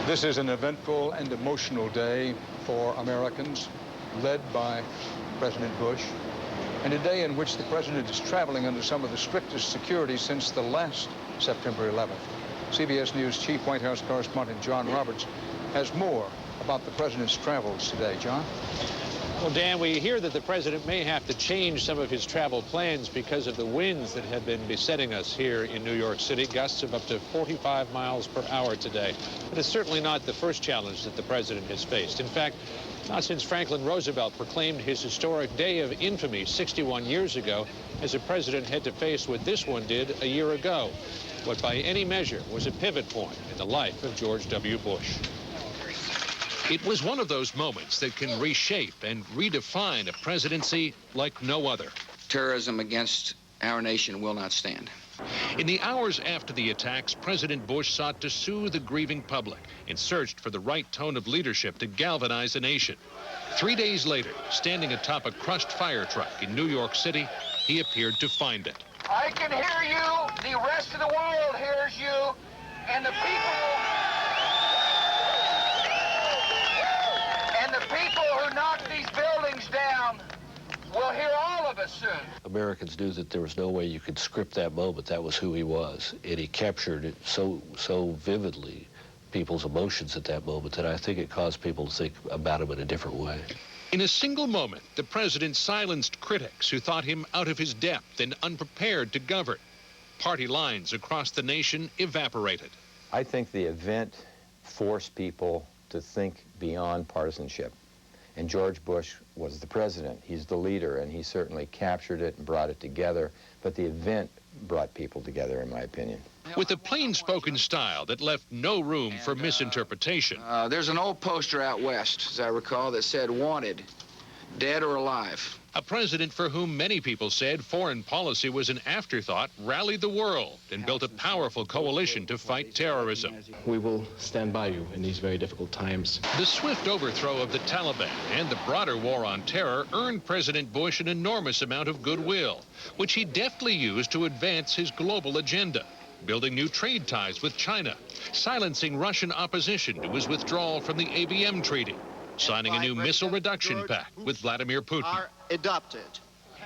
This is an eventful and emotional day for Americans, led by President Bush, and a day in which the president is traveling under some of the strictest security since the last September 11th. CBS News Chief White House correspondent John Roberts has more about the president's travels today. John? Well, Dan, we hear that the president may have to change some of his travel plans because of the winds that have been besetting us here in New York City, gusts of up to 45 miles per hour today. But it's certainly not the first challenge that the president has faced. In fact, not since Franklin Roosevelt proclaimed his historic day of infamy 61 years ago has a president had to face what this one did a year ago, what by any measure was a pivot point in the life of George W. Bush. It was one of those moments that can reshape and redefine a presidency like no other. Terrorism against our nation will not stand. In the hours after the attacks, President Bush sought to soothe the grieving public and searched for the right tone of leadership to galvanize the nation. 3 days later, standing atop a crushed fire truck in New York City, he appeared to find it. I can hear you. The rest of the world hears you. And the people who knock these buildings down will hear all of us soon. Americans knew that there was no way you could script that moment. That was who he was. And he captured it so vividly, people's emotions at that moment, that I think it caused people to think about him in a different way. In a single moment, the president silenced critics who thought him out of his depth and unprepared to govern. Party lines across the nation evaporated. I think the event forced people to think beyond partisanship. And George Bush was the president. He's the leader, and he certainly captured it and brought it together. But the event brought people together, in my opinion. With a plain-spoken style that left no room for misinterpretation. There's an old poster out west, as I recall, that said, "Wanted, dead or alive." A president for whom many people said foreign policy was an afterthought rallied the world and built a powerful coalition to fight terrorism. We will stand by you in these very difficult times. The swift overthrow of the Taliban and the broader war on terror earned President Bush an enormous amount of goodwill, which he deftly used to advance his global agenda, building new trade ties with China, silencing Russian opposition to his withdrawal from the ABM Treaty, signing a new missile reduction pact with Vladimir Putin. Adopted.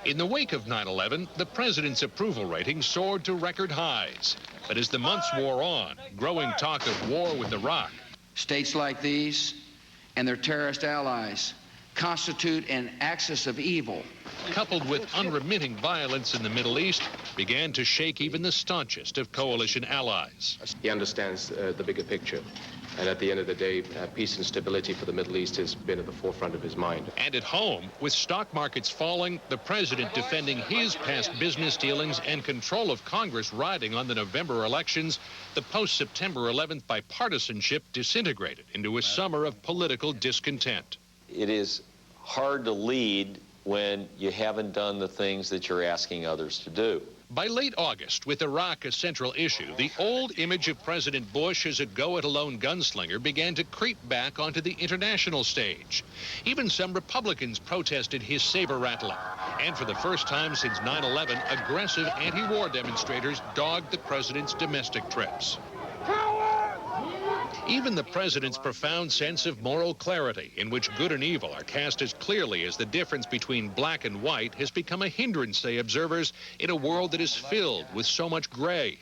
In the wake of 9/11, the president's approval rating soared to record highs. But as the months wore on, growing talk of war with Iraq. States like these and their terrorist allies constitute an axis of evil, coupled with unremitting violence in the Middle East, began to shake even the staunchest of coalition allies. He understands the bigger picture. And at the end of the day, peace and stability for the Middle East has been at the forefront of his mind. And at home, with stock markets falling, the president defending his past business dealings and control of Congress riding on the November elections, the post-September 11th bipartisanship disintegrated into a summer of political discontent. It is hard to lead when you haven't done the things that you're asking others to do. By late August, with Iraq a central issue, the old image of President Bush as a go-it-alone gunslinger began to creep back onto the international stage. Even some Republicans protested his saber-rattling. And for the first time since 9/11, aggressive anti-war demonstrators dogged the president's domestic trips. Even the president's profound sense of moral clarity, in which good and evil are cast as clearly as the difference between black and white, has become a hindrance, say observers, in a world that is filled with so much gray.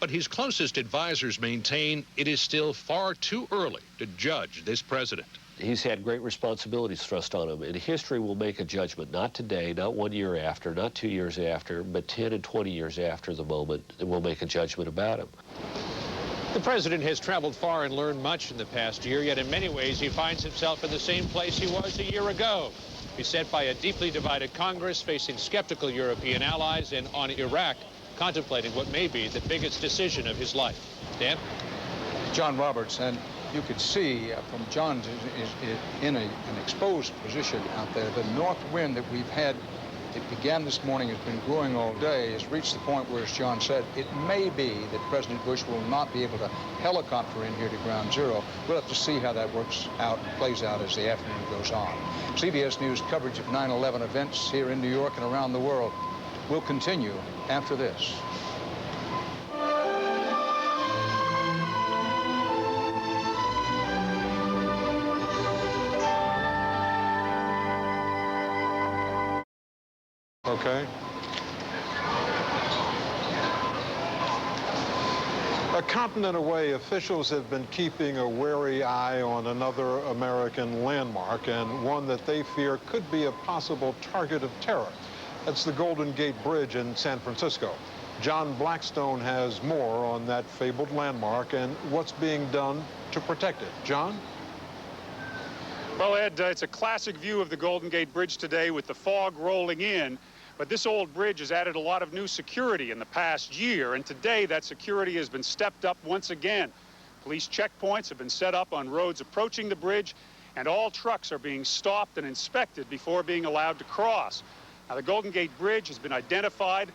But his closest advisors maintain it is still far too early to judge this president. He's had great responsibilities thrust on him, and history will make a judgment, not today, not 1 year after, not 2 years after, but 10 and 20 years after the moment, and we'll make a judgment about him. The president has traveled far and learned much in the past year, yet in many ways he finds himself in the same place he was a year ago, beset by a deeply divided Congress, facing skeptical European allies, and on Iraq, contemplating what may be the biggest decision of his life. Dan? John Roberts, and you could see from John's is in an exposed position out there. The north wind that we've had, it began this morning, has been growing all day, has reached the point where, as John said, it may be that President Bush will not be able to helicopter in here to ground zero. We'll have to see how that works out and plays out as the afternoon goes on. CBS News coverage of 9/11 events here in New York and around the world will continue after this. Okay. A continent away, officials have been keeping a wary eye on another American landmark, and one that they fear could be a possible target of terror. That's the Golden Gate Bridge in San Francisco. John Blackstone has more on that fabled landmark and what's being done to protect it. John? Well, Ed, it's a classic view of the Golden Gate Bridge today with the fog rolling in. But this old bridge has added a lot of new security in the past year, and today that security has been stepped up once again. Police checkpoints have been set up on roads approaching the bridge, and all trucks are being stopped and inspected before being allowed to cross. Now, the Golden Gate Bridge has been identified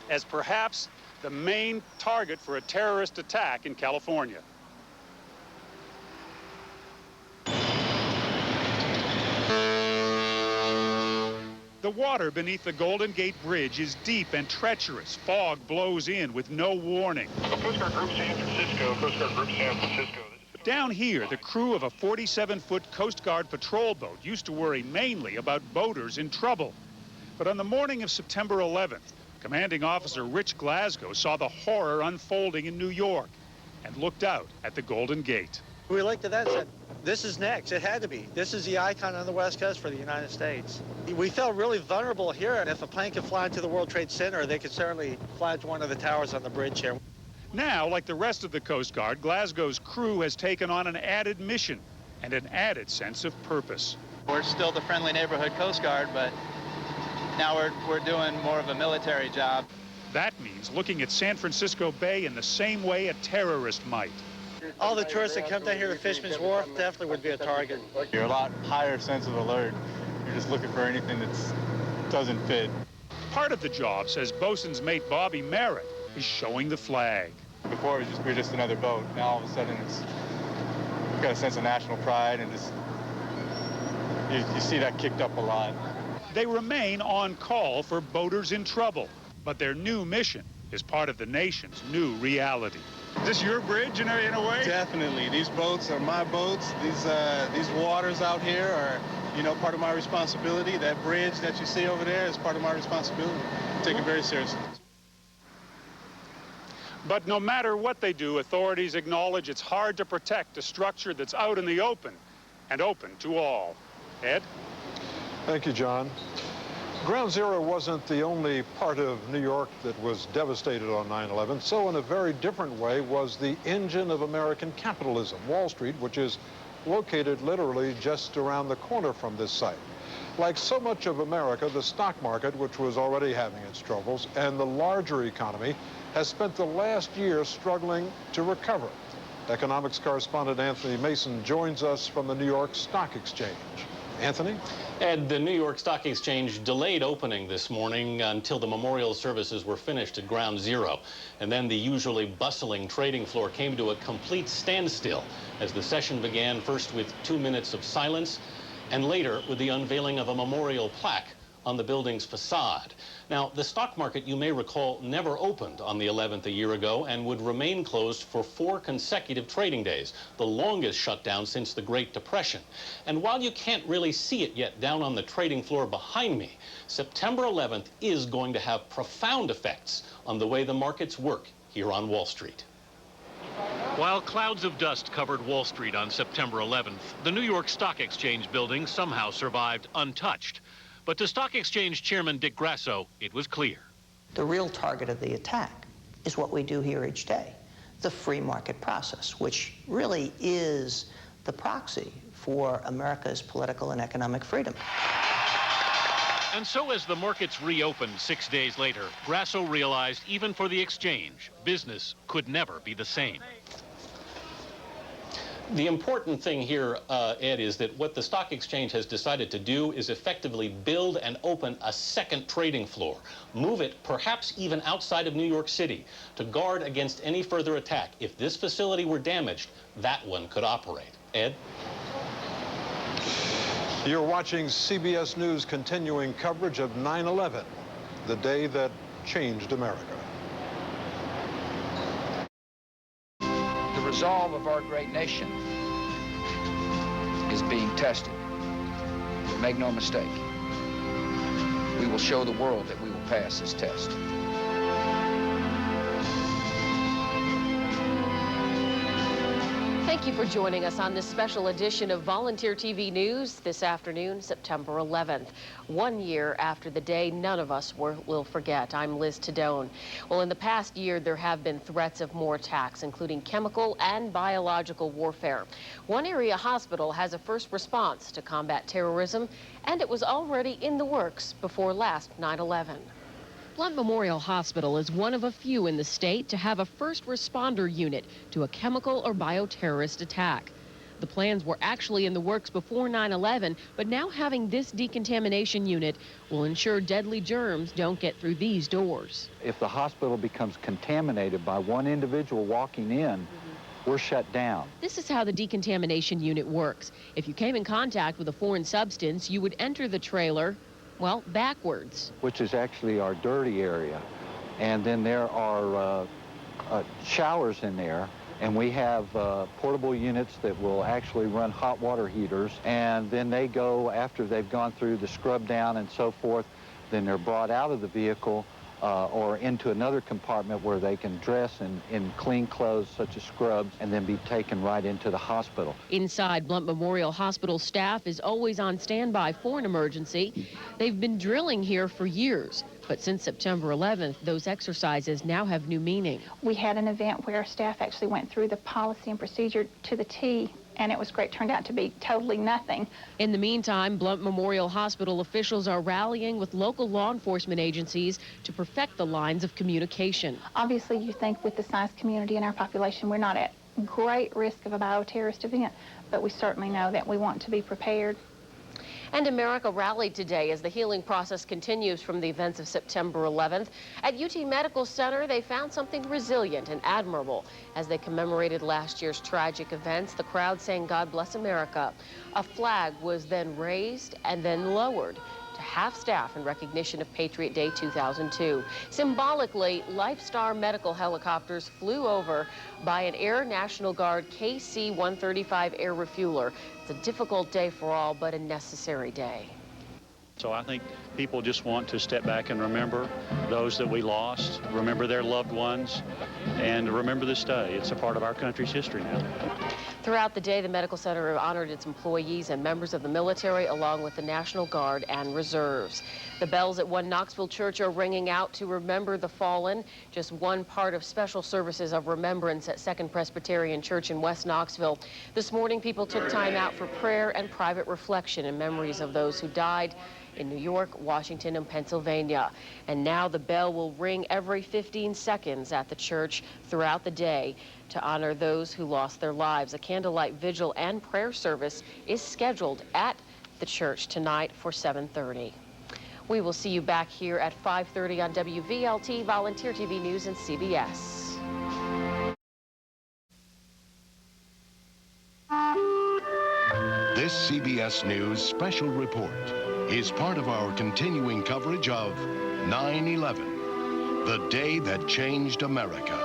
as perhaps the main target for a terrorist attack in California. The water beneath the Golden Gate Bridge is deep and treacherous. Fog blows in with no warning. Coast Guard Group San Francisco, Coast Guard Group San Francisco. Down here, the crew of a 47-foot Coast Guard patrol boat used to worry mainly about boaters in trouble. But on the morning of September 11th, Commanding Officer Rich Glasgow saw the horror unfolding in New York and looked out at the Golden Gate. We looked at that and said, this is next. It had to be. This is the icon on the West Coast for the United States. We felt really vulnerable here, and if a plane could fly into the World Trade Center, they could certainly fly to one of the towers on the bridge here. Now, like the rest of the Coast Guard, Glasgow's crew has taken on an added mission and an added sense of purpose. We're still the friendly neighborhood Coast Guard, but now we're doing more of a military job. That means looking at San Francisco Bay in the same way a terrorist might. All the tourists that come down here to Fisherman's Wharf definitely would be a target. You're a lot higher sense of alert. You're just looking for anything that doesn't fit. Part of the job, says bosun's mate Bobby Merritt, is showing the flag. Before we're just another boat. Now all of a sudden it's got a sense of national pride, and just you see that kicked up a lot. They remain on call for boaters in trouble, but their new mission is part of the nation's new reality. Is this your bridge in a way? Definitely. These boats are my boats. These waters out here are, part of my responsibility. That bridge that you see over there is part of my responsibility. I take it very seriously. But no matter what they do, authorities acknowledge it's hard to protect a structure that's out in the open and open to all. Ed? Thank you, John. Ground Zero wasn't the only part of New York that was devastated on 9/11. So in a very different way was the engine of American capitalism, Wall Street, which is located literally just around the corner from this site. Like so much of America, the stock market, which was already having its troubles, and the larger economy, has spent the last year struggling to recover. Economics correspondent Anthony Mason joins us from the New York Stock Exchange. Anthony? Ed, the New York Stock Exchange delayed opening this morning until the memorial services were finished at Ground Zero. And then the usually bustling trading floor came to a complete standstill as the session began first with 2 minutes of silence and later with the unveiling of a memorial plaque on the building's facade. Now, the stock market, you may recall, never opened on the 11th a year ago and would remain closed for 4 consecutive trading days, the longest shutdown since the Great Depression. And while you can't really see it yet down on the trading floor behind me, September 11th is going to have profound effects on the way the markets work here on Wall Street. While clouds of dust covered Wall Street on September 11th, the New York Stock Exchange building somehow survived untouched. But to Stock Exchange Chairman Dick Grasso, it was clear. The real target of the attack is what we do here each day, the free market process, which really is the proxy for America's political and economic freedom. And so as the markets reopened 6 days later, Grasso realized even for the exchange, business could never be the same. The important thing here, Ed, is that what the stock exchange has decided to do is effectively build and open a second trading floor, move it perhaps even outside of New York City to guard against any further attack. If this facility were damaged, that one could operate. Ed? You're watching CBS News continuing coverage of 9/11, the day that changed America. The resolve of our great nation is being tested. Make no mistake. we will show the world that we will pass this test. Thank you for joining us on this special edition of Volunteer TV News this afternoon, September 11th. 1 year after the day none of us will forget. I'm Liz Tadone. Well, in the past year, there have been threats of more attacks, including chemical and biological warfare. One area hospital has a first response to combat terrorism, and it was already in the works before last 9/11. Blunt Memorial Hospital is one of a few in the state to have a first responder unit to a chemical or bioterrorist attack. The plans were actually in the works before 9/11, but now having this decontamination unit will ensure deadly germs don't get through these doors. If the hospital becomes contaminated by one individual walking in, we're shut down. This is how the decontamination unit works. If you came in contact with a foreign substance, you would enter the trailer, well, backwards. Which is actually our dirty area. And then there are showers in there, and we have portable units that will actually run hot water heaters, and then they go, after they've gone through the scrub down and so forth, then they're brought out of the vehicle or into another compartment where they can dress in clean clothes such as scrubs and then be taken right into the hospital. Inside, Blunt Memorial Hospital staff is always on standby for an emergency. They've been drilling here for years, but since September 11th, those exercises now have new meaning. We had an event where staff actually went through the policy and procedure to the T, and it was great. Turned out to be totally nothing. In the meantime, Blunt Memorial Hospital officials are rallying with local law enforcement agencies to perfect the lines of communication. Obviously, you think with the size community in our population, we're not at great risk of a bioterrorist event, but we certainly know that we want to be prepared. And America rallied today as the healing process continues from the events of September 11th. At UT Medical Center, they found something resilient and admirable. As they commemorated last year's tragic events, the crowd sang "God Bless America." A flag was then raised and then lowered to half staff in recognition of Patriot Day 2002. Symbolically, Lifestar medical helicopters flew over by an Air National Guard KC-135 air refueler. It's a difficult day for all, but a necessary day. So I think people just want to step back and remember those that we lost, remember their loved ones, and remember this day. It's a part of our country's history now. Throughout the day, the medical center honored its employees and members of the military, along with the National Guard and reserves. The bells at One Knoxville Church are ringing out to remember the fallen. Just one part of special services of remembrance at Second Presbyterian Church in West Knoxville. This morning, people took time out for prayer and private reflection in memories of those who died in New York, Washington, and Pennsylvania. And now the bell will ring every 15 seconds at the church throughout the day to honor those who lost their lives. A candlelight vigil and prayer service is scheduled at the church tonight for 7:30. We will see you back here at 5:30 on WVLT, Volunteer TV News, and CBS. This CBS News special report is part of our continuing coverage of 9/11, the day that changed America.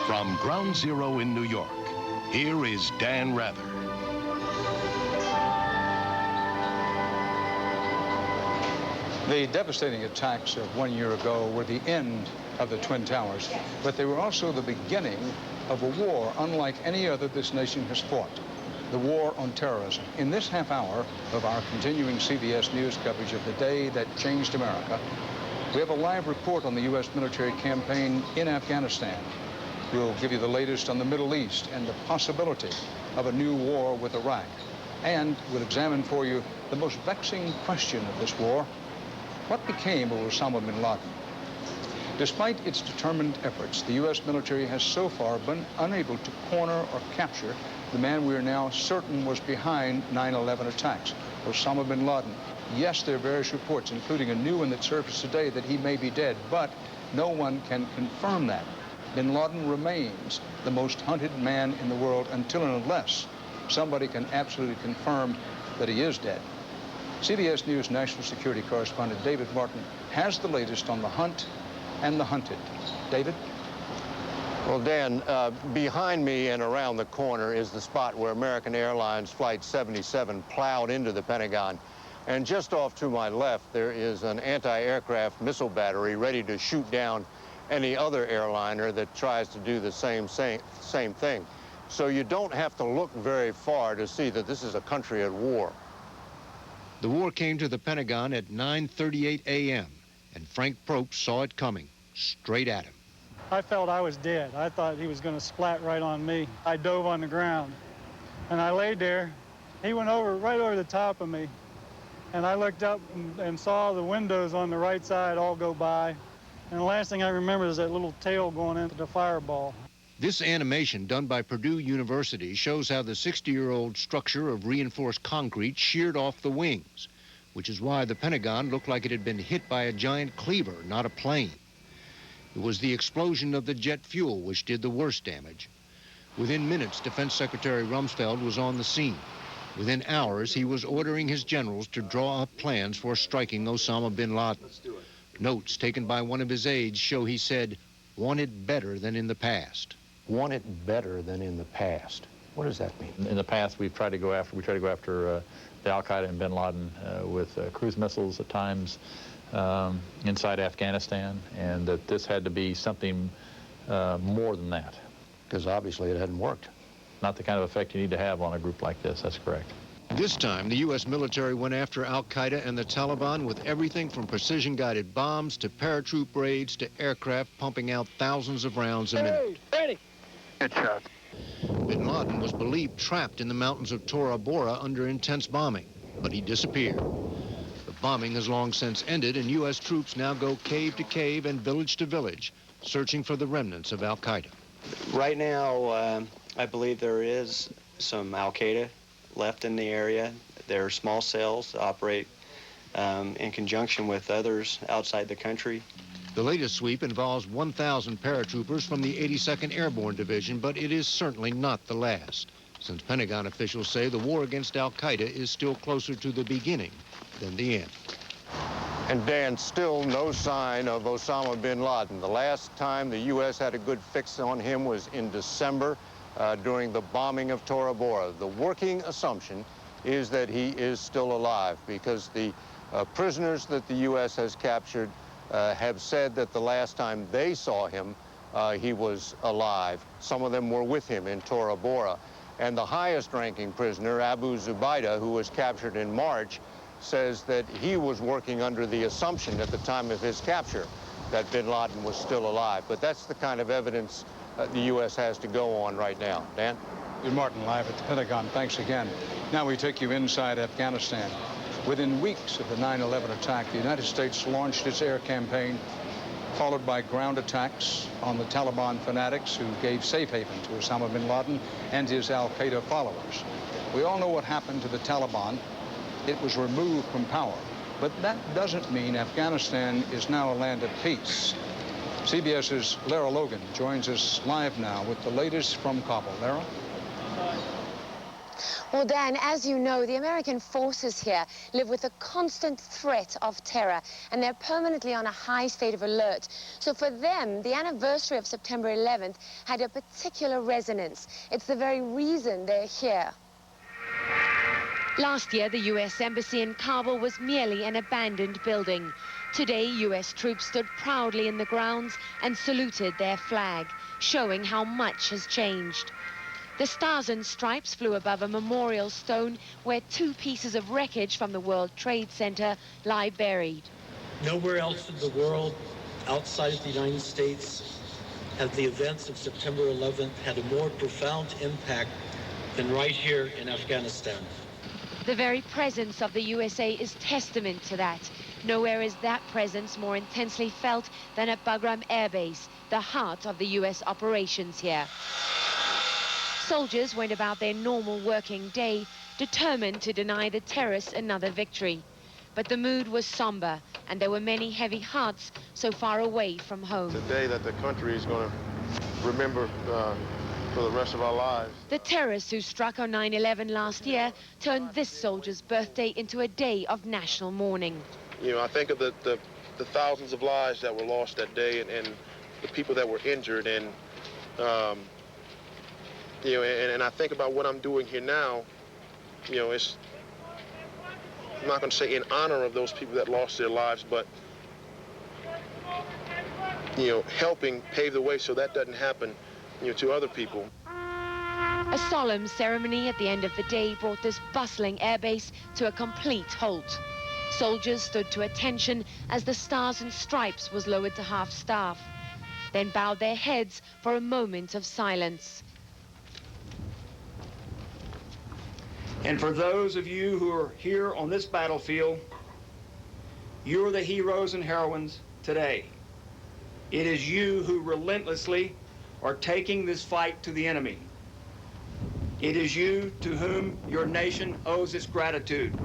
From Ground Zero in New York, here is Dan Rather. The devastating attacks of 1 year ago were the end of the Twin Towers, but they were also the beginning of a war unlike any other this nation has fought, the war on terrorism. In this half hour of our continuing CBS News coverage of the day that changed America, we have a live report on the U.S. military campaign in Afghanistan. We'll give you the latest on the Middle East and the possibility of a new war with Iraq. And we'll examine for you the most vexing question of this war: what became of Osama bin Laden? Despite its determined efforts, the U.S. military has so far been unable to corner or capture the man we are now certain was behind 9/11 attacks, Osama bin Laden. Yes, there are various reports, including a new one that surfaced today, that he may be dead, but no one can confirm that. Bin Laden remains the most hunted man in the world until and unless somebody can absolutely confirm that he is dead. CBS News national security correspondent David Martin has the latest on the hunt and the hunted. David? Well, Dan, behind me and around the corner is the spot where American Airlines Flight 77 plowed into the Pentagon. And just off to my left, there is an anti-aircraft missile battery ready to shoot down any other airliner that tries to do the same thing. So you don't have to look very far to see that this is a country at war. The war came to the Pentagon at 9:38 a.m., and Frank Probst saw it coming, straight at him. I felt I was dead. I thought he was going to splat right on me. I dove on the ground, and I laid there. He went right over the top of me, and I looked up and saw the windows on the right side all go by. And the last thing I remember is that little tail going into the fireball. This animation done by Purdue University shows how the 60-year-old structure of reinforced concrete sheared off the wings, which is why the Pentagon looked like it had been hit by a giant cleaver, not a plane. It was the explosion of the jet fuel which did the worst damage. Within minutes, Defense Secretary Rumsfeld was on the scene. Within hours, he was ordering his generals to draw up plans for striking Osama bin Laden. Notes taken by one of his aides show he said, "Want it better than in the past." Want it better than in the past. What does that mean? In the past, we tried to go after the Al-Qaeda and bin Laden with cruise missiles at times inside Afghanistan, and that this had to be something more than that. Because obviously it hadn't worked. Not the kind of effect you need to have on a group like this, that's correct. This time, the U.S. military went after Al-Qaeda and the Taliban with everything from precision-guided bombs to paratroop raids to aircraft pumping out thousands of rounds a minute. Ready. Good shot. Bin Laden was believed trapped in the mountains of Tora Bora under intense bombing, but he disappeared. The bombing has long since ended, and U.S. troops now go cave to cave and village to village, searching for the remnants of Al-Qaeda. Right now, I believe there is some Al-Qaeda left in the area. There are small cells that operate in conjunction with others outside the country. The latest sweep involves 1,000 paratroopers from the 82nd Airborne Division, but it is certainly not the last, since Pentagon officials say the war against Al-Qaeda is still closer to the beginning than the end. And Dan, still no sign of Osama bin Laden. The last time the U.S. had a good fix on him was in December during the bombing of Tora Bora. The working assumption is that he is still alive because the prisoners that the U.S. has captured have said that the last time they saw him, he was alive. Some of them were with him in Tora Bora. And the highest-ranking prisoner, Abu Zubaydah, who was captured in March, says that he was working under the assumption at the time of his capture that bin Laden was still alive. But that's the kind of evidence the U.S. has to go on right now. Dan? Good Martin, live at the Pentagon. Thanks again. Now we take you inside Afghanistan. Within weeks of the 9/11 attack, the United States launched its air campaign, followed by ground attacks on the Taliban fanatics who gave safe haven to Osama bin Laden and his Al-Qaeda followers. We all know what happened to the Taliban. It was removed from power. But that doesn't mean Afghanistan is now a land of peace. CBS's Lara Logan joins us live now with the latest from Kabul. Lara? Well, Dan, as you know, the American forces here live with a constant threat of terror, and they're permanently on a high state of alert. So for them, the anniversary of September 11th had a particular resonance. It's the very reason they're here. Last year, the U.S. Embassy in Kabul was merely an abandoned building. Today, U.S. troops stood proudly in the grounds and saluted their flag, showing how much has changed. The Stars and Stripes flew above a memorial stone where 2 pieces of wreckage from the World Trade Center lie buried. Nowhere else in the world outside of the United States have the events of September 11th had a more profound impact than right here in Afghanistan. The very presence of the USA is testament to that. Nowhere is that presence more intensely felt than at Bagram Air Base, the heart of the U.S. operations here. Soldiers went about their normal working day, determined to deny the terrorists another victory. But the mood was somber, and there were many heavy hearts so far away from home. It's a day that the country is going to remember for the rest of our lives. The terrorists who struck on 9/11 last year turned this soldier's birthday into a day of national mourning. You know, I think of the thousands of lives that were lost that day and the people that were injured, and you know, and I think about what I'm doing here now. You know, I'm not going to say in honor of those people that lost their lives, but, you know, helping pave the way so that doesn't happen, you know, to other people. A solemn ceremony at the end of the day brought this bustling airbase to a complete halt. Soldiers stood to attention as the Stars and Stripes was lowered to half-staff, then bowed their heads for a moment of silence. And for those of you who are here on this battlefield, you are the heroes and heroines today. It is you who relentlessly are taking this fight to the enemy. It is you to whom your nation owes its gratitude.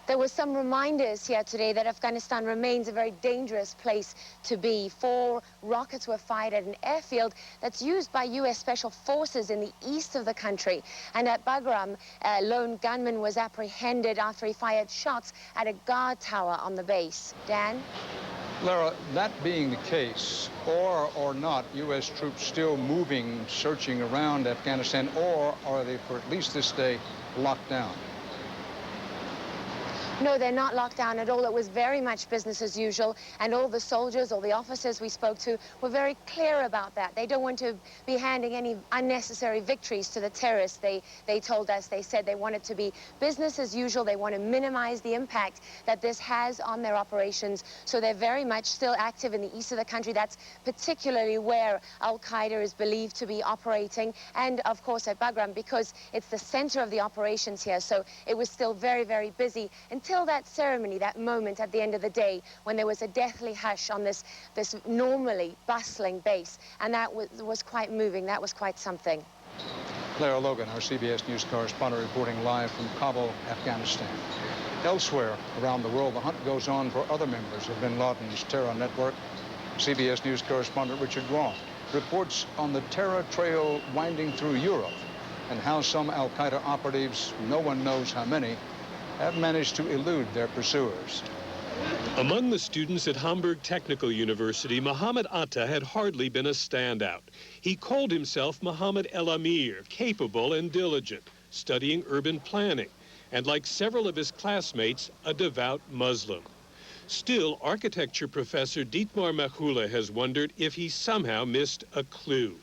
There were some reminders here today that Afghanistan remains a very dangerous place to be. 4 rockets were fired at an airfield that's used by U.S. Special Forces in the east of the country. And at Bagram, a lone gunman was apprehended after he fired shots at a guard tower on the base. Dan? Lara, that being the case, or not, U.S. troops still moving, searching around Afghanistan, or are they, for at least this day, locked down? No, they're not locked down at all. It was very much business as usual, and all the soldiers, all the officers we spoke to were very clear about that. They don't want to be handing any unnecessary victories to the terrorists. They told us, they said they want it to be business as usual. They want to minimize the impact that this has on their operations. So they're very much still active in the east of the country. That's particularly where Al-Qaeda is believed to be operating, and of course at Bagram, because it's the center of the operations here. So it was still very, very busy until that ceremony, that moment at the end of the day when there was a deathly hush on this normally bustling base, and that was quite moving. That was quite something. Clara Logan, our CBS News correspondent, reporting live from Kabul, Afghanistan. Elsewhere around the world, the hunt goes on for other members of bin Laden's terror network. CBS News correspondent Richard Roth reports on the terror trail winding through Europe and how some Al-Qaeda operatives, no one knows how many, have managed to elude their pursuers. Among the students at Hamburg Technical University, Mohammed Atta had hardly been a standout. He called himself Mohammed El Amir, capable and diligent, studying urban planning, and like several of his classmates, a devout Muslim. Still, architecture professor Dietmar Machula has wondered if he somehow missed a clue.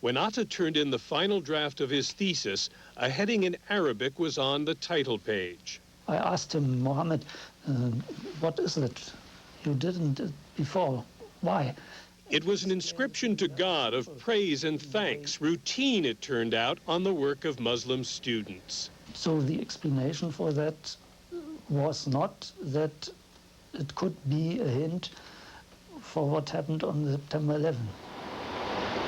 When Atta turned in the final draft of his thesis, a heading in Arabic was on the title page. I asked him, Mohammed, what is it? You didn't before. Why? It was an inscription to God of praise and thanks, routine, it turned out, on the work of Muslim students. So the explanation for that was not that it could be a hint for what happened on September 11.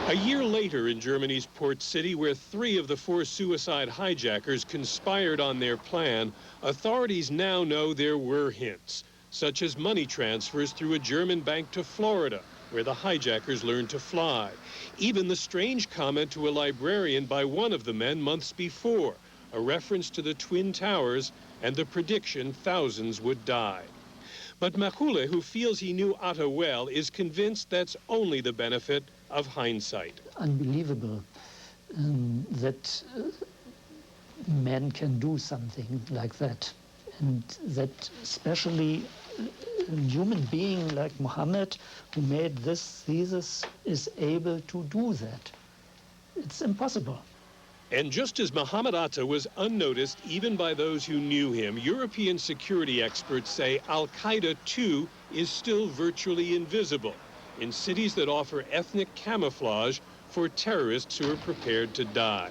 A year later in Germany's port city, where 3 of the 4 suicide hijackers conspired on their plan, authorities now know there were hints, such as money transfers through a German bank to Florida, where the hijackers learned to fly. Even the strange comment to a librarian by one of the men months before, a reference to the Twin Towers and the prediction thousands would die. But Machule, who feels he knew Atta well, is convinced that's only the benefit of hindsight. Unbelievable that men can do something like that, and that especially a human being like Mohammed, who made this thesis, is able to do that. It's impossible. And just as Mohammed Atta was unnoticed even by those who knew him, European security experts say Al-Qaeda, too, is still virtually invisible in cities that offer ethnic camouflage for terrorists who are prepared to die.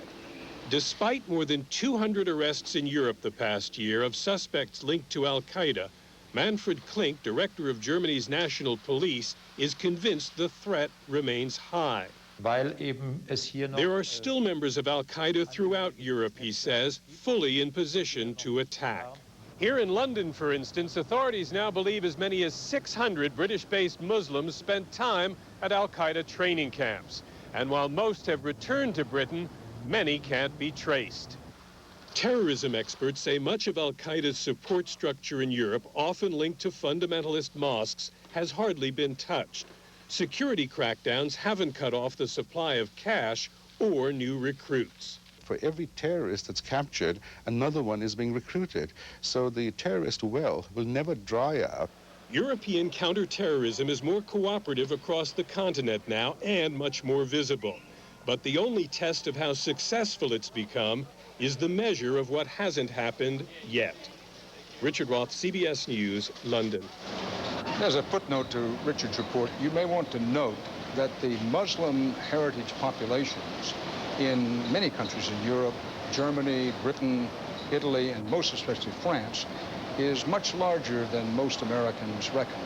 Despite more than 200 arrests in Europe the past year of suspects linked to Al-Qaeda, Manfred Klink, director of Germany's national police, is convinced the threat remains high. There are still members of Al-Qaeda throughout Europe, he says, fully in position to attack. Here in London, for instance, authorities now believe as many as 600 British-based Muslims spent time at Al-Qaeda training camps. And while most have returned to Britain, many can't be traced. Terrorism experts say much of Al-Qaeda's support structure in Europe, often linked to fundamentalist mosques, has hardly been touched. Security crackdowns haven't cut off the supply of cash or new recruits. for every terrorist that's captured, another one is being recruited. So the terrorist well will never dry up. European counterterrorism is more cooperative across the continent now and much more visible. But the only test of how successful it's become is the measure of what hasn't happened yet. Richard Roth, CBS News, London. As a footnote to Richard's report, you may want to note that the Muslim heritage populations in many countries in Europe, Germany, Britain, Italy, and most especially France, is much larger than most Americans reckon.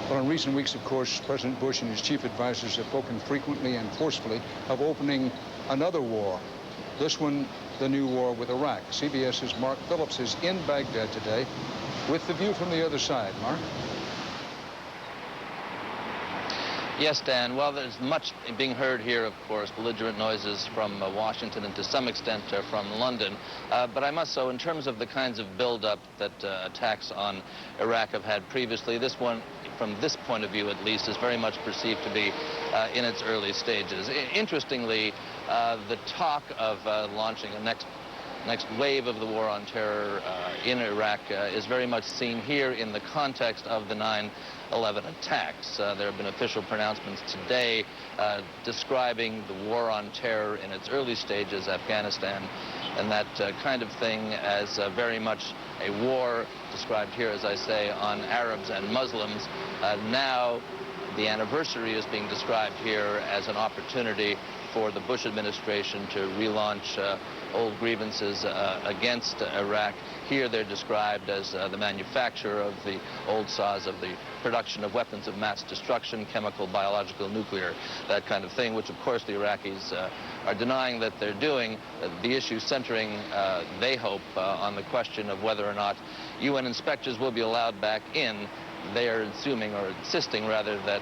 Well, in recent weeks, of course, President Bush and his chief advisors have spoken frequently and forcefully of opening another war. This one, the new war with Iraq. CBS's Mark Phillips is in Baghdad today with the view from the other side. Mark? Yes, Dan. Well, there's much being heard here, of course, belligerent noises from Washington and to some extent from London. But I must say, in terms of the kinds of buildup that attacks on Iraq have had previously, this one, from this point of view at least, is very much perceived to be in its early stages. Interestingly, the talk of launching a next wave of the war on terror in Iraq is very much seen here in the context of the 9/11 attacks. There have been official pronouncements today describing the war on terror in its early stages, Afghanistan, and that kind of thing as very much a war described here, as I say, on Arabs and Muslims. Now the anniversary is being described here as an opportunity for the Bush administration to relaunch old grievances against Iraq. Here they're described as the manufacture of the old saws of the production of weapons of mass destruction, chemical, biological, nuclear, that kind of thing, which of course the Iraqis are denying that they're doing. The issue centering, they hope, on the question of whether or not UN inspectors will be allowed back in. They are assuming, or insisting rather, that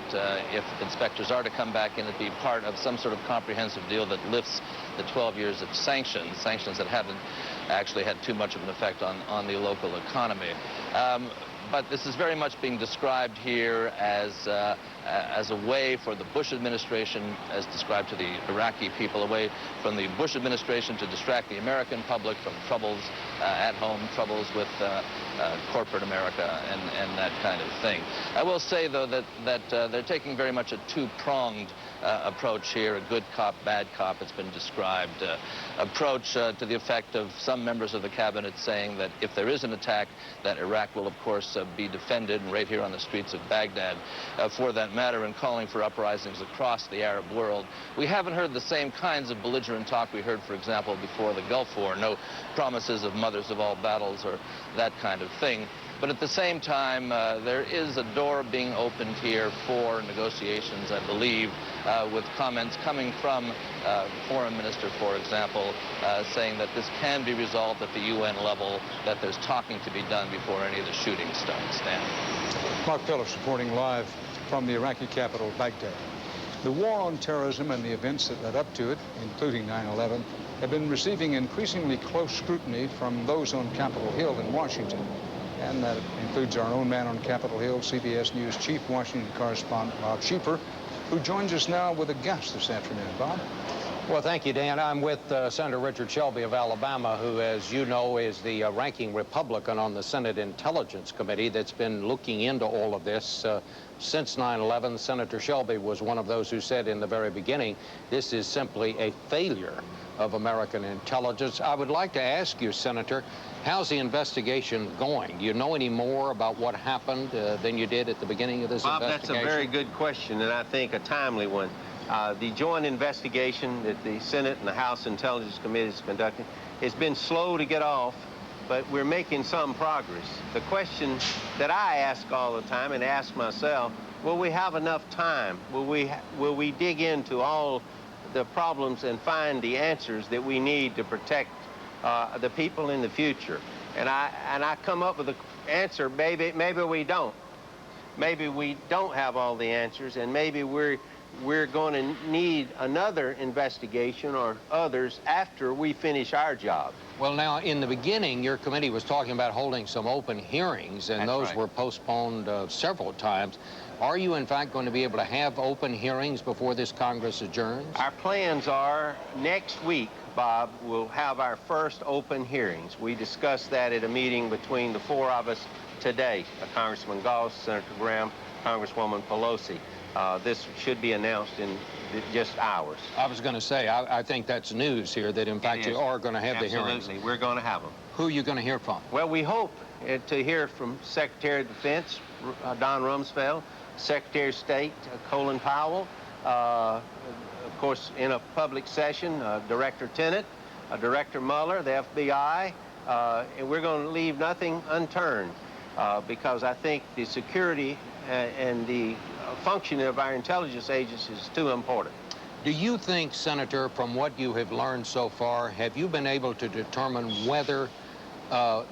if inspectors are to come back in, it be part of some sort of comprehensive deal that lifts the 12 years of sanctions that haven't actually had too much of an effect on the local economy. But this is very much being described here as a way for the Bush administration, as described to the Iraqi people, a way from the Bush administration to distract the American public from troubles at home, troubles with corporate America and that kind of thing. I will say, though, that they're taking very much a two-pronged approach here, a good cop, bad cop, it's been described, approach to the effect of some members of the cabinet saying that if there is an attack, that Iraq will, of course, be defended, and right here on the streets of Baghdad, for that matter, and calling for uprisings across the Arab world. We haven't heard the same kinds of belligerent talk we heard, for example, before the Gulf War. No promises of mothers of all battles or that kind of thing. But at the same time, there is a door being opened here for negotiations, I believe, with comments coming from Foreign Minister, for example, saying that this can be resolved at the UN level, that there's talking to be done before any of the shooting starts. Dan. Mark Phillips reporting live from the Iraqi capital, Baghdad. The war on terrorism and the events that led up to it, including 9/11, have been receiving increasingly close scrutiny from those on Capitol Hill in Washington. And that includes our own man on Capitol Hill, CBS News chief Washington correspondent Bob Schieffer, who joins us now with a guest this afternoon. Bob? Well, thank you, Dan. I'm with Senator Richard Shelby of Alabama, who, as you know, is the ranking Republican on the Senate Intelligence Committee that's been looking into all of this since 9/11. Senator Shelby was one of those who said in the very beginning, this is simply a failure of American intelligence. I would like to ask you, Senator, how's the investigation going? Do you know any more about what happened than you did at the beginning of this investigation? Bob, that's a very good question, and I think a timely one. The joint investigation that the Senate and the House Intelligence Committees conducting has been slow to get off, but we're making some progress. The question that I ask all the time and ask myself, will we have enough time? Will we dig into all the problems and find the answers that we need to protect the people in the future? And I come up with an answer, maybe we don't. Maybe we don't have all the answers, and maybe we're we're going to need another investigation or others after we finish our job. Well, now, in the beginning, your committee was talking about holding some open hearings, and those were postponed several times. Are you, in fact, going to be able to have open hearings before this Congress adjourns? Our plans are next week, Bob, we'll have our first open hearings. We discussed that at a meeting between the four of us today, Congressman Goss, Senator Graham, Congresswoman Pelosi. This should be announced in just hours. I was going to say, I think that's news here, that in fact you are going to have the hearings. Absolutely, we're going to have them. Who are you going to hear from? Well, we hope to hear from Secretary of Defense, Don Rumsfeld, Secretary of State, Colin Powell, of course, in a public session, Director Tenet, Director Mueller, the FBI, and we're going to leave nothing unturned because I think the security and the functioning of our intelligence agencies is too important. Do you think, Senator, from what you have learned so far, have you been able to determine whether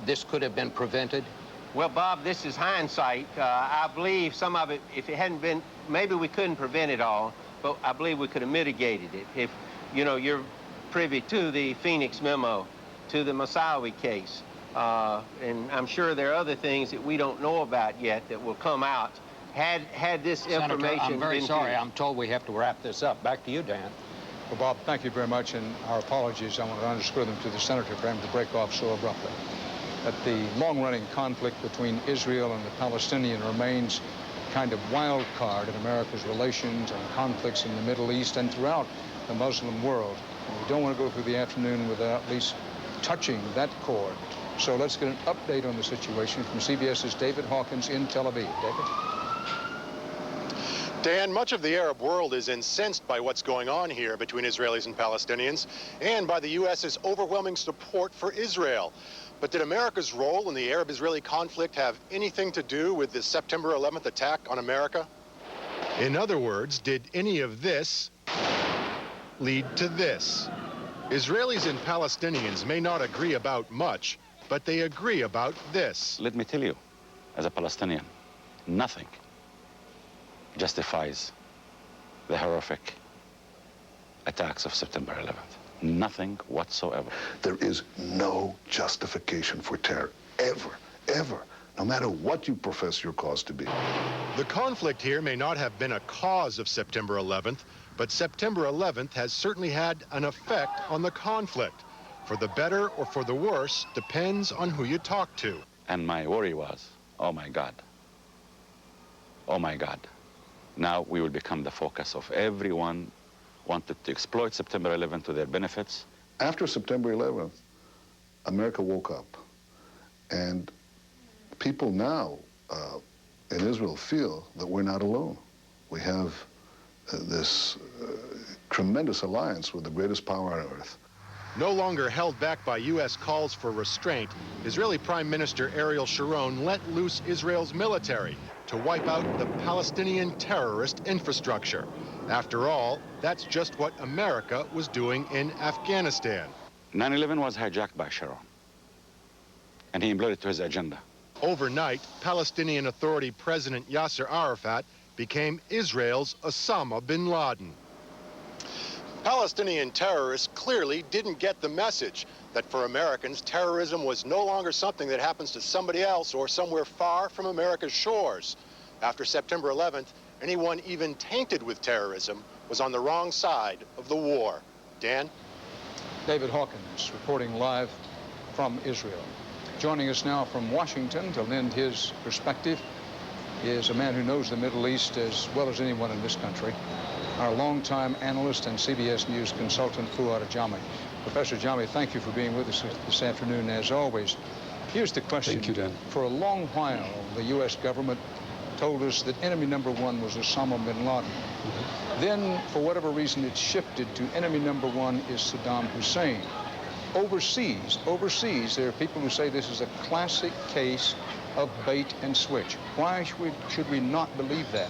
this could have been prevented? Well, Bob, this is hindsight. I believe some of it, if it hadn't been, maybe we couldn't prevent it all, but I believe we could have mitigated it. If, you know, you're privy to the Phoenix memo, to the Moussaoui case, and I'm sure there are other things that we don't know about yet that will come out. Had this information Senator, I'm very been sorry. used. I'm told we have to wrap this up. Back to you, Dan. Well, Bob, thank you very much, and our apologies. I want to underscore them to the Senator for having to break off so abruptly. That the long-running conflict between Israel and the Palestinian remains a kind of wild card in America's relations and conflicts in the Middle East and throughout the Muslim world. And we don't want to go through the afternoon without at least touching that chord. So let's get an update on the situation from CBS's David Hawkins in Tel Aviv. David? Dan, much of the Arab world is incensed by what's going on here between Israelis and Palestinians and by the U.S.'s overwhelming support for Israel. But did America's role in the Arab-Israeli conflict have anything to do with the September 11th attack on America? In other words, did any of this lead to this? Israelis and Palestinians may not agree about much, but they agree about this. Let me tell you, as a Palestinian, nothing justifies the horrific attacks of September 11th. Nothing whatsoever. There is no justification for terror, ever, ever, no matter what you profess your cause to be. The conflict here may not have been a cause of September 11th, but September 11th has certainly had an effect on the conflict. For the better or for the worse depends on who you talk to. And my worry was, oh my God. Oh my God. Now we will become the focus of everyone wanted to exploit September 11th to their benefits. After September 11th, America woke up. And people now in Israel feel that we're not alone. We have this tremendous alliance with the greatest power on earth. No longer held back by U.S. calls for restraint, Israeli Prime Minister Ariel Sharon let loose Israel's military to wipe out the Palestinian terrorist infrastructure. After all, that's just what America was doing in Afghanistan. 9/11 was hijacked by Sharon, and he employed it to his agenda. Overnight, Palestinian Authority President Yasser Arafat became Israel's Osama bin Laden. Palestinian terrorists clearly didn't get the message that for Americans, terrorism was no longer something that happens to somebody else or somewhere far from America's shores. After September 11th, anyone even tainted with terrorism was on the wrong side of the war. Dan? David Hawkins reporting live from Israel. Joining us now from Washington to lend his perspective is a man who knows the Middle East as well as anyone in this country, our longtime analyst and CBS News consultant, Fuad Ajami. Professor Ajami, thank you for being with us this afternoon, as always. Here's the question. Thank you, Dan. For a long while, the U.S. government told us that enemy number one was Osama bin Laden. Then, for whatever reason, it shifted to enemy number one is Saddam Hussein. Overseas, there are people who say this is a classic case of bait and switch. Why should we not believe that?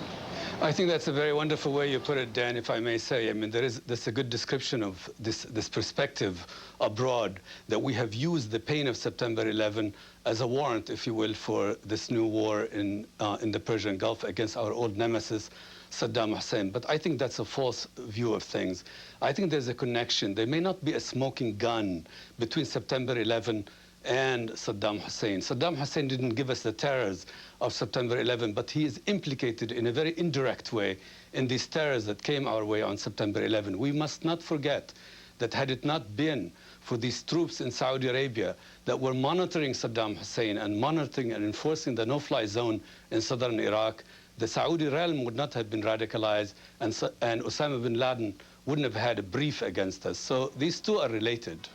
I think that's a very wonderful way you put it, Dan, if I may say. I mean, that's a good description of this perspective abroad, that we have used the pain of September 11 as a warrant, if you will, for this new war in the Persian Gulf against our old nemesis, Saddam Hussein. But I think that's a false view of things. I think there's a connection. There may not be a smoking gun between September 11 and Saddam Hussein. Saddam Hussein didn't give us the terrors of September 11, but he is implicated in a very indirect way in these terrors that came our way on September 11. We must not forget that had it not been for these troops in Saudi Arabia that were monitoring Saddam Hussein and monitoring and enforcing the no-fly zone in southern Iraq, the Saudi realm would not have been radicalized, and Osama bin Laden wouldn't have had a brief against us. So these two are related.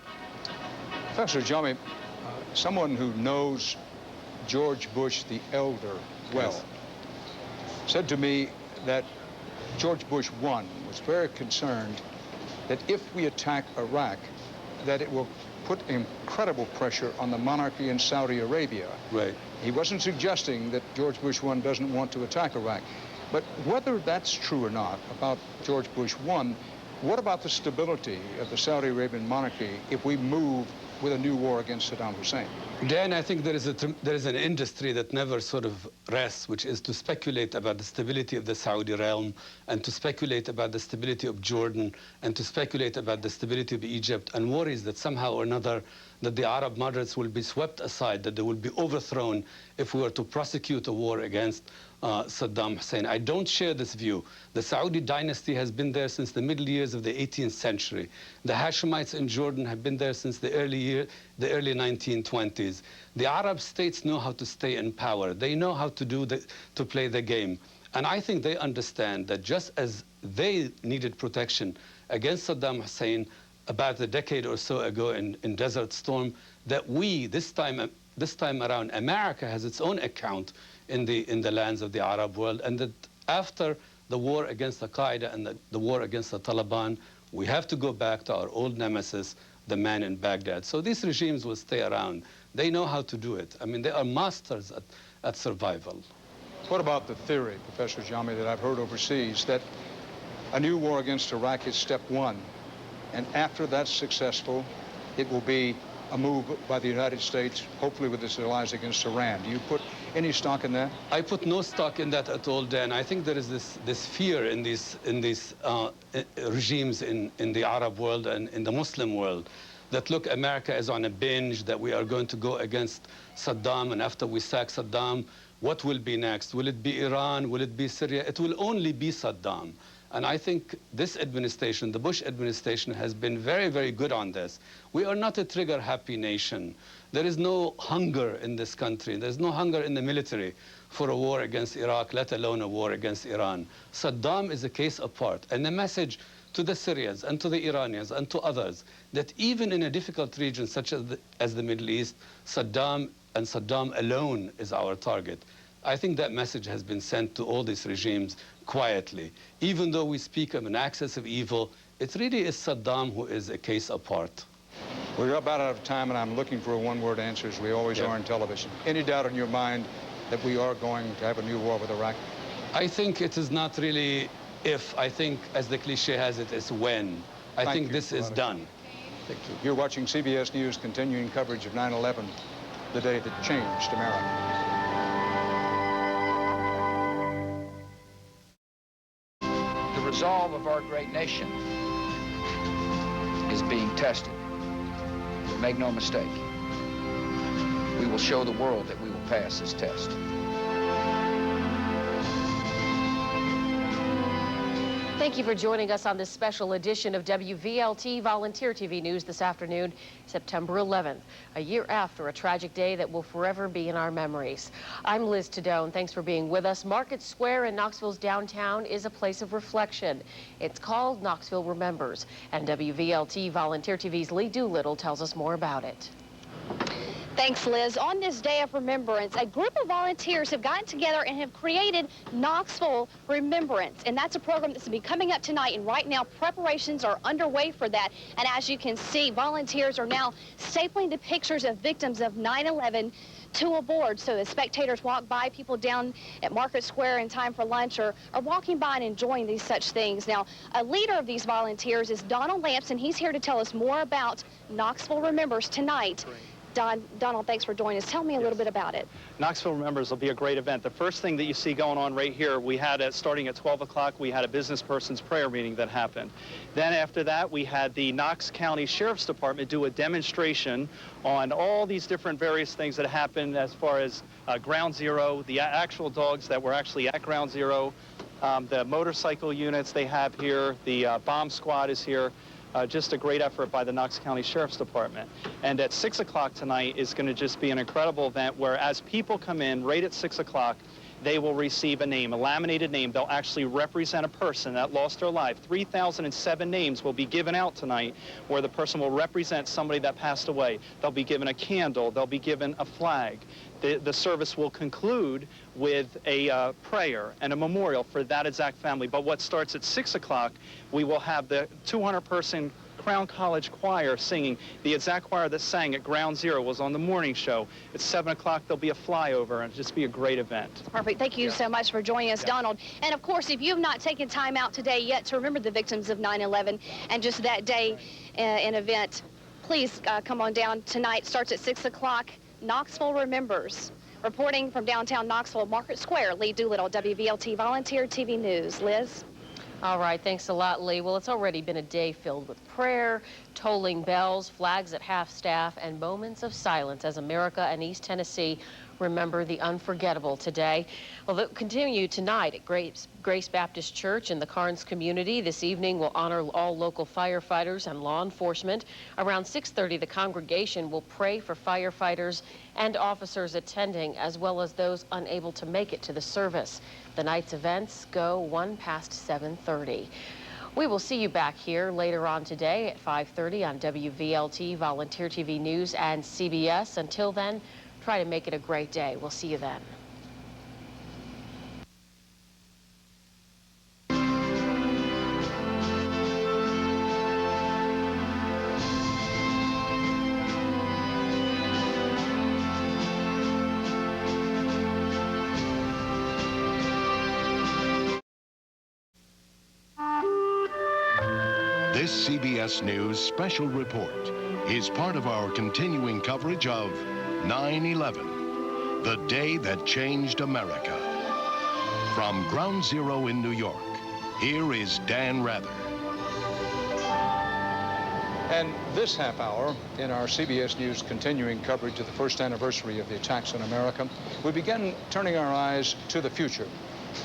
Professor Jami, someone who knows George Bush the elder well, Yes. said to me that George Bush I was very concerned that if we attack Iraq, that it will put incredible pressure on the monarchy in Saudi Arabia. Right. He wasn't suggesting that George Bush I doesn't want to attack Iraq. But whether that's true or not about George Bush I, what about the stability of the Saudi Arabian monarchy if we move with a new war against Saddam Hussein? Dan, I think there is an industry that never sort of rests, which is to speculate about the stability of the Saudi realm, and to speculate about the stability of Jordan, and to speculate about the stability of Egypt, and worries that somehow or another that the Arab moderates will be swept aside, that they will be overthrown if we were to prosecute a war against Saddam Hussein. I don't share this view. The Saudi dynasty has been there since the middle years of the 18th century. The Hashemites in Jordan have been there since the early 1920s. The Arab states know how to stay in power. They know how to play the game. And I think they understand that just as they needed protection against Saddam Hussein about a decade or so ago in Desert Storm, that we, this time around, America has its own account in the lands of the Arab world, and that after the war against Al-Qaeda and the war against the Taliban, we have to go back to our old nemesis, the man in Baghdad. So these regimes will stay around. They know how to do it. I mean, they are masters at survival. What about the theory, Professor Jami, that I've heard overseas, that a new war against Iraq is step one, and after that's successful, it will be a move by the United States, hopefully with its allies against Iran? Do you put any stock in that? I put no stock in that at all, Dan. I think there is this fear in these regimes in the Arab world and in the Muslim world that, look, America is on a binge, that we are going to go against Saddam, and after we sack Saddam, what will be next? Will it be Iran? Will it be Syria? It will only be Saddam. And I think this administration, the Bush administration, has been very, very good on this. We are not a trigger-happy nation. There is no hunger in this country. There's no hunger in the military for a war against Iraq, let alone a war against Iran. Saddam is a case apart. And the message to the Syrians and to the Iranians and to others that even in a difficult region such as the Middle East, Saddam and Saddam alone is our target. I think that message has been sent to all these regimes quietly. Even though we speak of an axis of evil, it really is Saddam who is a case apart. We're about out of time, and I'm looking for a one-word answer, as we always are on television. Any doubt in your mind that we are going to have a new war with Iraq? I think it is not really if. I think, as the cliche has it, it's when. I think this is done. Thank you. You're watching CBS News, continuing coverage of 9/11, the day that changed America. The resolve of our great nation is being tested. Make no mistake, we will show the world that we will pass this test. Thank you for joining us on this special edition of WVLT Volunteer TV News this afternoon, September 11th, a year after a tragic day that will forever be in our memories. I'm Liz Tadone. Thanks for being with us. Market Square in Knoxville's downtown is a place of reflection. It's called Knoxville Remembers, and WVLT Volunteer TV's Lee Doolittle tells us more about it. Thanks, Liz. On this day of remembrance, a group of volunteers have gotten together and have created Knoxville Remembrance. And that's a program that's going to be coming up tonight. And right now, preparations are underway for that. And as you can see, volunteers are now stapling the pictures of victims of 9/11 to a board. So as spectators walk by, people down at Market Square in time for lunch are walking by and enjoying these such things. Now, a leader of these volunteers is Donald Lamson. He's here to tell us more about Knoxville Remembers tonight Donald, thanks for joining us. Tell me a little bit about it. Knoxville Remembers will be a great event. The first thing that you see going on right here, we had starting at 12 o'clock, we had a business person's prayer meeting that happened. Then after that, we had the Knox County Sheriff's Department do a demonstration on all these different various things that happened as far as Ground Zero, the actual dogs that were actually at Ground Zero, the motorcycle units they have here, the bomb squad is here. Just a great effort by the Knox County Sheriff's Department. And at 6 o'clock tonight is going to just be an incredible event where as people come in right at 6 o'clock, they will receive a name, a laminated name. They'll actually represent a person that lost their life. 3,007 names will be given out tonight where the person will represent somebody that passed away. They'll be given a candle. They'll be given a flag. The service will conclude with a prayer and a memorial for that exact family. But what starts at 6 o'clock, we will have the 200-person Crown College Choir singing. The exact choir that sang at Ground Zero was on the morning show. At 7 o'clock, there'll be a flyover, and it'll just be a great event. Perfect. Thank you so much for joining us, Donald. And of course, if you've not taken time out today yet to remember the victims of 9/11 and just that day an event, please come on down tonight. Starts at 6 o'clock. Knoxville Remembers. Reporting from downtown Knoxville, Market Square, Lee Doolittle, WVLT Volunteer TV News. Liz? All right, thanks a lot, Lee. Well, it's already been a day filled with prayer, tolling bells, flags at half-staff, and moments of silence as America and East Tennessee remember the unforgettable today. Well, they'll continue tonight at Grace Baptist Church in the Carnes community. This evening will honor all local firefighters and law enforcement. Around 6:30, the congregation will pray for firefighters and officers attending, as well as those unable to make it to the service. The night's events go 1 past 7:30. We will see you back here later on today at 5:30 on WVLT, Volunteer TV News, and CBS. Until then, try to make it a great day. We'll see you then. This CBS News special report is part of our continuing coverage of 9/11, the day that changed America. From Ground Zero in New York, here is Dan Rather. And this half hour in our CBS News continuing coverage of the first anniversary of the attacks on America, we begin turning our eyes to the future,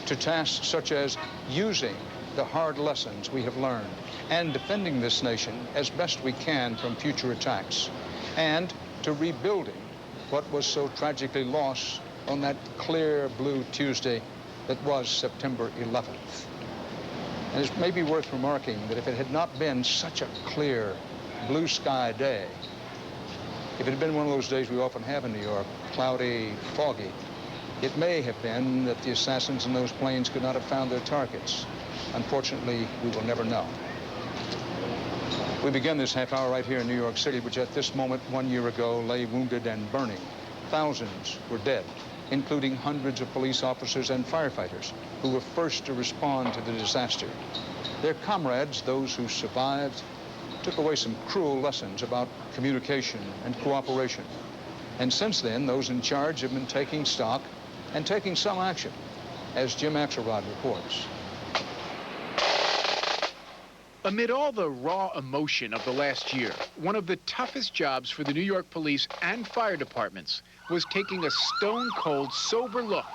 to tasks such as using the hard lessons we have learned and defending this nation as best we can from future attacks, and to rebuilding what was so tragically lost on that clear blue Tuesday that was September 11th. And it may be worth remarking that if it had not been such a clear blue sky day, if it had been one of those days we often have in New York, cloudy, foggy, it may have been that the assassins in those planes could not have found their targets. Unfortunately, we will never know. We begin this half hour right here in New York City, which at this moment 1 year ago lay wounded and burning. Thousands were dead, including hundreds of police officers and firefighters who were first to respond to the disaster. Their comrades, those who survived, took away some cruel lessons about communication and cooperation. And since then, those in charge have been taking stock and taking some action, as Jim Axelrod reports. Amid all the raw emotion of the last year, one of the toughest jobs for the New York police and fire departments was taking a stone-cold, sober look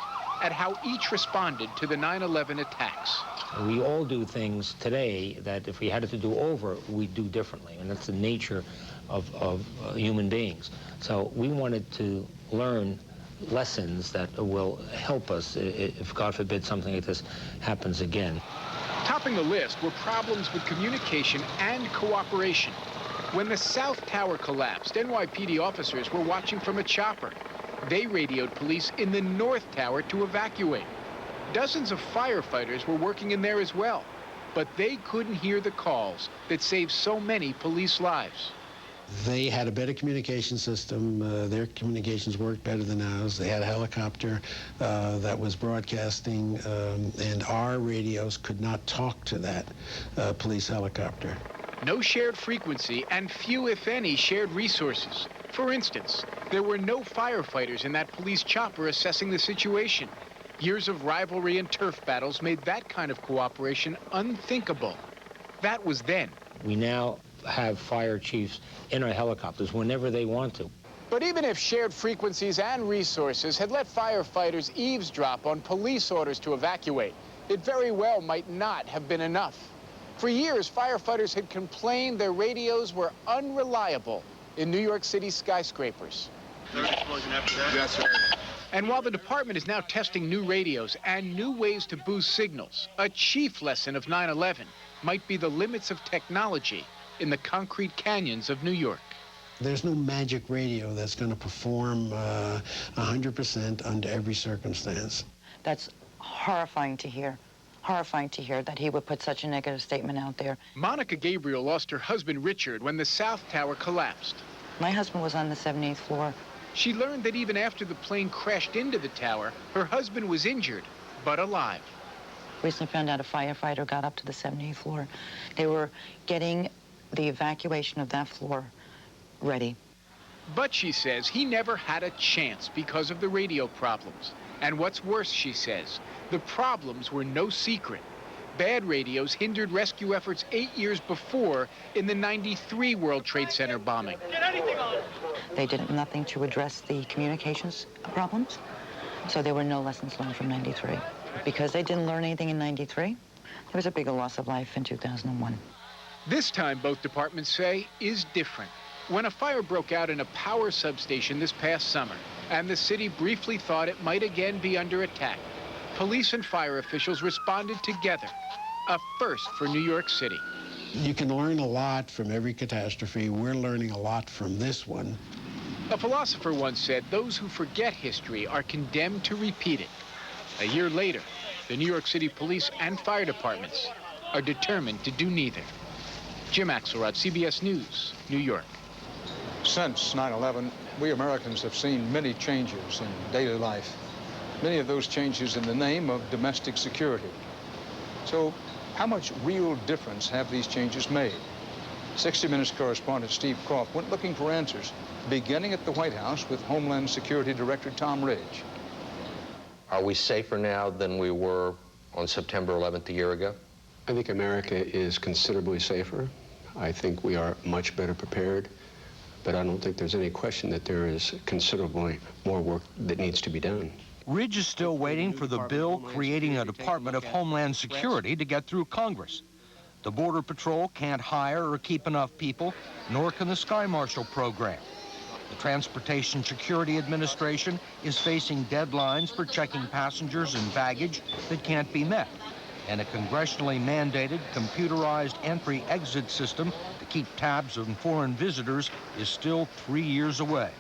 at how each responded to the 9/11 attacks. We all do things today that if we had it to do over, we'd do differently, and that's the nature of human beings. So we wanted to learn lessons that will help us if, God forbid, something like this happens again. Topping the list were problems with communication and cooperation. When the South Tower collapsed, NYPD officers were watching from a chopper. They radioed police in the North Tower to evacuate. Dozens of firefighters were working in there as well, but they couldn't hear the calls that saved so many police lives. They had a better communication system. Their communications worked better than ours. They had a helicopter that was broadcasting, and our radios could not talk to that police helicopter. No shared frequency and few, if any, shared resources. For instance, there were no firefighters in that police chopper assessing the situation. Years of rivalry and turf battles made that kind of cooperation unthinkable. That was then. We now have fire chiefs in our helicopters whenever they want to. But even if shared frequencies and resources had let firefighters eavesdrop on police orders to evacuate, it very well might not have been enough. For years, firefighters had complained their radios were unreliable in New York City skyscrapers. Third explosion after that? Yes, sir. And while the department is now testing new radios and new ways to boost signals, a chief lesson of 9/11 might be the limits of technology in the concrete canyons of New York. There's no magic radio that's going to perform 100% under every circumstance. That's horrifying to hear. Horrifying to hear that he would put such a negative statement out there. Monica Gabriel lost her husband, Richard, when the South Tower collapsed. My husband was on the 78th floor. She learned that even after the plane crashed into the tower, her husband was injured, but alive. Recently found out a firefighter got up to the 78th floor. They were getting the evacuation of that floor ready. But she says he never had a chance because of the radio problems. And what's worse, she says, the problems were no secret. Bad radios hindered rescue efforts 8 years before in the '93 World Trade Center bombing. Get anything on. They did nothing to address the communications problems, so there were no lessons learned from '93. Because they didn't learn anything in '93, there was a bigger loss of life in 2001. This time, both departments say, is different. When a fire broke out in a power substation this past summer, and the city briefly thought it might again be under attack, police and fire officials responded together, a first for New York City. You can learn a lot from every catastrophe. We're learning a lot from this one. A philosopher once said, those who forget history are condemned to repeat it. A year later, the New York City police and fire departments are determined to do neither. Jim Axelrod, CBS News, New York. Since 9/11, we Americans have seen many changes in daily life. Many of those changes in the name of domestic security. So how much real difference have these changes made? 60 Minutes correspondent Steve Koff went looking for answers, beginning at the White House with Homeland Security Director Tom Ridge. Are we safer now than we were on September 11th a year ago? I think America is considerably safer. I think we are much better prepared. But I don't think there's any question that there is considerably more work that needs to be done. Ridge is still waiting for the bill creating a Department of Homeland Security to get through Congress. The Border Patrol can't hire or keep enough people, nor can the Sky Marshal program. The Transportation Security Administration is facing deadlines for checking passengers and baggage that can't be met. And a congressionally mandated computerized entry-exit system to keep tabs on foreign visitors is still 3 years away.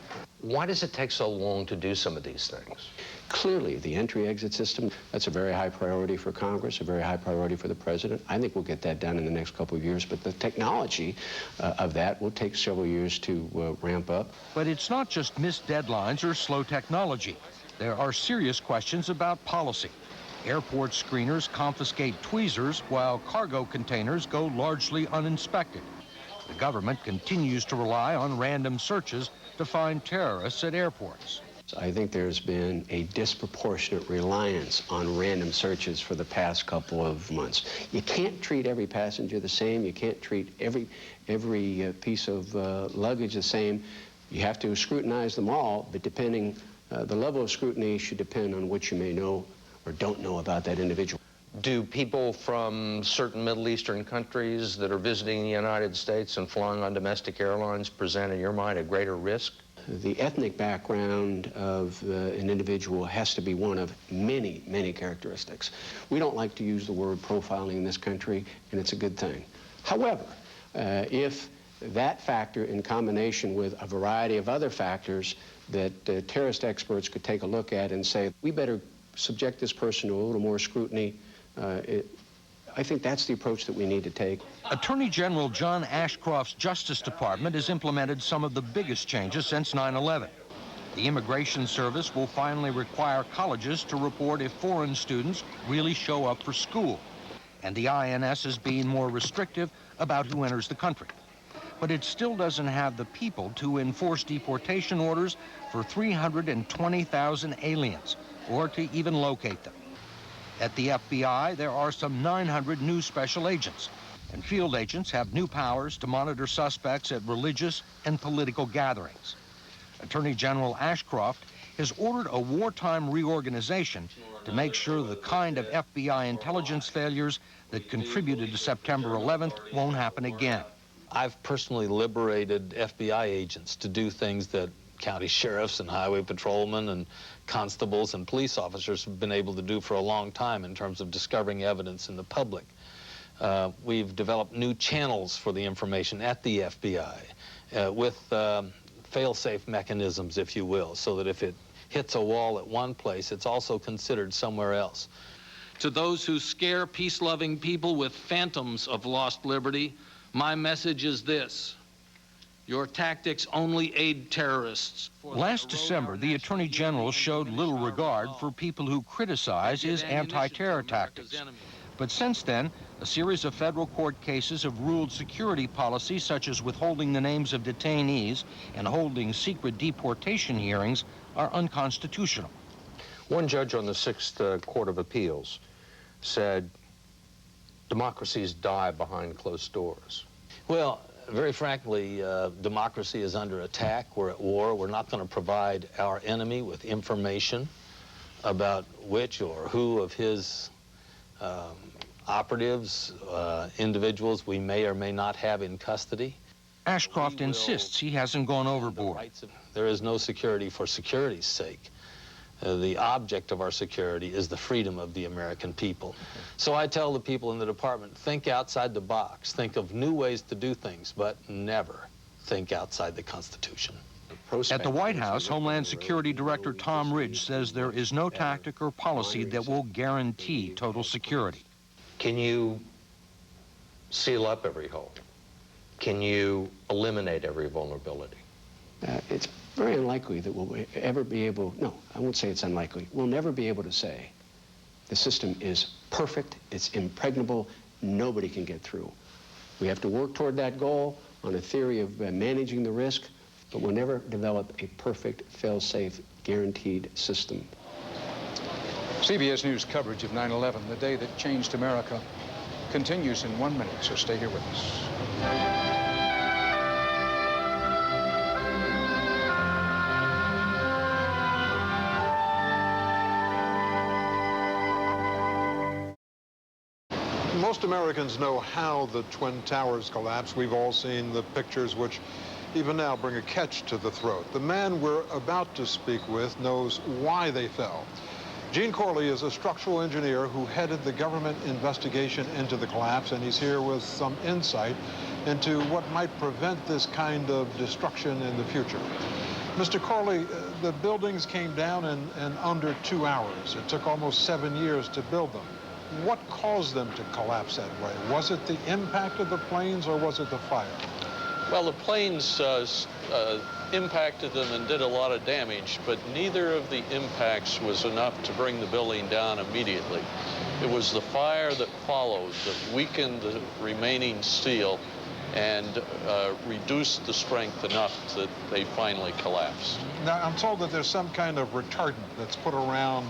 Why does it take so long to do some of these things? Clearly, the entry-exit system, that's a very high priority for Congress, a very high priority for the president. I think we'll get that done in the next couple of years, but the technology of that will take several years to ramp up. But it's not just missed deadlines or slow technology. There are serious questions about policy. Airport screeners confiscate tweezers while cargo containers go largely uninspected. The government continues to rely on random searches to find terrorists at airports. I think there's been a disproportionate reliance on random searches for the past couple of months. You can't treat every passenger the same. You can't treat every piece of luggage the same. You have to scrutinize them all, but depending, the level of scrutiny should depend on what you may know or don't know about that individual. Do people from certain Middle Eastern countries that are visiting the United States and flying on domestic airlines present, in your mind, a greater risk? The ethnic background of an individual has to be one of many, many characteristics. We don't like to use the word profiling in this country, and it's a good thing. However, if that factor in combination with a variety of other factors that terrorist experts could take a look at and say, we better subject this person to a little more scrutiny, I think that's the approach that we need to take. Attorney General John Ashcroft's Justice Department has implemented some of the biggest changes since 9/11. The Immigration Service will finally require colleges to report if foreign students really show up for school. And the INS is being more restrictive about who enters the country. but it still doesn't have the people to enforce deportation orders for 320,000 aliens, or to even locate them. At the FBI, there are some 900 new special agents, and field agents have new powers to monitor suspects at religious and political gatherings. Attorney General Ashcroft has ordered a wartime reorganization to make sure the kind of FBI intelligence failures that contributed to September 11th won't happen again. I've personally liberated FBI agents to do things that county sheriffs and highway patrolmen and constables and police officers have been able to do for a long time in terms of discovering evidence in the public. We've developed new channels for the information at the FBI with fail-safe mechanisms, if you will, so that if it hits a wall at one place, it's also considered somewhere else. To those who scare peace-loving people with phantoms of lost liberty, my message is this: your tactics only aid terrorists. Last December, the Attorney General showed little regard for people who criticize his anti-terror tactics. But since then, a series of federal court cases have ruled security policies such as withholding the names of detainees and holding secret deportation hearings are unconstitutional. One judge on the Sixth Court of Appeals said democracies die behind closed doors. Well, very frankly, democracy is under attack. We're at war. We're not going to provide our enemy with information about which or who of his operatives, individuals we may or may not have in custody. Ashcroft insists he hasn't gone overboard. There is no security for security's sake. The object of our security is the freedom of the American people. So I tell the people in the department, think outside the box, think of new ways to do things, but never think outside the Constitution. At the White House, Homeland Security Director Tom Ridge says there is no tactic or policy that will guarantee total security. Can you seal up every hole? Can you eliminate every vulnerability? It's very unlikely that we'll ever be able, no, I won't say it's unlikely. We'll never be able to say the system is perfect, it's impregnable, nobody can get through. We have to work toward that goal on a theory of managing the risk, but we'll never develop a perfect, fail-safe, guaranteed system. CBS News coverage of 9/11, the day that changed America, continues in 1 minute, so stay here with us. Most Americans know how the Twin Towers collapsed. We've all seen the pictures which even now bring a catch to the throat. The man we're about to speak with knows why they fell. Gene Corley is a structural engineer who headed the government investigation into the collapse, and he's here with some insight into what might prevent this kind of destruction in the future. Mr. Corley, the buildings came down in under 2 hours. It took almost 7 years to build them. What caused them to collapse that way? Was it the impact of the planes or was it the fire? Well, the planes impacted them and did a lot of damage, but neither of the impacts was enough to bring the building down immediately. It was the fire that followed that weakened the remaining steel and reduced the strength enough that they finally collapsed. Now, I'm told that there's some kind of retardant that's put around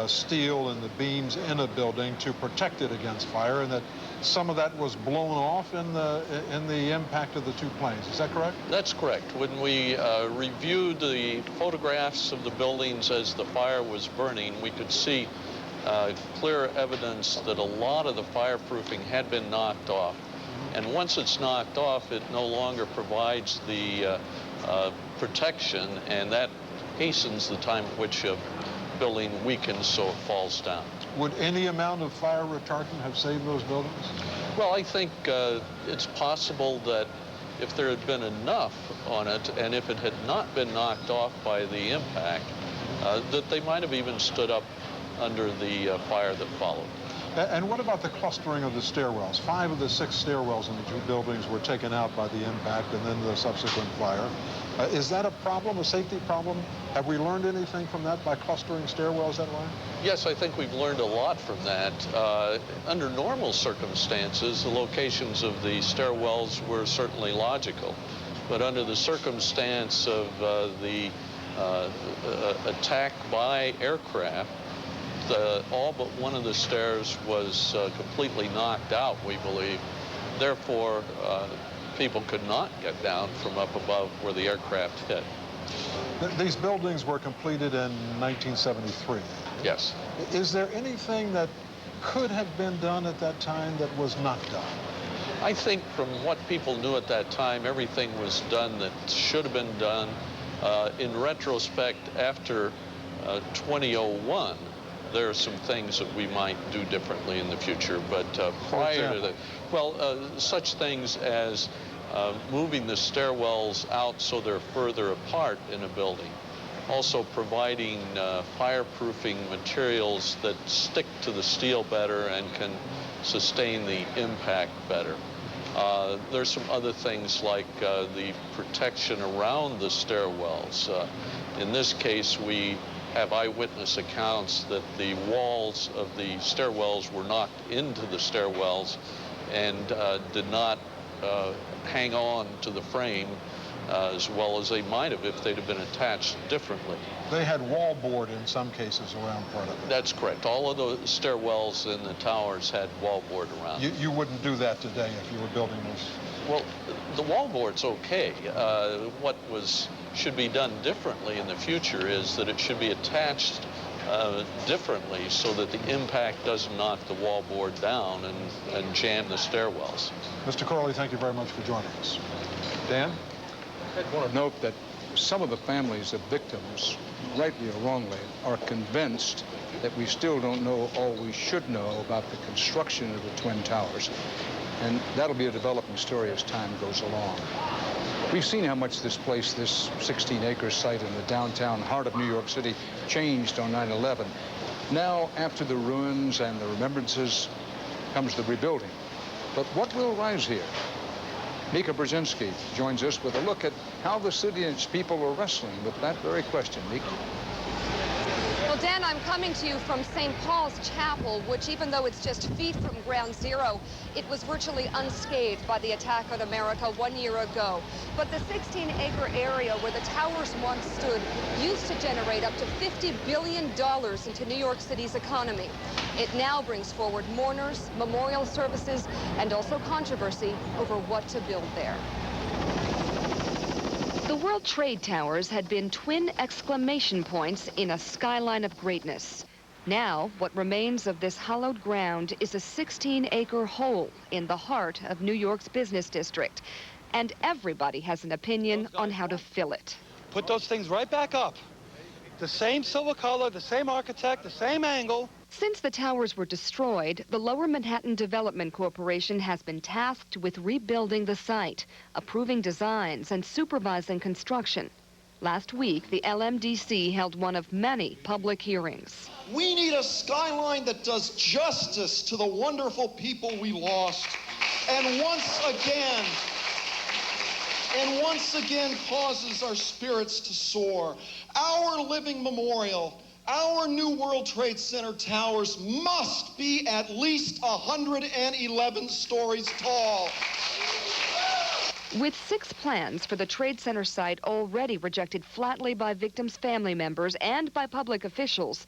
steel and the beams in a building to protect it against fire, and that some of that was blown off in the impact of the two planes. Is that correct? That's correct. When we reviewed the photographs of the buildings as the fire was burning, we could see clear evidence that a lot of the fireproofing had been knocked off. And once it's knocked off, it no longer provides the protection, and that hastens the time at which a building weakens so it falls down. Would any amount of fire retardant have saved those buildings? Well, I think it's possible that if there had been enough on it, and if it had not been knocked off by the impact, that they might have even stood up under the fire that followed. And what about the clustering of the stairwells? 5 of the 6 stairwells in the 2 buildings were taken out by the impact and then the subsequent fire. Is that a problem, a safety problem? Have we learned anything from that by clustering stairwells that way? Yes, I think we've learned a lot from that. Under normal circumstances, the locations of the stairwells were certainly logical. But under the circumstance of the attack by aircraft, all but one of the stairs was completely knocked out, we believe. Therefore, people could not get down from up above where the aircraft hit. These buildings were completed in 1973. Yes. Is there anything that could have been done at that time that was not done? I think from what people knew at that time, everything was done that should have been done. In retrospect, after 2001, there are some things that we might do differently in the future, but prior to that, well, such things as moving the stairwells out so they're further apart in a building. Also providing fireproofing materials that stick to the steel better and can sustain the impact better. There's some other things like the protection around the stairwells. In this case, we have eyewitness accounts that the walls of the stairwells were knocked into the stairwells and did not hang on to the frame as well as they might have if they'd have been attached differently. They had wallboard in some cases around part of it. That's correct. All of the stairwells in the towers had wallboard around. You wouldn't do that today if you were building this? Well, the wallboard's okay. What should be done differently in the future is that it should be attached differently so that the impact doesn't knock the wallboard down and jam the stairwells. Mr. Corley, thank you very much for joining us. Dan? I want to note that some of the families of victims, rightly or wrongly, are convinced that we still don't know all we should know about the construction of the Twin Towers. And that'll be a developing story as time goes along. We've seen how much this place, this 16-acre site in the downtown heart of New York City, changed on 9/11. Now, after the ruins and the remembrances, comes the rebuilding. But what will rise here? Mika Brzezinski joins us with a look at how the city and its people are wrestling with that very question. Mika? Well, Dan, I'm coming to you from St. Paul's Chapel, which, even though it's just feet from ground zero, it was virtually unscathed by the attack on America 1 year ago. But the 16-acre area where the towers once stood used to generate up to $50 billion into New York City's economy. It now brings forward mourners, memorial services, and also controversy over what to build there. The World Trade Towers had been twin exclamation points in a skyline of greatness. Now, what remains of this hallowed ground is a 16-acre hole in the heart of New York's business district. And everybody has an opinion on how to fill it. Put those things right back up. The same silver color, the same architect, the same angle. Since the towers were destroyed, the Lower Manhattan Development Corporation has been tasked with rebuilding the site, approving designs, and supervising construction. Last week, the LMDC held one of many public hearings. We need a skyline that does justice to the wonderful people we lost, and once again causes our spirits to soar. Our living memorial, our new World Trade Center towers must be at least 111 stories tall. With 6 plans for the Trade Center site already rejected flatly by victims' family members and by public officials,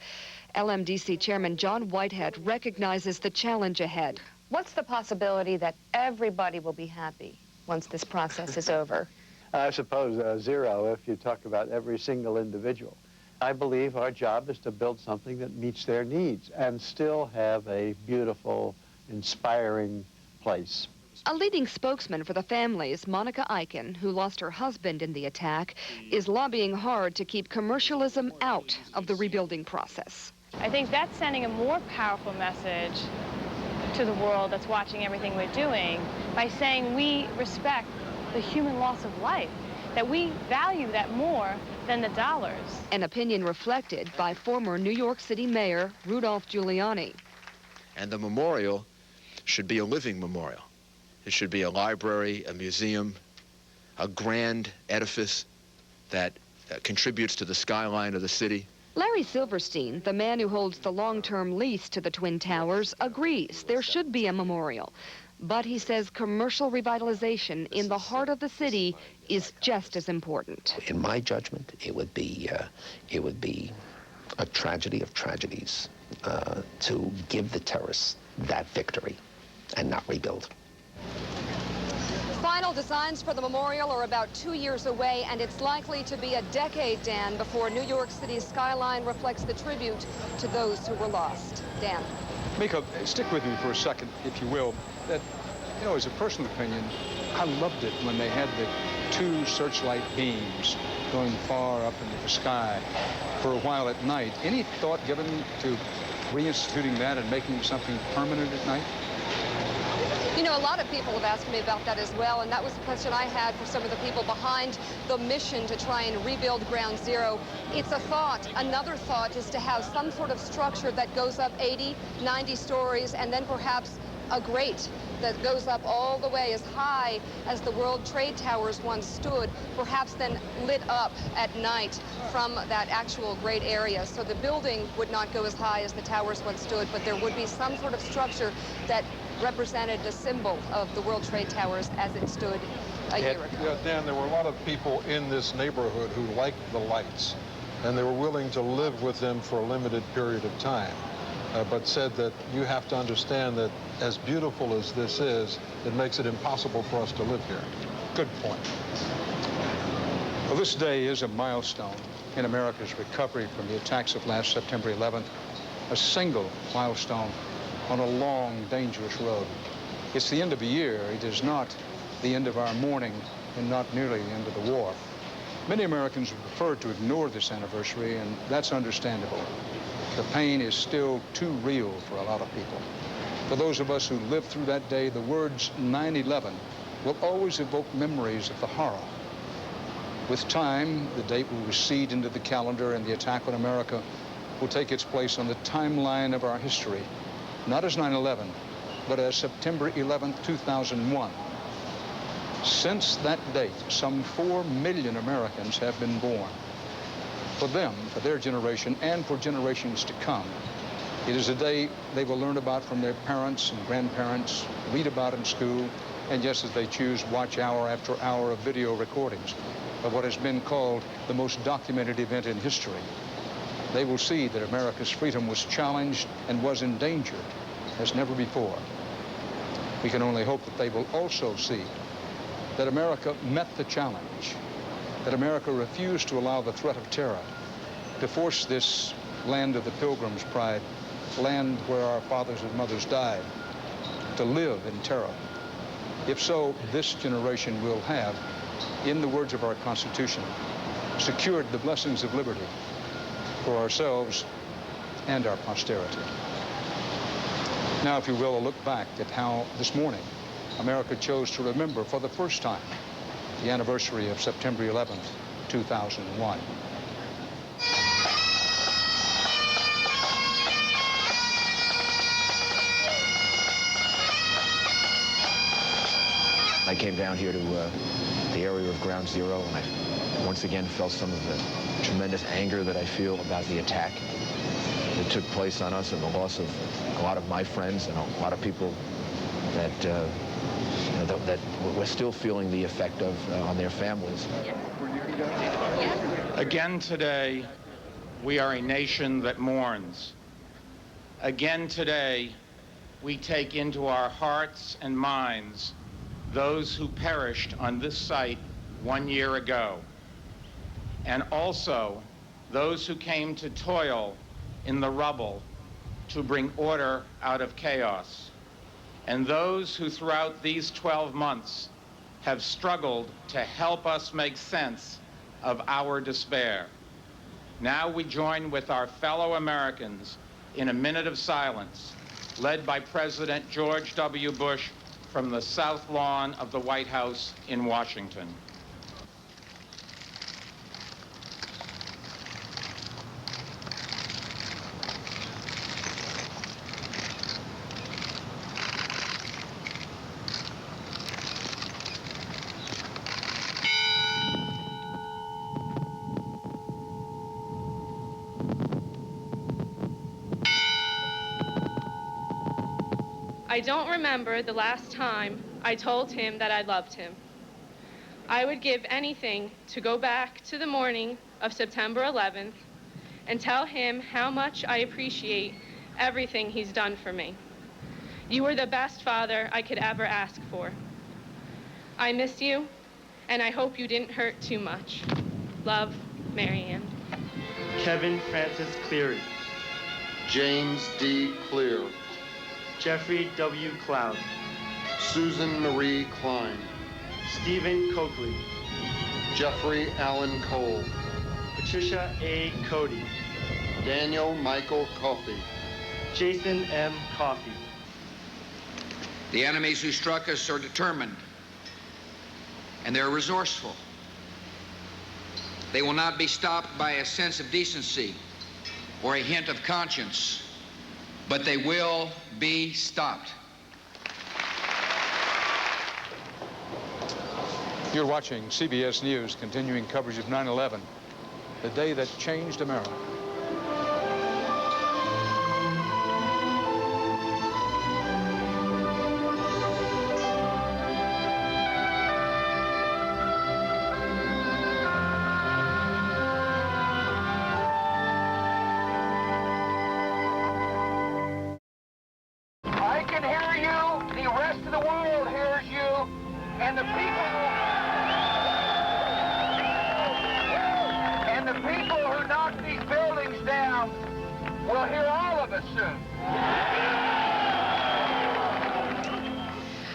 LMDC Chairman John Whitehead recognizes the challenge ahead. What's the possibility that everybody will be happy once this process is over? I suppose 0 if you talk about every single individual. I believe our job is to build something that meets their needs and still have a beautiful, inspiring place. A leading spokesman for the families, Monica Eichen, who lost her husband in the attack, is lobbying hard to keep commercialism out of the rebuilding process. I think that's sending a more powerful message to the world that's watching everything we're doing by saying we respect the human loss of life, that we value that more than the dollars. An opinion reflected by former New York City Mayor Rudolph Giuliani. And the memorial should be a living memorial. It should be a library, a museum, a grand edifice that contributes to the skyline of the city. Larry Silverstein, the man who holds the long-term lease to the Twin Towers, agrees there should be a memorial. But he says commercial revitalization in the heart of the city is just as important. In my judgment, it would be a tragedy of tragedies to give the terrorists that victory and not rebuild. Final designs for the memorial are about 2 years away, and it's likely to be a decade, Dan, before New York City's skyline reflects the tribute to those who were lost. Dan. Mika, stick with me for a second, if you will. That, you know, as a personal opinion, I loved it when they had the 2 searchlight beams going far up into the sky for a while at night. Any thought given to reinstituting that and making something permanent at night? You know, a lot of people have asked me about that as well, and that was the question I had for some of the people behind the mission to try and rebuild Ground Zero. It's a thought. Another thought is to have some sort of structure that goes up 80, 90 stories, and then perhaps a grate that goes up all the way as high as the World Trade Towers once stood, perhaps then lit up at night from that actual grate area. So the building would not go as high as the towers once stood, but there would be some sort of structure that represented the symbol of the World Trade Towers as it stood a year ago. Yeah, Dan, there were a lot of people in this neighborhood who liked the lights, and they were willing to live with them for a limited period of time, but said that you have to understand that as beautiful as this is, it makes it impossible for us to live here. Good point. Well, this day is a milestone in America's recovery from the attacks of last September 11th, a single milestone on a long, dangerous road. It's the end of a year. It is not the end of our mourning and not nearly the end of the war. Many Americans would prefer to ignore this anniversary, and that's understandable. The pain is still too real for a lot of people. For those of us who lived through that day, the words 9/11 will always evoke memories of the horror. With time, the date will recede into the calendar, and the attack on America will take its place on the timeline of our history, not as 9/11, but as September 11th, 2001. Since that date, some 4 million Americans have been born. For them, for their generation, and for generations to come, it is a day they will learn about from their parents and grandparents, read about in school, and yes, as they choose, watch hour after hour of video recordings of what has been called the most documented event in history. They will see that America's freedom was challenged and was endangered as never before. We can only hope that they will also see that America met the challenge, that America refused to allow the threat of terror to force this land of the Pilgrim's pride, land where our fathers and mothers died, to live in terror. If so, this generation will have, in the words of our Constitution, secured the blessings of liberty for ourselves and our posterity. Now, if you will, a look back at how this morning America chose to remember for the first time the anniversary of September 11th, 2001. I came down here to the area of Ground Zero, and I once again felt some of the tremendous anger that I feel about the attack that took place on us and the loss of a lot of my friends and a lot of people that, that we're still feeling the effect of on their families. Again today, we are a nation that mourns. Again today, we take into our hearts and minds those who perished on this site 1 year ago, and also those who came to toil in the rubble to bring order out of chaos, and those who throughout these 12 months have struggled to help us make sense of our despair. Now we join with our fellow Americans in a minute of silence, led by President George W. Bush from the South Lawn of the White House in Washington. I don't remember the last time I told him that I loved him. I would give anything to go back to the morning of September 11th and tell him how much I appreciate everything he's done for me. You were the best father I could ever ask for. I miss you, and I hope you didn't hurt too much. Love, Marianne. Kevin Francis Cleary. James D. Clear. Jeffrey W. Cloud. Susan Marie Klein. Stephen Coakley. Jeffrey Allen Cole. Patricia A. Cody. Daniel Michael Coffey. Jason M. Coffey. The enemies who struck us are determined, and they're resourceful. They will not be stopped by a sense of decency or a hint of conscience, but they will be stopped. You're watching CBS News, continuing coverage of 9/11, the day that changed America. I can hear you, the rest of the world hears you, and the people who knock these buildings down will hear all of us soon.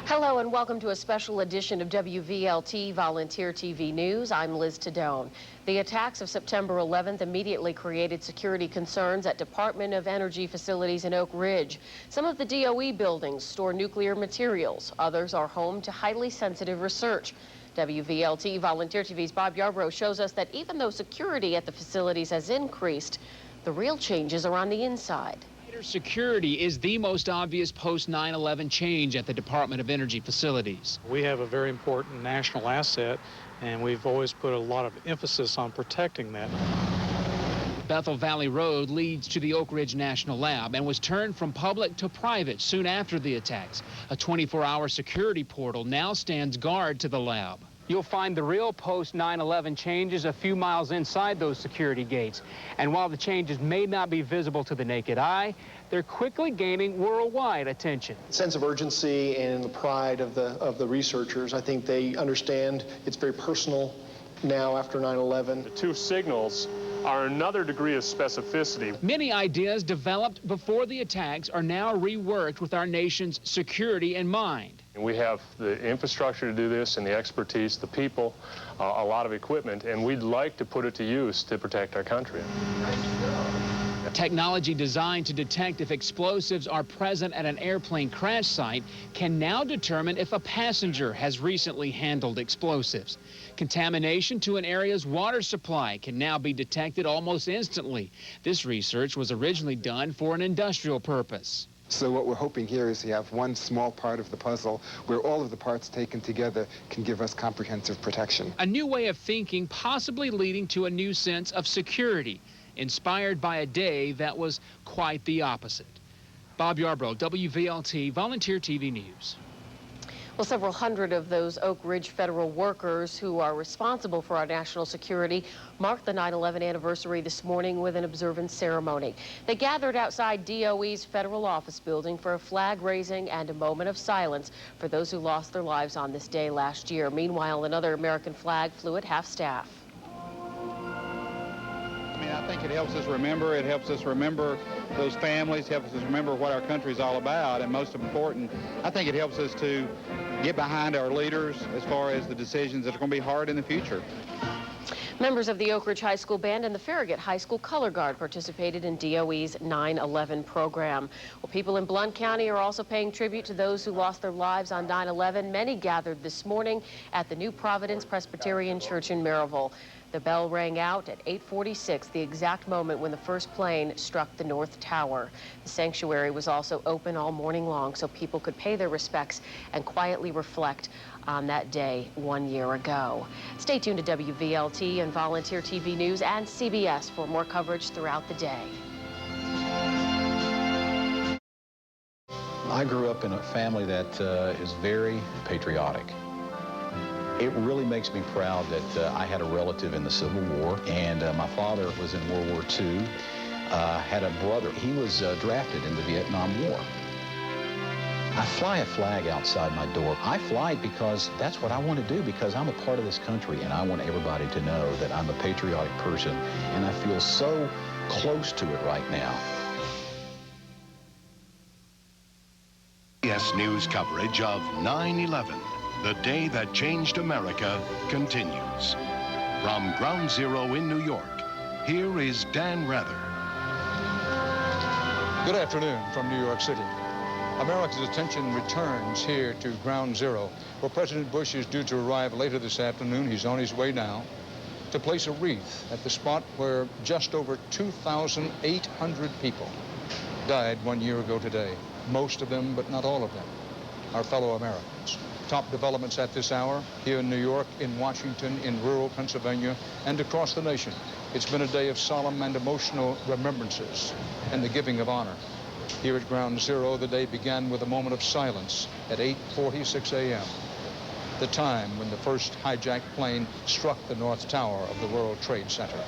Hello and welcome to a special edition of WVLT Volunteer TV News. I'm Liz Tadone. The attacks of September 11th immediately created security concerns at Department of Energy facilities in Oak Ridge. Some of the DOE buildings store nuclear materials. Others are home to highly sensitive research. WVLT Volunteer TV's Bob Yarbrough shows us that even though security at the facilities has increased, the real changes are on the inside. Security is the most obvious post-9/11 change at the Department of Energy facilities. We have a very important national asset, and we've always put a lot of emphasis on protecting that. Bethel Valley Road leads to the Oak Ridge National Lab and was turned from public to private soon after the attacks. A 24-hour security portal now stands guard to the lab. You'll find the real post-9/11 changes a few miles inside those security gates. And while the changes may not be visible to the naked eye, they're quickly gaining worldwide attention. Sense of urgency and the pride of the researchers. I think they understand it's very personal now after 9/11. The two signals are another degree of specificity. Many ideas developed before the attacks are now reworked with our nation's security in mind. We have the infrastructure to do this and the expertise, the people, a lot of equipment, and we'd like to put it to use to protect our country. Technology designed to detect if explosives are present at an airplane crash site can now determine if a passenger has recently handled explosives. Contamination to an area's water supply can now be detected almost instantly. This research was originally done for an industrial purpose. So what we're hoping here is to have one small part of the puzzle where all of the parts taken together can give us comprehensive protection. A new way of thinking, possibly leading to a new sense of security, inspired by a day that was quite the opposite. Bob Yarbrough, WVLT Volunteer TV News. Well, several hundred of those Oak Ridge federal workers who are responsible for our national security marked the 9/11 anniversary this morning with an observance ceremony. They gathered outside DOE's federal office building for a flag raising and a moment of silence for those who lost their lives on this day last year. Meanwhile, another American flag flew at half-staff. I think it helps us remember. It helps us remember those families, helps us remember what our country is all about, and most important, I think it helps us to get behind our leaders as far as the decisions that are going to be hard in the future. Members of the Oak Ridge High School Band and the Farragut High School Color Guard participated in DOE's 9/11 program. Well, people in Blount County are also paying tribute to those who lost their lives on 9/11. Many gathered this morning at the New Providence Presbyterian Church in Maryville. The bell rang out at 8:46, the exact moment when the first plane struck the North Tower. The sanctuary was also open all morning long so people could pay their respects and quietly reflect on that day 1 year ago. Stay tuned to WVLT and Volunteer TV News and CBS for more coverage throughout the day. I I grew up in a family that is very patriotic. It really makes me proud that I had a relative in the Civil War, and my father was in World War II, had a brother. He was drafted in the Vietnam War. I fly a flag outside my door. I fly it because that's what I want to do, because I'm a part of this country, and I want everybody to know that I'm a patriotic person, and I feel so close to it right now. CBS News coverage of 9/11, the day that changed America, continues. From Ground Zero in New York, here is Dan Rather. Good afternoon from New York City. America's attention returns here to Ground Zero, where President Bush is due to arrive later this afternoon. He's on his way now to place a wreath at the spot where just over 2,800 people died 1 year ago today. Most of them, but not all of them, are fellow Americans. Top developments at this hour here in New York, in Washington, in rural Pennsylvania, and across the nation. It's been a day of solemn and emotional remembrances and the giving of honor. Here at Ground Zero, the day began with a moment of silence at 8:46 a.m., the time when the first hijacked plane struck the North Tower of the World Trade Center.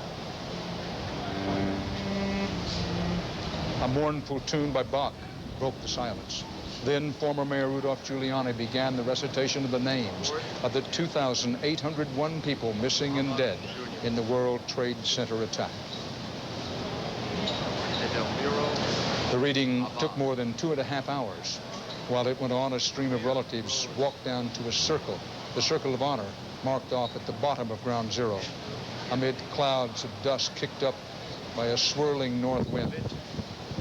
A mournful tune by Bach broke the silence. Then former Mayor Rudolph Giuliani began the recitation of the names of the 2,801 people missing and dead in the World Trade Center attack. The reading took more than 2.5 hours. While it went on, a stream of relatives walked down to a circle, the circle of honor, marked off at the bottom of Ground Zero, amid clouds of dust kicked up by a swirling north wind.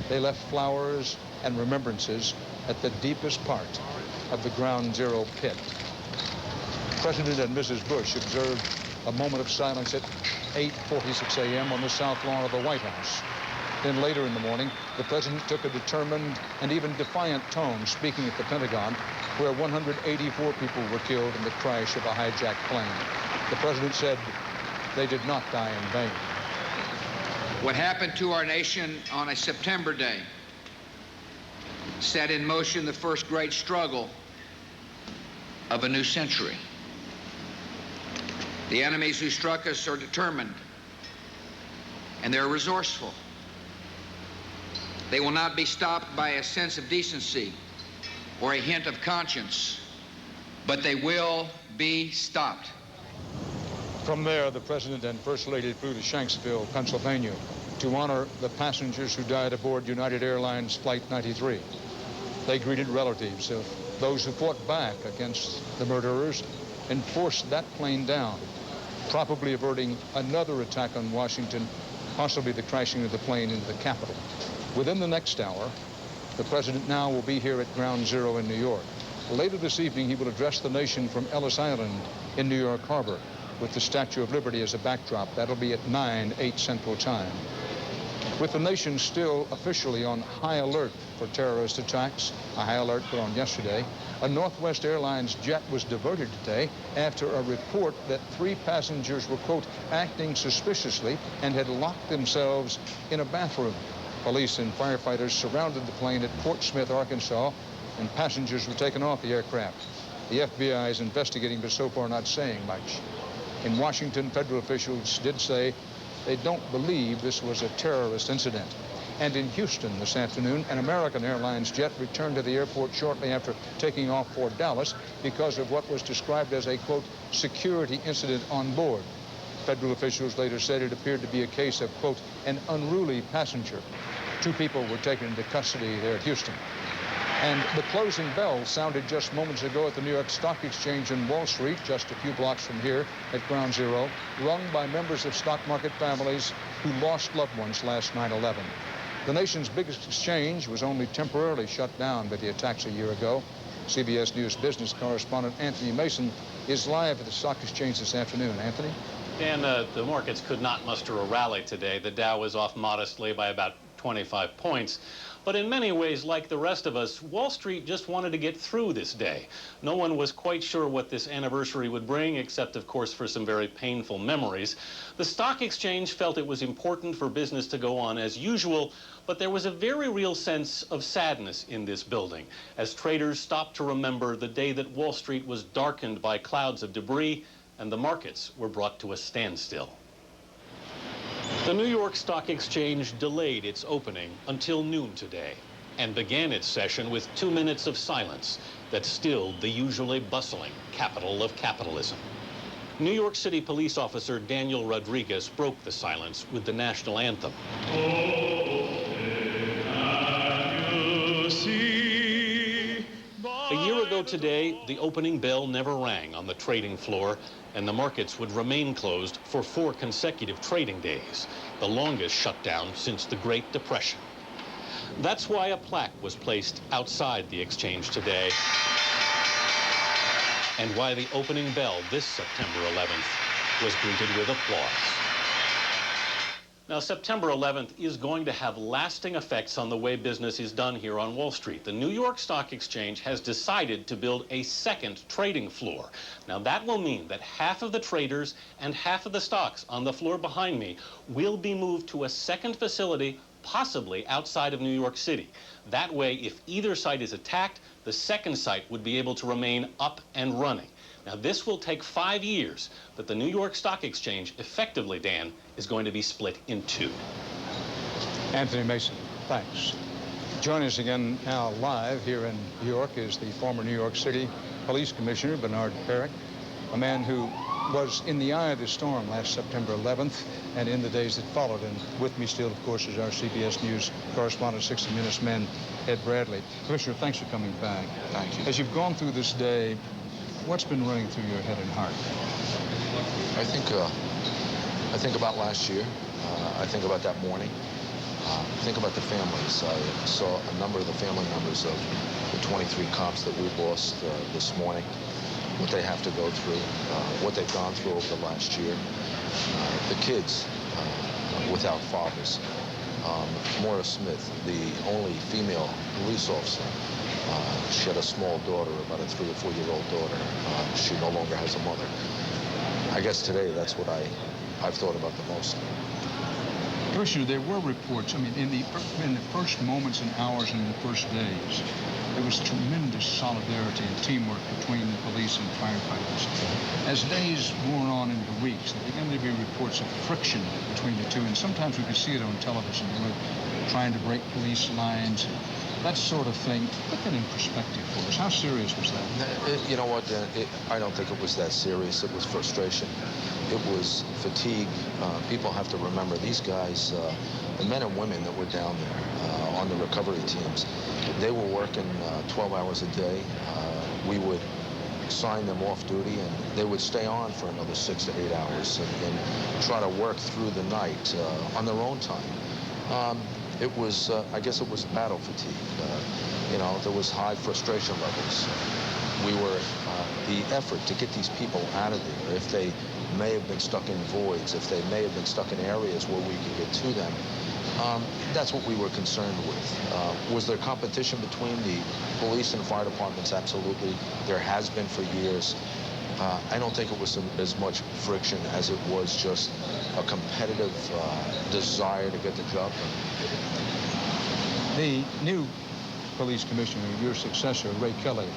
They left flowers and remembrances at the deepest part of the Ground Zero pit. President and Mrs. Bush observed a moment of silence at 8:46 a.m. on the south lawn of the White House. Then later in the morning, the president took a determined and even defiant tone speaking at the Pentagon, where 184 people were killed in the crash of a hijacked plane. The president said they did not die in vain. What happened to our nation on a September day set in motion the first great struggle of a new century. The enemies who struck us are determined, and they're resourceful. They will not be stopped by a sense of decency or a hint of conscience, but they will be stopped. From there, the President and First Lady flew to Shanksville, Pennsylvania, to honor the passengers who died aboard United Airlines Flight 93. They greeted relatives of those who fought back against the murderers and forced that plane down, probably averting another attack on Washington, possibly the crashing of the plane into the Capitol. Within the next hour, the President now will be here at Ground Zero in New York. Later this evening, he will address the nation from Ellis Island in New York Harbor, with the Statue of Liberty as a backdrop. That'll be at 9/8 Central Time. With the nation still officially on high alert for terrorist attacks, a high alert put on yesterday, a Northwest Airlines jet was diverted today after a report that 3 passengers were, quote, acting suspiciously and had locked themselves in a bathroom. Police and firefighters surrounded the plane at Fort Smith, Arkansas, and passengers were taken off the aircraft. The FBI is investigating, but so far not saying much. In Washington, federal officials did say they don't believe this was a terrorist incident. And in Houston this afternoon, an American Airlines jet returned to the airport shortly after taking off for Dallas because of what was described as a, quote, security incident on board. Federal officials later said it appeared to be a case of, quote, an unruly passenger. 2 people were taken into custody there at Houston. And the closing bell sounded just moments ago at the New York Stock Exchange in Wall Street, just a few blocks from here at Ground Zero, rung by members of stock market families who lost loved ones last 9/11. The nation's biggest exchange was only temporarily shut down by the attacks a year ago. CBS News business correspondent Anthony Mason is live at the Stock Exchange this afternoon. Anthony? Dan, the markets could not muster a rally today. The Dow was off modestly by about 25 points. But in many ways, like the rest of us, Wall Street just wanted to get through this day. No one was quite sure what this anniversary would bring, except, of course, for some very painful memories. The stock exchange felt it was important for business to go on as usual, but there was a very real sense of sadness in this building as traders stopped to remember the day that Wall Street was darkened by clouds of debris and the markets were brought to a standstill. The New York Stock Exchange delayed its opening until noon today and began its session with 2 minutes of silence that stilled the usually bustling capital of capitalism. New York City police officer Daniel Rodriguez broke the silence with the national anthem. A year ago today, the opening bell never rang on the trading floor, and the markets would remain closed for 4 consecutive trading days, the longest shutdown since the Great Depression. That's why a plaque was placed outside the exchange today, and why the opening bell this September 11th was greeted with applause. Now, September 11th is going to have lasting effects on the way business is done here on Wall Street. The New York Stock Exchange has decided to build a second trading floor. Now, that will mean that half of the traders and half of the stocks on the floor behind me will be moved to a second facility, possibly outside of New York City. That way, if either site is attacked, the second site would be able to remain up and running. Now, this will take 5 years, but the New York Stock Exchange, effectively, Dan, is going to be split in 2. Anthony Mason, thanks. Joining us again now live here in New York is the former New York City Police Commissioner, Bernard Kerik, a man who was in the eye of the storm last September 11th and in the days that followed. And with me still, of course, is our CBS News correspondent, 60 Minutes man, Ed Bradley. Commissioner, thanks for coming back. Thank you. As you've gone through this day, what's been running through your head and heart? I think about last year. I think about that morning. Think about the families. I saw a number of the family members of the 23 cops that we lost this morning, what they have to go through, what they've gone through over the last year. The kids without fathers. Maura Smith, the only female police officer. She had a small daughter, about a 3 or 4-year-old daughter. She no longer has a mother. I guess today that's what I've thought about the most. Commissioner, there were reports, I mean, in the first moments and hours and in the first days, there was tremendous solidarity and teamwork between the police and firefighters. As days wore on into weeks, there began to be reports of friction between the two, and sometimes we could see it on television. They were trying to break police lines, that sort of thing. Put that in perspective for us. How serious was that? You know what, I don't think it was that serious. It was frustration. It was fatigue. People have to remember these guys, the men and women that were down there on the recovery teams, they were working 12 hours a day. We would sign them off duty, and they would stay on for another 6 to 8 hours and try to work through the night on their own time. It was, I guess it was battle fatigue. You know, there was high frustration levels. We were, the effort to get these people out of there, if they may have been stuck in voids, if they may have been stuck in areas where we could get to them, that's what we were concerned with. Was there competition between the police and fire departments? Absolutely. There has been for years. I don't think it was as much friction as it was just a competitive desire to get the job done. The new police commissioner, your successor, Ray Kelly,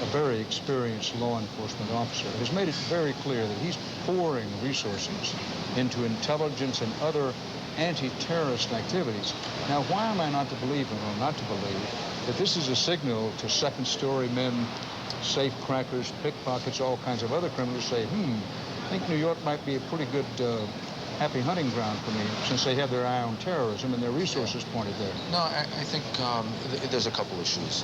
a very experienced law enforcement officer, has made it very clear that he's pouring resources into intelligence and other anti-terrorist activities. Now, why am I not to believe, or not to believe, that this is a signal to second-story men, safe crackers, pickpockets, all kinds of other criminals say, I think New York might be a pretty good happy hunting ground for me, since they have their eye on terrorism and their resources pointed there? No, I think there's a couple issues.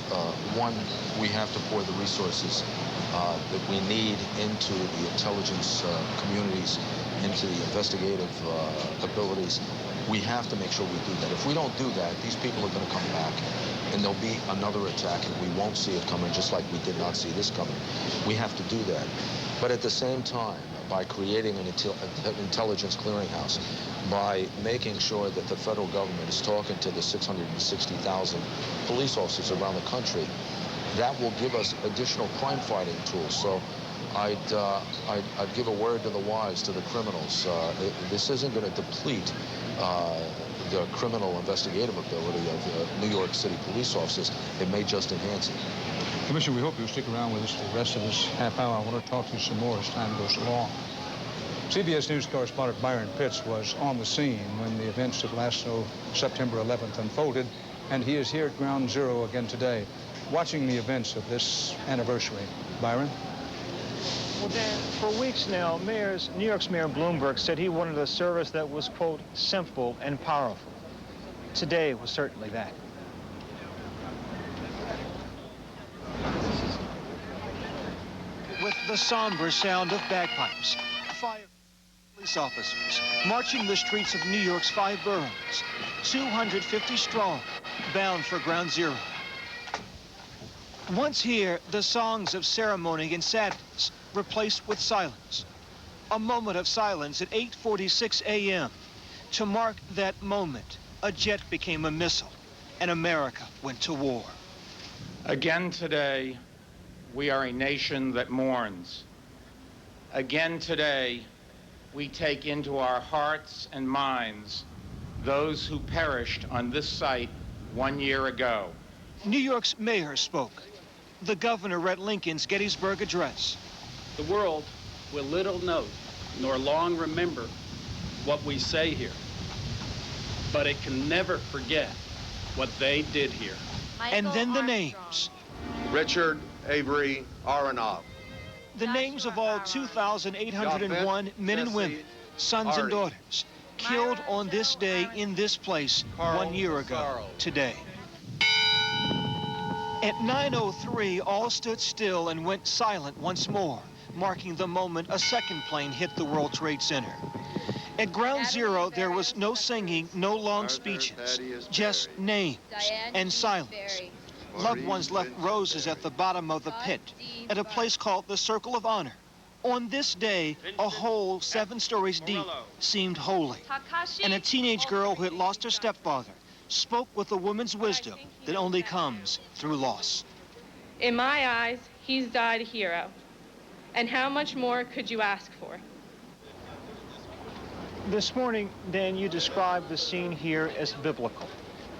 One, we have to pour the resources that we need into the intelligence communities, into the investigative abilities. We have to make sure we do that. If we don't do that, these people are going to come back, and there'll be another attack, and we won't see it coming, just like we did not see this coming. We have to do that. But at the same time, by creating an intelligence clearinghouse, by making sure that the federal government is talking to the 660,000 police officers around the country. That will give us additional crime-fighting tools. So I'd give a word to the wise, to the criminals. This isn't going to deplete the criminal investigative ability of New York City police officers. It may just enhance it. Commissioner, we hope you'll stick around with us for the rest of this half hour. I want to talk to you some more as time goes along. CBS News correspondent Byron Pitts was on the scene when the events of last September 11th unfolded, and he is here at Ground Zero again today, watching the events of this anniversary. Byron? Well, Dan, for weeks now, New York's Mayor Bloomberg said he wanted a service that was, quote, simple and powerful. Today was certainly that. With the somber sound of bagpipes, police officers marching the streets of New York's 5 boroughs, 250 strong, bound for Ground Zero. Once here, the songs of ceremony and sadness replaced with silence. A moment of silence at 8:46 a.m. To mark that moment, a jet became a missile, and America went to war. Again today, we are a nation that mourns. Again today, we take into our hearts and minds those who perished on this site 1 year ago. New York's mayor spoke. The governor read Lincoln's Gettysburg Address. The world will little know nor long remember what we say here, but it can never forget what they did here. And then the names. Richard Avery Aronoff. The names of all 2,801 men and women, sons and daughters, killed on this day in this place 1 year ago today. At 9:03, all stood still and went silent once more, marking the moment a second plane hit the World Trade Center. At Ground Zero, there was no singing, no long speeches, just names and silence. Loved ones left roses at the bottom of the pit, at a place called the Circle of Honor. On this day, a hole 7 stories deep seemed holy, and a teenage girl who had lost her stepfather spoke with a woman's wisdom that only comes through loss. In my eyes, he's died a hero. And how much more could you ask for? This morning, Dan, you described the scene here as biblical.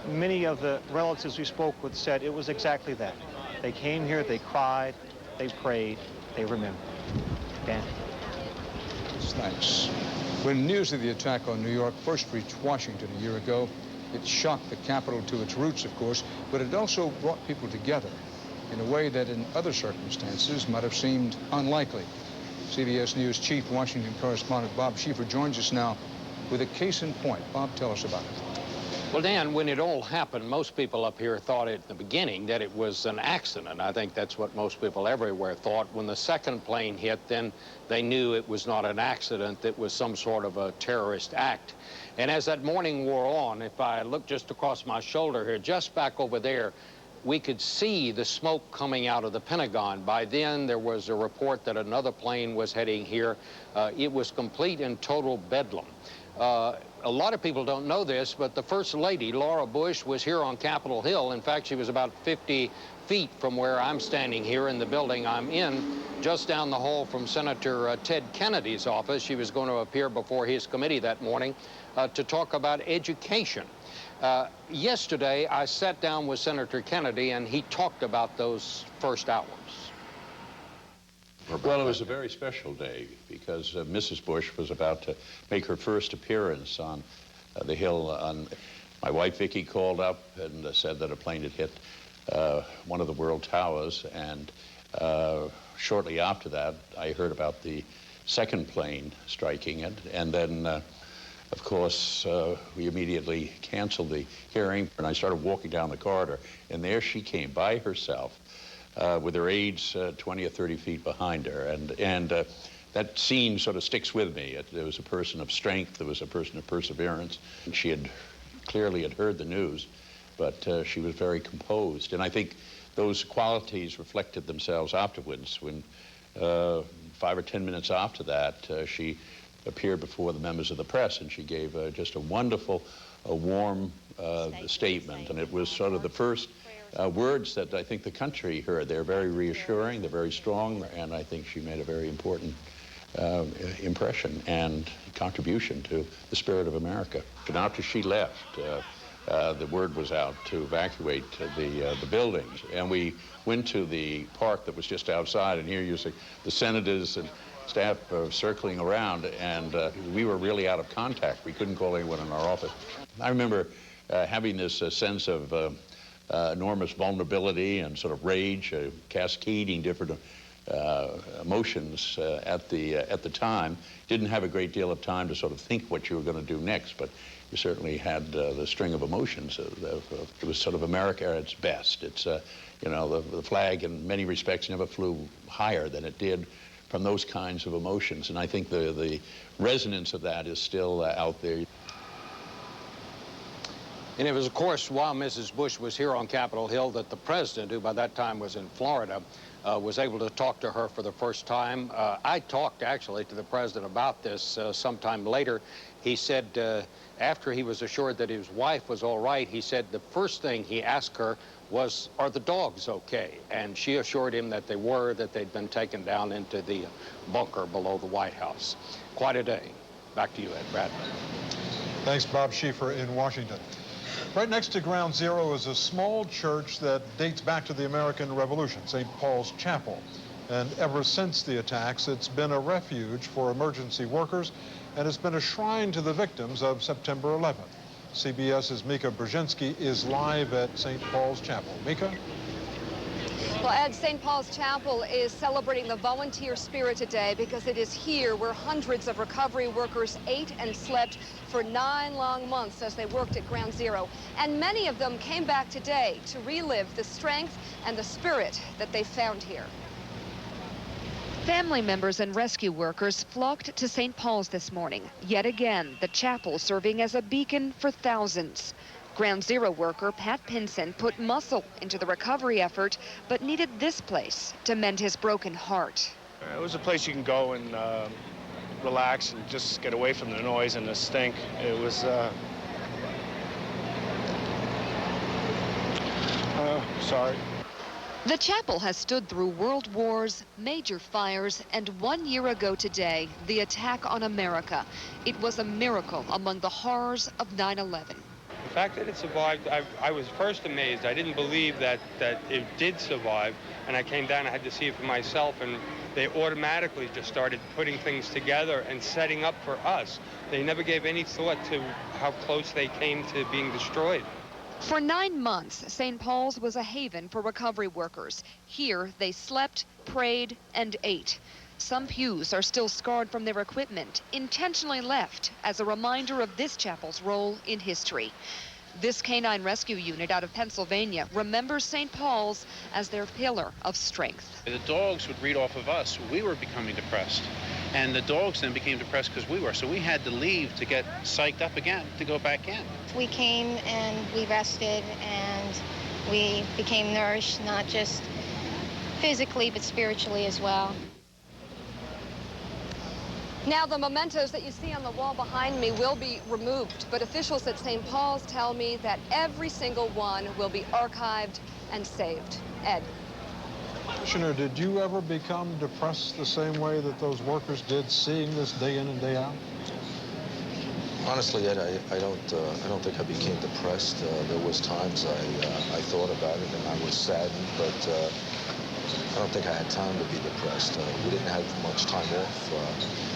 Many of the relatives we spoke with said it was exactly that. They came here, they cried, they prayed, they remembered. Dan. Thanks. When news of the attack on New York first reached Washington a year ago, it shocked the capital to its roots, of course, but it also brought people together in a way that in other circumstances might have seemed unlikely. CBS News Chief Washington correspondent Bob Schieffer joins us now with a case in point. Bob, tell us about it. Well, Dan, when it all happened, most people up here thought at the beginning that it was an accident. I think that's what most people everywhere thought. When the second plane hit, then they knew it was not an accident, it was some sort of a terrorist act. And as that morning wore on, if I look just across my shoulder here, just back over there, we could see the smoke coming out of the Pentagon. By then, there was a report that another plane was heading here. It was complete and total bedlam. A lot of people don't know this, but the First Lady, Laura Bush, was here on Capitol Hill. In fact, she was about 50 feet from where I'm standing here in the building I'm in, just down the hall from Senator Ted Kennedy's office. She was going to appear before his committee that morning to talk about education. Yesterday, I sat down with Senator Kennedy, and he talked about those first hours. Well, it was a very special day because Mrs. Bush was about to make her first appearance on the Hill. My wife, Vicki, called up and said that a plane had hit one of the World Towers, and shortly after that, I heard about the second plane striking it, and then, of course, we immediately canceled the hearing, and I started walking down the corridor, and there she came by herself, with her aides 20 or 30 feet behind her. And that scene sort of sticks with me. There was a person of strength, there was a person of perseverance. And she had clearly heard the news, but she was very composed. And I think those qualities reflected themselves afterwards when 5 or 10 minutes after that, she appeared before the members of the press, and she gave just a wonderful, warm statement. And it was sort of the first words that I think the country heard. They're very reassuring, they're very strong, and I think she made a very important impression and contribution to the spirit of America. And after she left, the word was out to evacuate the buildings, and we went to the park that was just outside, and here you see the senators and staff circling around, and we were really out of contact. We couldn't call anyone in our office. I remember having this sense of enormous vulnerability and sort of rage, cascading different emotions at the time. Didn't have a great deal of time to sort of think what you were going to do next, but you certainly had the string of emotions. It was sort of America at its best. It's, you know, the flag in many respects never flew higher than it did from those kinds of emotions, and I think the resonance of that is still out there. And it was, of course, while Mrs. Bush was here on Capitol Hill that the president, who by that time was in Florida, was able to talk to her for the first time. I talked, actually, to the president about this sometime later. He said, after he was assured that his wife was all right, he said the first thing he asked her was, are the dogs okay? And she assured him that they were, that they'd been taken down into the bunker below the White House. Quite a day. Back to you, Ed Bradley. Thanks, Bob Schieffer in Washington. Right next to Ground Zero is a small church that dates back to the American Revolution, St. Paul's Chapel. And ever since the attacks, it's been a refuge for emergency workers, and it's been a shrine to the victims of September 11th. CBS's Mika Brzezinski is live at St. Paul's Chapel. Mika? Well, Ed, St. Paul's Chapel is celebrating the volunteer spirit today because it is here where hundreds of recovery workers ate and slept for 9 long months as they worked at Ground Zero. And many of them came back today to relive the strength and the spirit that they found here. Family members and rescue workers flocked to St. Paul's this morning. Yet again, the chapel serving as a beacon for thousands. Ground Zero worker Pat Pinson put muscle into the recovery effort, but needed this place to mend his broken heart. It was a place you can go and relax and just get away from the noise and the stink. It was, sorry. The chapel has stood through world wars, major fires, and 1 year ago today, the attack on America. It was a miracle among the horrors of 9/11. The fact that it survived, I was first amazed. I didn't believe that it did survive, and I came down, I had to see it for myself, and they automatically just started putting things together and setting up for us. They never gave any thought to how close they came to being destroyed. For 9 months, St. Paul's was a haven for recovery workers. Here, they slept, prayed, and ate. Some pews are still scarred from their equipment, intentionally left as a reminder of this chapel's role in history. This canine rescue unit out of Pennsylvania remembers St. Paul's as their pillar of strength. The dogs would read off of us. We were becoming depressed. And the dogs then became depressed because we were. So we had to leave to get psyched up again, to go back in. We came and we rested and we became nourished, not just physically, but spiritually as well. Now, the mementos that you see on the wall behind me will be removed, but officials at St. Paul's tell me that every single one will be archived and saved. Ed. Commissioner, did you ever become depressed the same way that those workers did, seeing this day in and day out? Honestly, Ed, I don't think I became depressed. There was times I thought about it and I was saddened, but I don't think I had time to be depressed. We didn't have much time off.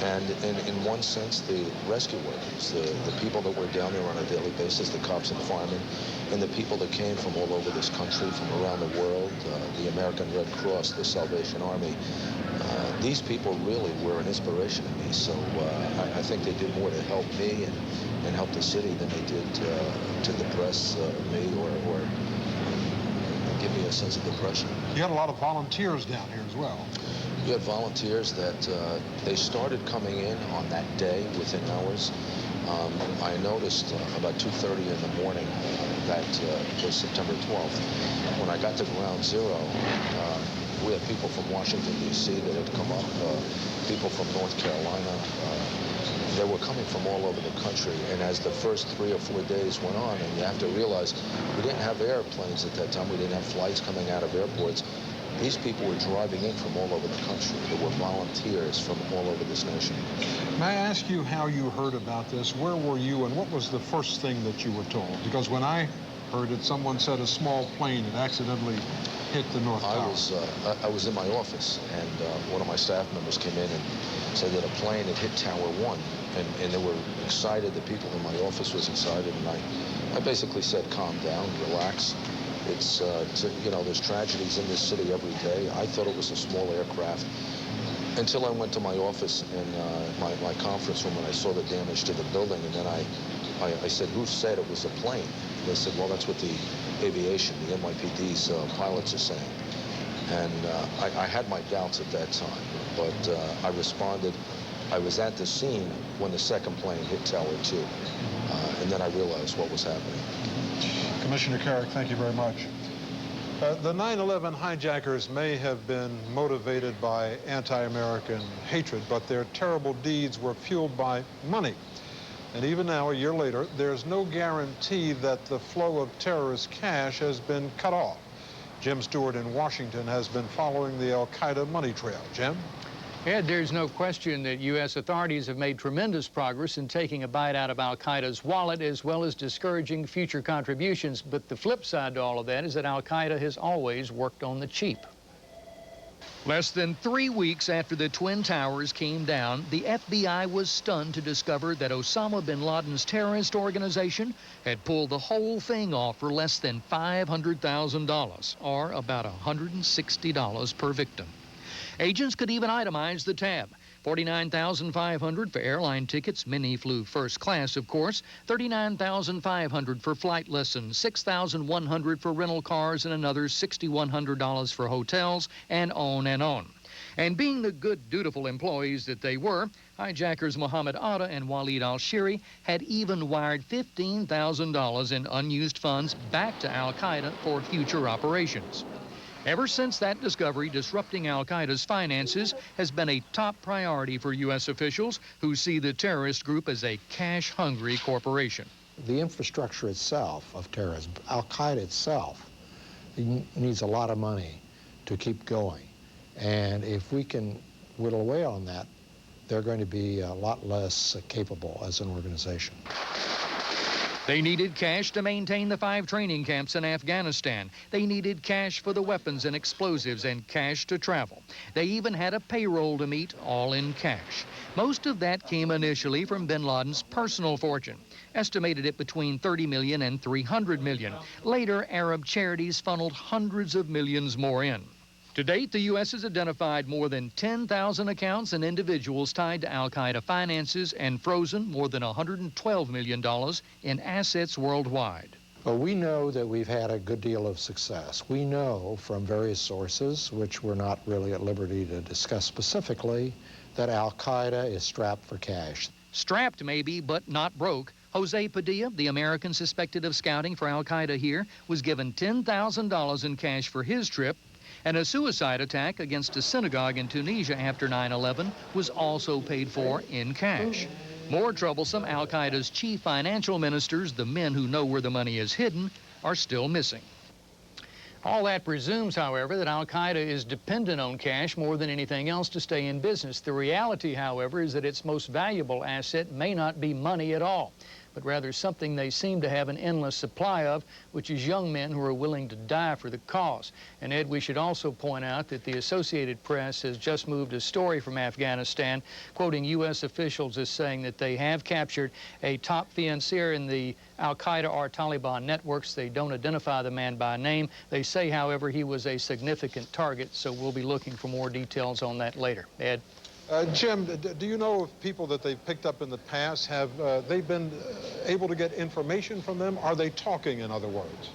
And in one sense, the rescue workers, the people that were down there on a daily basis, the cops and firemen, and the people that came from all over this country, from around the world, the American Red Cross, the Salvation Army, these people really were an inspiration to me. So I think they did more to help me and help the city than they did to depress me or give me a sense of depression. You had a lot of volunteers down here as well. You had volunteers that they started coming in on that day within hours. I noticed about 2:30 in the morning, that was September 12th. When I got to Ground Zero, We had people from Washington, D.C. that had come up, people from North Carolina. They were coming from all over the country, and as the first 3 or 4 days went on, and you have to realize we didn't have airplanes at that time, we didn't have flights coming out of airports. These people were driving in from all over the country. There were volunteers from all over this nation. May I ask you how you heard about this? Where were you, and what was the first thing that you were told? Because when I heard it, someone said a small plane had accidentally hit the North Tower. I was in my office, and one of my staff members came in and said that a plane had hit Tower 1, and they were excited. The people in my office was excited, and I basically said, calm down, relax. It's, you know, there's tragedies in this city every day. I thought it was a small aircraft until I went to my office in my conference room and I saw the damage to the building, and then I said, who said it was a plane? They said, well, that's what the aviation, the NYPD's pilots are saying. And I had my doubts at that time, but I responded. I was at the scene when the second plane hit Tower 2, and then I realized what was happening. Commissioner Carrick, thank you very much. The 9/11 hijackers may have been motivated by anti-American hatred, but their terrible deeds were fueled by money. And even now, a year later, there's no guarantee that the flow of terrorist cash has been cut off. Jim Stewart in Washington has been following the Al-Qaeda money trail. Jim? Ed, there's no question that U.S. authorities have made tremendous progress in taking a bite out of Al-Qaeda's wallet, as well as discouraging future contributions. But the flip side to all of that is that Al-Qaeda has always worked on the cheap. Less than 3 weeks after the Twin Towers came down, the FBI was stunned to discover that Osama bin Laden's terrorist organization had pulled the whole thing off for less than $500,000, or about $160 per victim. Agents could even itemize the tab. $49,500 for airline tickets. Many flew first class, of course. $39,500 for flight lessons. $6,100 for rental cars, and another $6,100 for hotels, and on and on. And being the good, dutiful employees that they were, hijackers Mohammed Atta and Waleed al-Shiri had even wired $15,000 in unused funds back to Al-Qaeda for future operations. Ever since that discovery, disrupting Al-Qaeda's finances has been a top priority for U.S. officials who see the terrorist group as a cash-hungry corporation. The infrastructure itself of terrorism, Al-Qaeda itself, needs a lot of money to keep going. And if we can whittle away on that, they're going to be a lot less capable as an organization. They needed cash to maintain the 5 training camps in Afghanistan. They needed cash for the weapons and explosives and cash to travel. They even had a payroll to meet, all in cash. Most of that came initially from bin Laden's personal fortune, estimated at between $30 million and $300 million. Later, Arab charities funneled hundreds of millions more in. To date, the U.S. has identified more than 10,000 accounts and individuals tied to Al-Qaeda finances and frozen more than $112 million in assets worldwide. Well, we know that we've had a good deal of success. We know from various sources, which we're not really at liberty to discuss specifically, that Al-Qaeda is strapped for cash. Strapped maybe, but not broke. Jose Padilla, the American suspected of scouting for Al-Qaeda here, was given $10,000 in cash for his trip. And a suicide attack against a synagogue in Tunisia after 9/11 was also paid for in cash. More troublesome, Al-Qaeda's chief financial ministers, the men who know where the money is hidden, are still missing. All that presumes, however, that Al-Qaeda is dependent on cash more than anything else to stay in business. The reality, however, is that its most valuable asset may not be money at all, but rather something they seem to have an endless supply of, which is young men who are willing to die for the cause. And Ed, we should also point out that the Associated Press has just moved a story from Afghanistan, quoting U.S. officials as saying that they have captured a top financier in the Al-Qaeda or Taliban networks. They don't identify the man by name. They say, however, he was a significant target, so we'll be looking for more details on that later. Ed? Jim, do you know of people that they've picked up in the past? Have they been able to get information from them? Are they talking, in other words?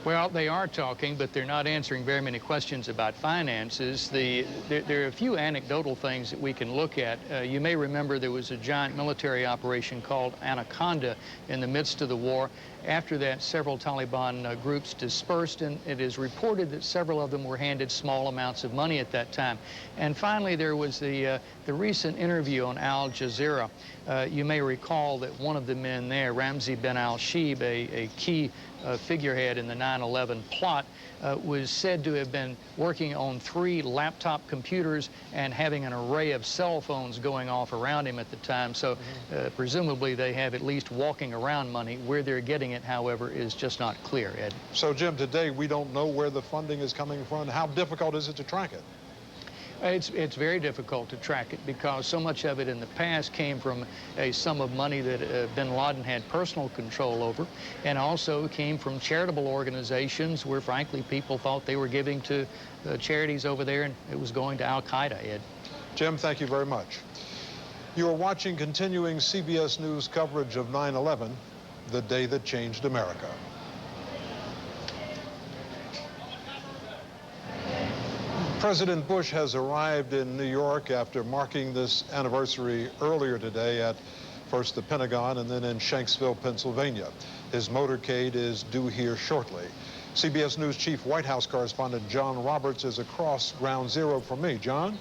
Well, they are talking, but they're not answering very many questions about finances. There are a few anecdotal things that we can look at. You may remember there was a giant military operation called Anaconda in the midst of the war. After that, several Taliban groups dispersed, and it is reported that several of them were handed small amounts of money at that time. And finally, there was the recent interview on Al Jazeera. You may recall that one of the men there, Ramzi bin al-Shibh, a key figurehead in the 9/11 plot, was said to have been working on 3 laptop computers and having an array of cell phones going off around him at the time. So presumably they have at least walking around money. Where they're getting it, however, is just not clear, Ed. So, Jim, today we don't know where the funding is coming from. How difficult is it to track it? It's very difficult to track it because so much of it in the past came from a sum of money that bin Laden had personal control over, and also came from charitable organizations where, frankly, people thought they were giving to charities over there, and it was going to Al-Qaeda, Ed. Jim, thank you very much. You are watching continuing CBS News coverage of 9/11, the day that changed America. President Bush has arrived in New York after marking this anniversary earlier today at first the Pentagon and then in Shanksville, Pennsylvania. His motorcade is due here shortly. CBS News Chief White House correspondent John Roberts is across Ground Zero from me. John?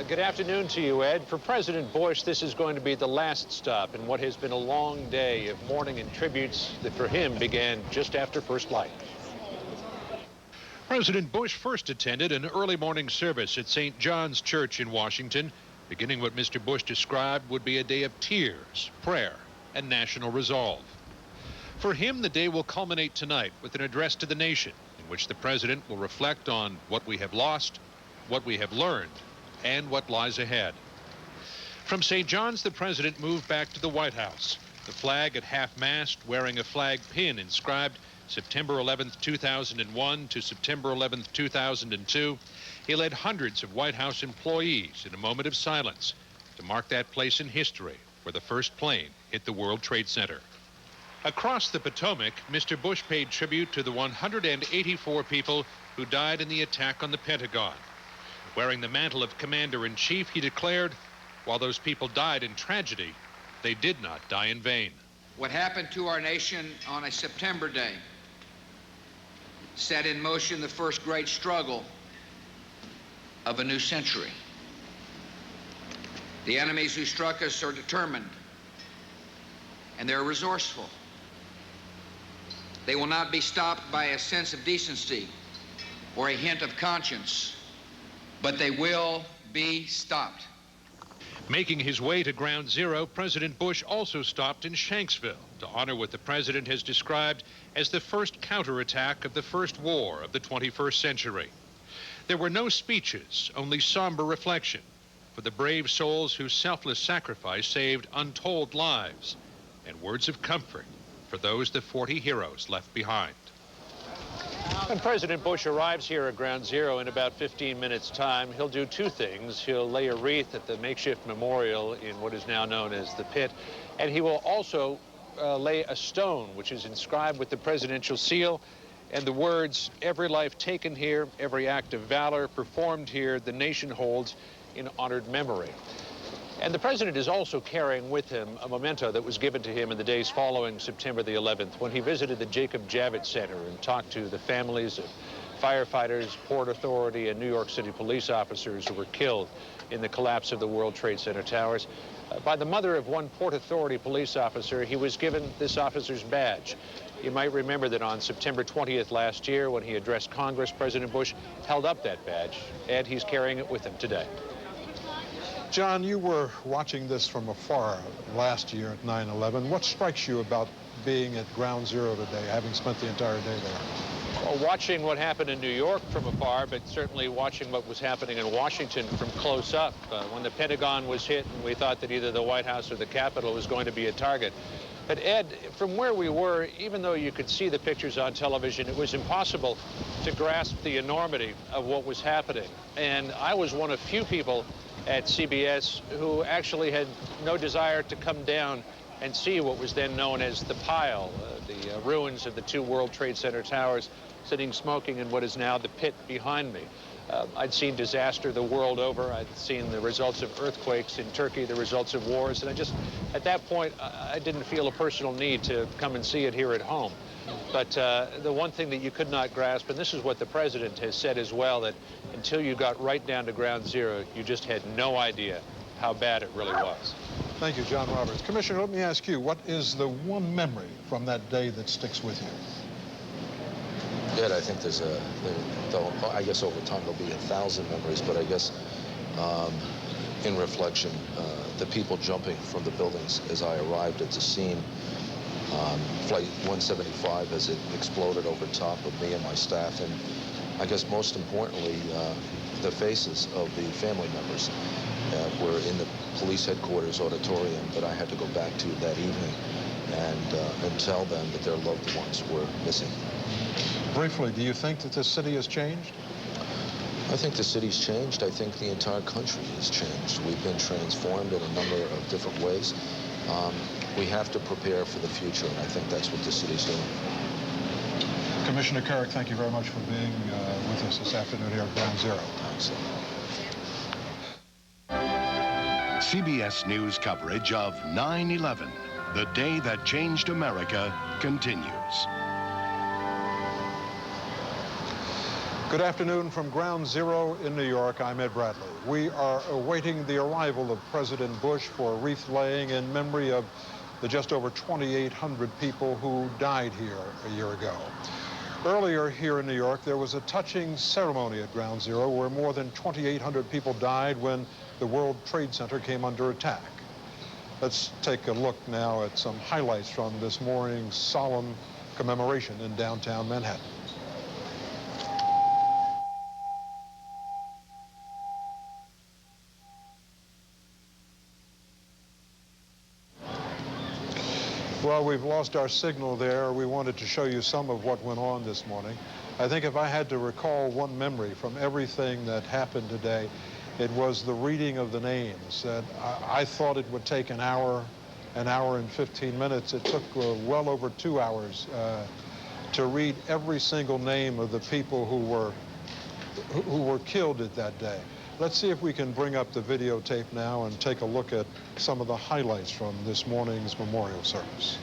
Good afternoon to you, Ed. For President Bush, this is going to be the last stop in what has been a long day of mourning and tributes that for him began just after first light. President Bush first attended an early morning service at St. John's Church in Washington, beginning what Mr. Bush described would be a day of tears, prayer, and national resolve. For him, the day will culminate tonight with an address to the nation, in which the president will reflect on what we have lost, what we have learned, and what lies ahead. From St. John's, the president moved back to the White House, the flag at half-mast, wearing a flag pin inscribed September 11th, 2001 to September 11th, 2002, he led hundreds of White House employees in a moment of silence to mark that place in history where the first plane hit the World Trade Center. Across the Potomac, Mr. Bush paid tribute to the 184 people who died in the attack on the Pentagon. Wearing the mantle of Commander-in-Chief, he declared, while those people died in tragedy, they did not die in vain. What happened to our nation on a September day set in motion the first great struggle of a new century. The enemies who struck us are determined, and they're resourceful. They will not be stopped by a sense of decency or a hint of conscience, but they will be stopped. Making his way to Ground Zero, President Bush also stopped in Shanksville to honor what the president has described as the first counterattack of the first war of the 21st century. There were no speeches, only somber reflection for the brave souls whose selfless sacrifice saved untold lives, and words of comfort for those the 40 heroes left behind. When President Bush arrives here at Ground Zero in about 15 minutes' time, he'll do 2 things. He'll lay a wreath at the makeshift memorial in what is now known as the Pit, and he will also lay a stone which is inscribed with the presidential seal and the words, "Every life taken here, every act of valor performed here, the nation holds in honored memory." And the president is also carrying with him a memento that was given to him in the days following September the 11th when he visited the Jacob Javits Center and talked to the families of firefighters, Port Authority, and New York City police officers who were killed in the collapse of the World Trade Center towers. By the mother of one Port Authority police officer, he was given this officer's badge. You might remember that on September 20th last year, when he addressed Congress, President Bush held up that badge, and he's carrying it with him today. John, you were watching this from afar last year at 9/11. What strikes you about being at Ground Zero today, having spent the entire day there? Well, watching what happened in New York from afar, but certainly watching what was happening in Washington from close up. When the Pentagon was hit, and we thought that either the White House or the Capitol was going to be a target. But Ed, from where we were, even though you could see the pictures on television, it was impossible to grasp the enormity of what was happening. And I was one of few people at CBS who actually had no desire to come down and see what was then known as the pile, the ruins of the 2 World Trade Center towers sitting smoking in what is now the pit behind me. I'd seen disaster the world over. I'd seen the results of earthquakes in Turkey, the results of wars, and at that point, I didn't feel a personal need to come and see it here at home. But the one thing that you could not grasp, and this is what the president has said as well, that until you got right down to ground zero, you just had no idea how bad it really was. Thank you, John Roberts. Commissioner, let me ask you, what is the one memory from that day that sticks with you? Yeah, I think I guess over time there'll be 1,000 memories, but I guess in reflection, the people jumping from the buildings as I arrived at the scene, Flight 175 as it exploded over top of me and my staff, and I guess most importantly, the faces of the family members were in the police headquarters auditorium that I had to go back to that evening and tell them that their loved ones were missing. Briefly, do you think that the city has changed? I think the city's changed. I think the entire country has changed. We've been transformed in a number of different ways. We have to prepare for the future, and I think that's what the city's doing. Commissioner Carrick, thank you very much for being with us this afternoon here at Ground Zero. Thanks. CBS News coverage of 9/11, the day that changed America, continues. Good afternoon from Ground Zero in New York. I'm Ed Bradley. We are awaiting the arrival of President Bush for wreath laying in memory of the just over 2,800 people who died here a year ago. Earlier here in New York, there was a touching ceremony at Ground Zero where more than 2,800 people died when the World Trade Center came under attack. Let's take a look now at some highlights from this morning's solemn commemoration in downtown Manhattan. Well, we've lost our signal there. We wanted to show you some of what went on this morning. I think if I had to recall one memory from everything that happened today, it was the reading of the names. I thought it would take an hour and 15 minutes. It took well over 2 hours to read every single name of the people who were killed at that day. Let's see if we can bring up the videotape now and take a look at some of the highlights from this morning's memorial service.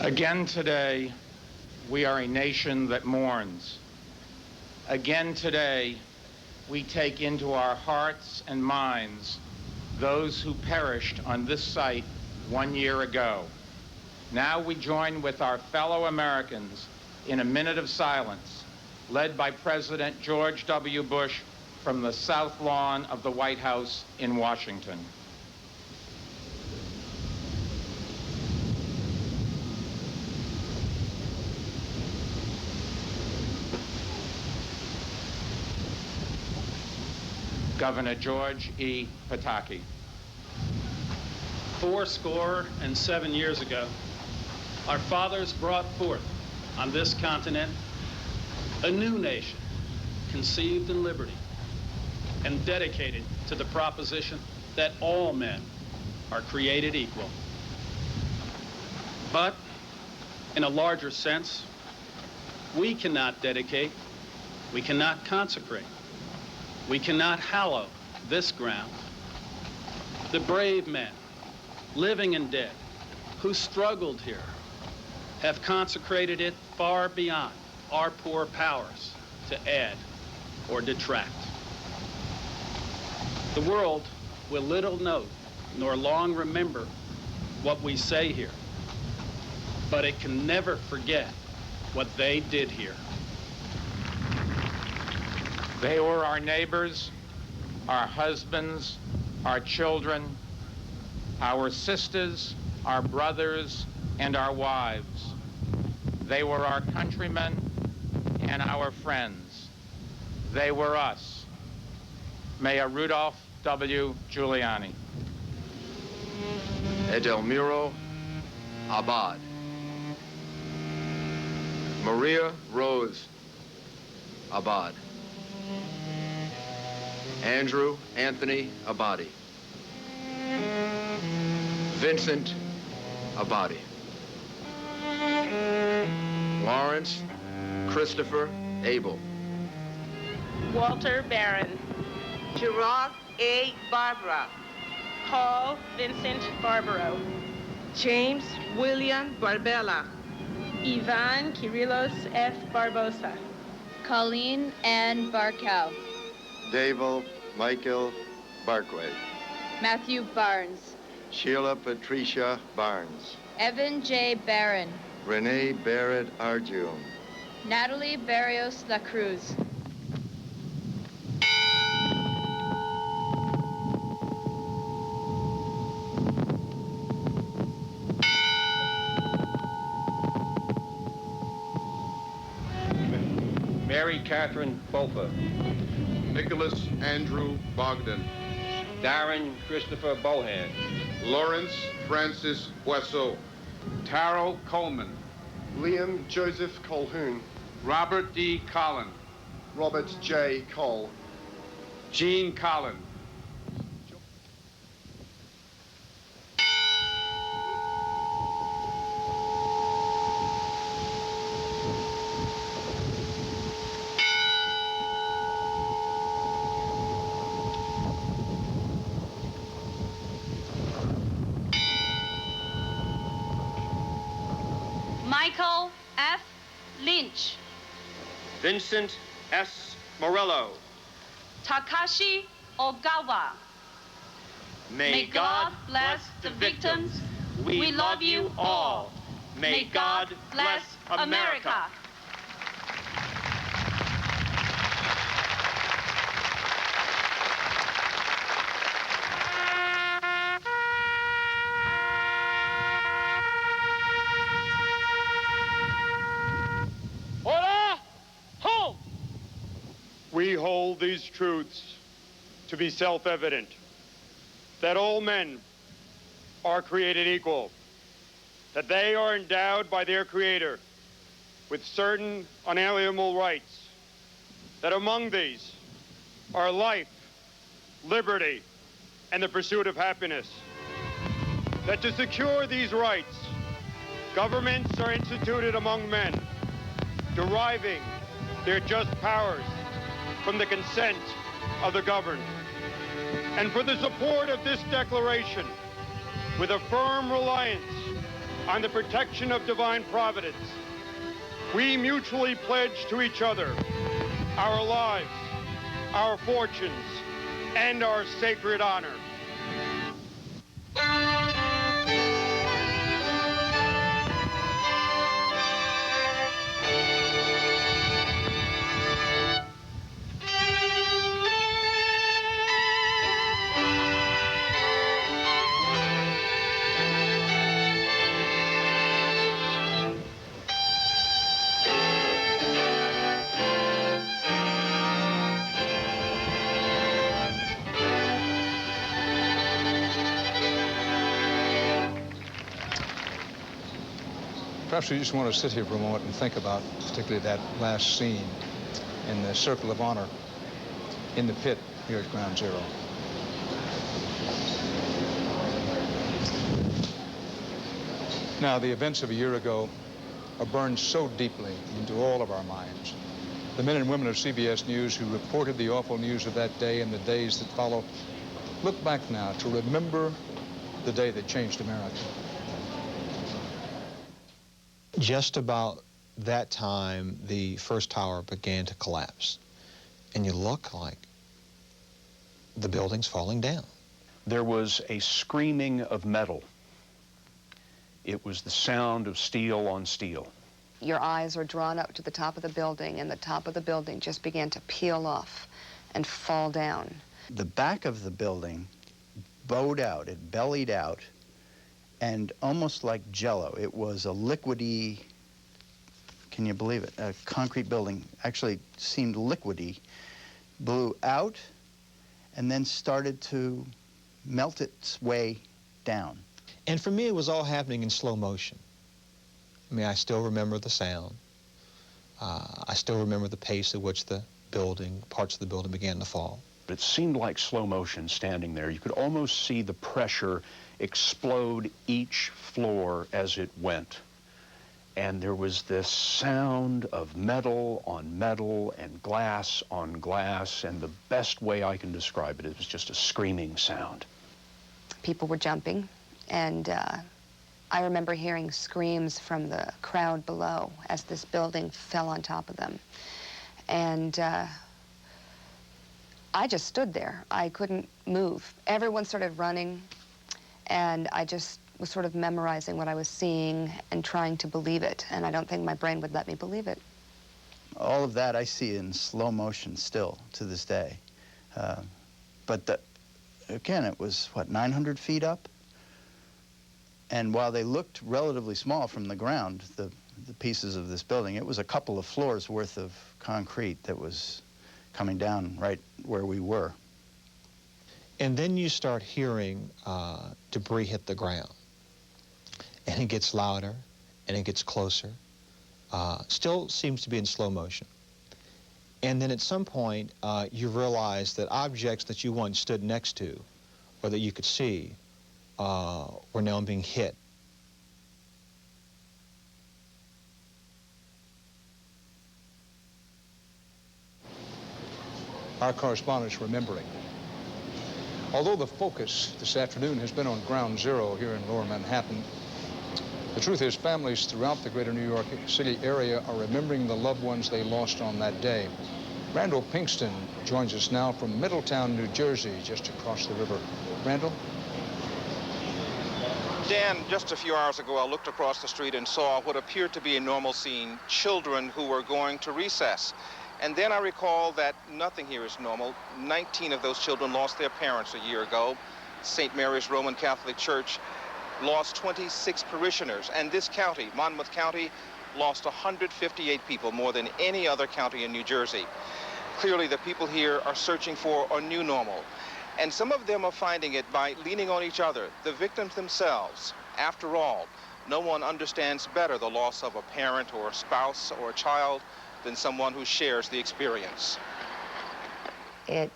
Again today, we are a nation that mourns. Again today, we take into our hearts and minds those who perished on this site 1 year ago. Now we join with our fellow Americans in a minute of silence, led by President George W. Bush from the South Lawn of the White House in Washington. Governor George E. Pataki. 77 years ago, our fathers brought forth on this continent a new nation conceived in liberty and dedicated to the proposition that all men are created equal. But in a larger sense, we cannot dedicate, we cannot consecrate We cannot hallow this ground. The brave men, living and dead, who struggled here, have consecrated it far beyond our poor powers to add or detract. The world will little note nor long remember what we say here, but it can never forget what they did here. They were our neighbors, our husbands, our children, our sisters, our brothers, and our wives. They were our countrymen and our friends. They were us. Mayor Rudolph W. Giuliani. Edelmiro Abad. Maria Rose Abad. Andrew Anthony Abadi. Vincent Abadi. Lawrence Christopher Abel. Walter Barron. Gerard A. Barbara. Paul Vincent Barbaro. James William Barbella. Ivan Kyrillos F. Barbosa. Colleen Ann Barkow. Davo Michael Barkway. Matthew Barnes. Sheila Patricia Barnes. Evan J. Barron. Renee Barrett Arjun. Natalie Barrios La Cruz. Mary Catherine Bofa. Nicholas Andrew Bogdan. Darren Christopher Bohan. Lawrence Francis Boisseau. Taro Coleman. Liam Joseph Colhoun. Robert D. Collin. Robert J. Cole. Gene Collin. Michael F. Lynch. Vincent S. Morello. Takashi Ogawa. May God bless the victims. We love you all. May God bless America. We hold these truths to be self-evident, that all men are created equal, that they are endowed by their Creator with certain unalienable rights, that among these are life, liberty, and the pursuit of happiness, that to secure these rights, governments are instituted among men, deriving their just powers from the consent of the governed. And for the support of this declaration, with a firm reliance on the protection of divine providence, we mutually pledge to each other our lives, our fortunes, and our sacred honor. Perhaps we just want to sit here for a moment and think about particularly that last scene in the Circle of Honor in the pit here at Ground Zero. Now, the events of a year ago are burned so deeply into all of our minds The men and women of CBS News who reported the awful news of that day and the days that follow look back now to remember the day that changed America. Just about that time, the first tower began to collapse. And you look like the building's falling down. There was a screaming of metal. It was the sound of steel on steel. Your eyes are drawn up to the top of the building, and the top of the building just began to peel off and fall down. The back of the building bowed out, it bellied out, and almost like jello. It was a liquidy, can you believe it? A concrete building actually seemed liquidy, blew out, and then started to melt its way down. And for me, it was all happening in slow motion. I mean, I still remember the sound. I still remember the pace at which the building, parts of the building began to fall. It seemed like slow motion standing there. You could almost see the pressure explode each floor as it went. And there was this sound of metal on metal and glass on glass, and the best way I can describe it, it was just a screaming sound. People were jumping, and I remember hearing screams from the crowd below as this building fell on top of them. And I just stood there. I couldn't move. Everyone started running, and I just was sort of memorizing what I was seeing and trying to believe it, and I don't think my brain would let me believe it. All of that I see in slow motion still to this day. But again, it was, what, 900 feet up? And while they looked relatively small from the ground, the pieces of this building, it was a couple of floors worth of concrete that was coming down right where we were. And then you start hearing debris hit the ground. And it gets louder, and it gets closer. Still seems to be in slow motion. And then at some point, you realize that objects that you once stood next to, or that you could see, were now being hit. Our correspondents remembering. Although the focus this afternoon has been on Ground Zero here in Lower Manhattan, the truth is families throughout the greater New York City area are remembering the loved ones they lost on that day. Randall Pinkston joins us now from Middletown, New Jersey, just across the river. Randall? Dan, just a few hours ago, I looked across the street and saw what appeared to be a normal scene, children who were going to recess. And then I recall that nothing here is normal. 19 of those children lost their parents a year ago. St. Mary's Roman Catholic Church lost 26 parishioners. And this county, Monmouth County, lost 158 people, more than any other county in New Jersey. Clearly, the people here are searching for a new normal. And some of them are finding it by leaning on each other, the victims themselves. After all, no one understands better the loss of a parent or a spouse or a child than someone who shares the experience. It's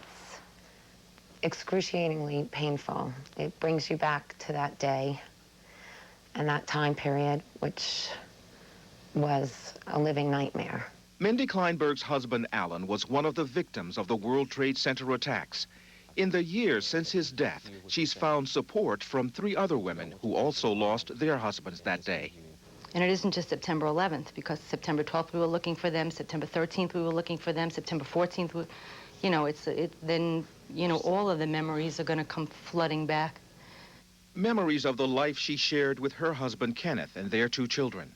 excruciatingly painful. It brings you back to that day and that time period, which was a living nightmare. Mindy Kleinberg's husband, Alan, was one of the victims of the World Trade Center attacks. In the years since his death, she's found support from 3 other women who also lost their husbands that day. And it isn't just September 11th, because September 12th we were looking for them, September 13th we were looking for them, September 14th, then all of the memories are going to come flooding back. Memories of the life she shared with her husband, Kenneth, and their 2 children.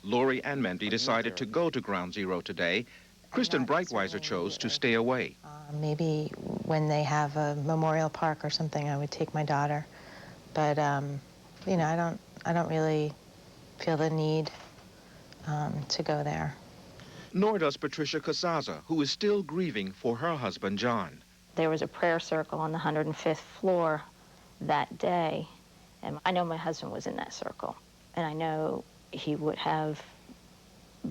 Lori and Mindy decided to go to Ground Zero today. Kristen Breitweiser chose to stay away. Maybe when they have a memorial park or something, I would take my daughter. But, I don't really feel the need to go there. Nor does Patricia Casaza, who is still grieving for her husband, John. There was a prayer circle on the 105th floor that day, and I know my husband was in that circle, and I know he would have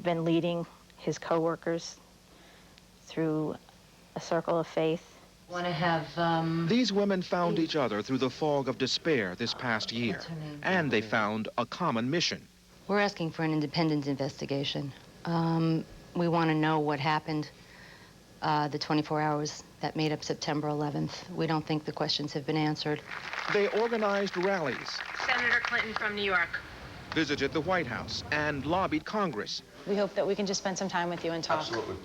been leading his coworkers through a circle of faith. Want to have, These women found each other through the fog of despair this past year, and they found a common mission. We're asking for an independent investigation. We want to know what happened the 24 hours that made up September 11th. We don't think the questions have been answered. They organized rallies, Senator Clinton from New York, visited the White House, and lobbied Congress. We hope that we can just spend some time with you and talk. Absolutely.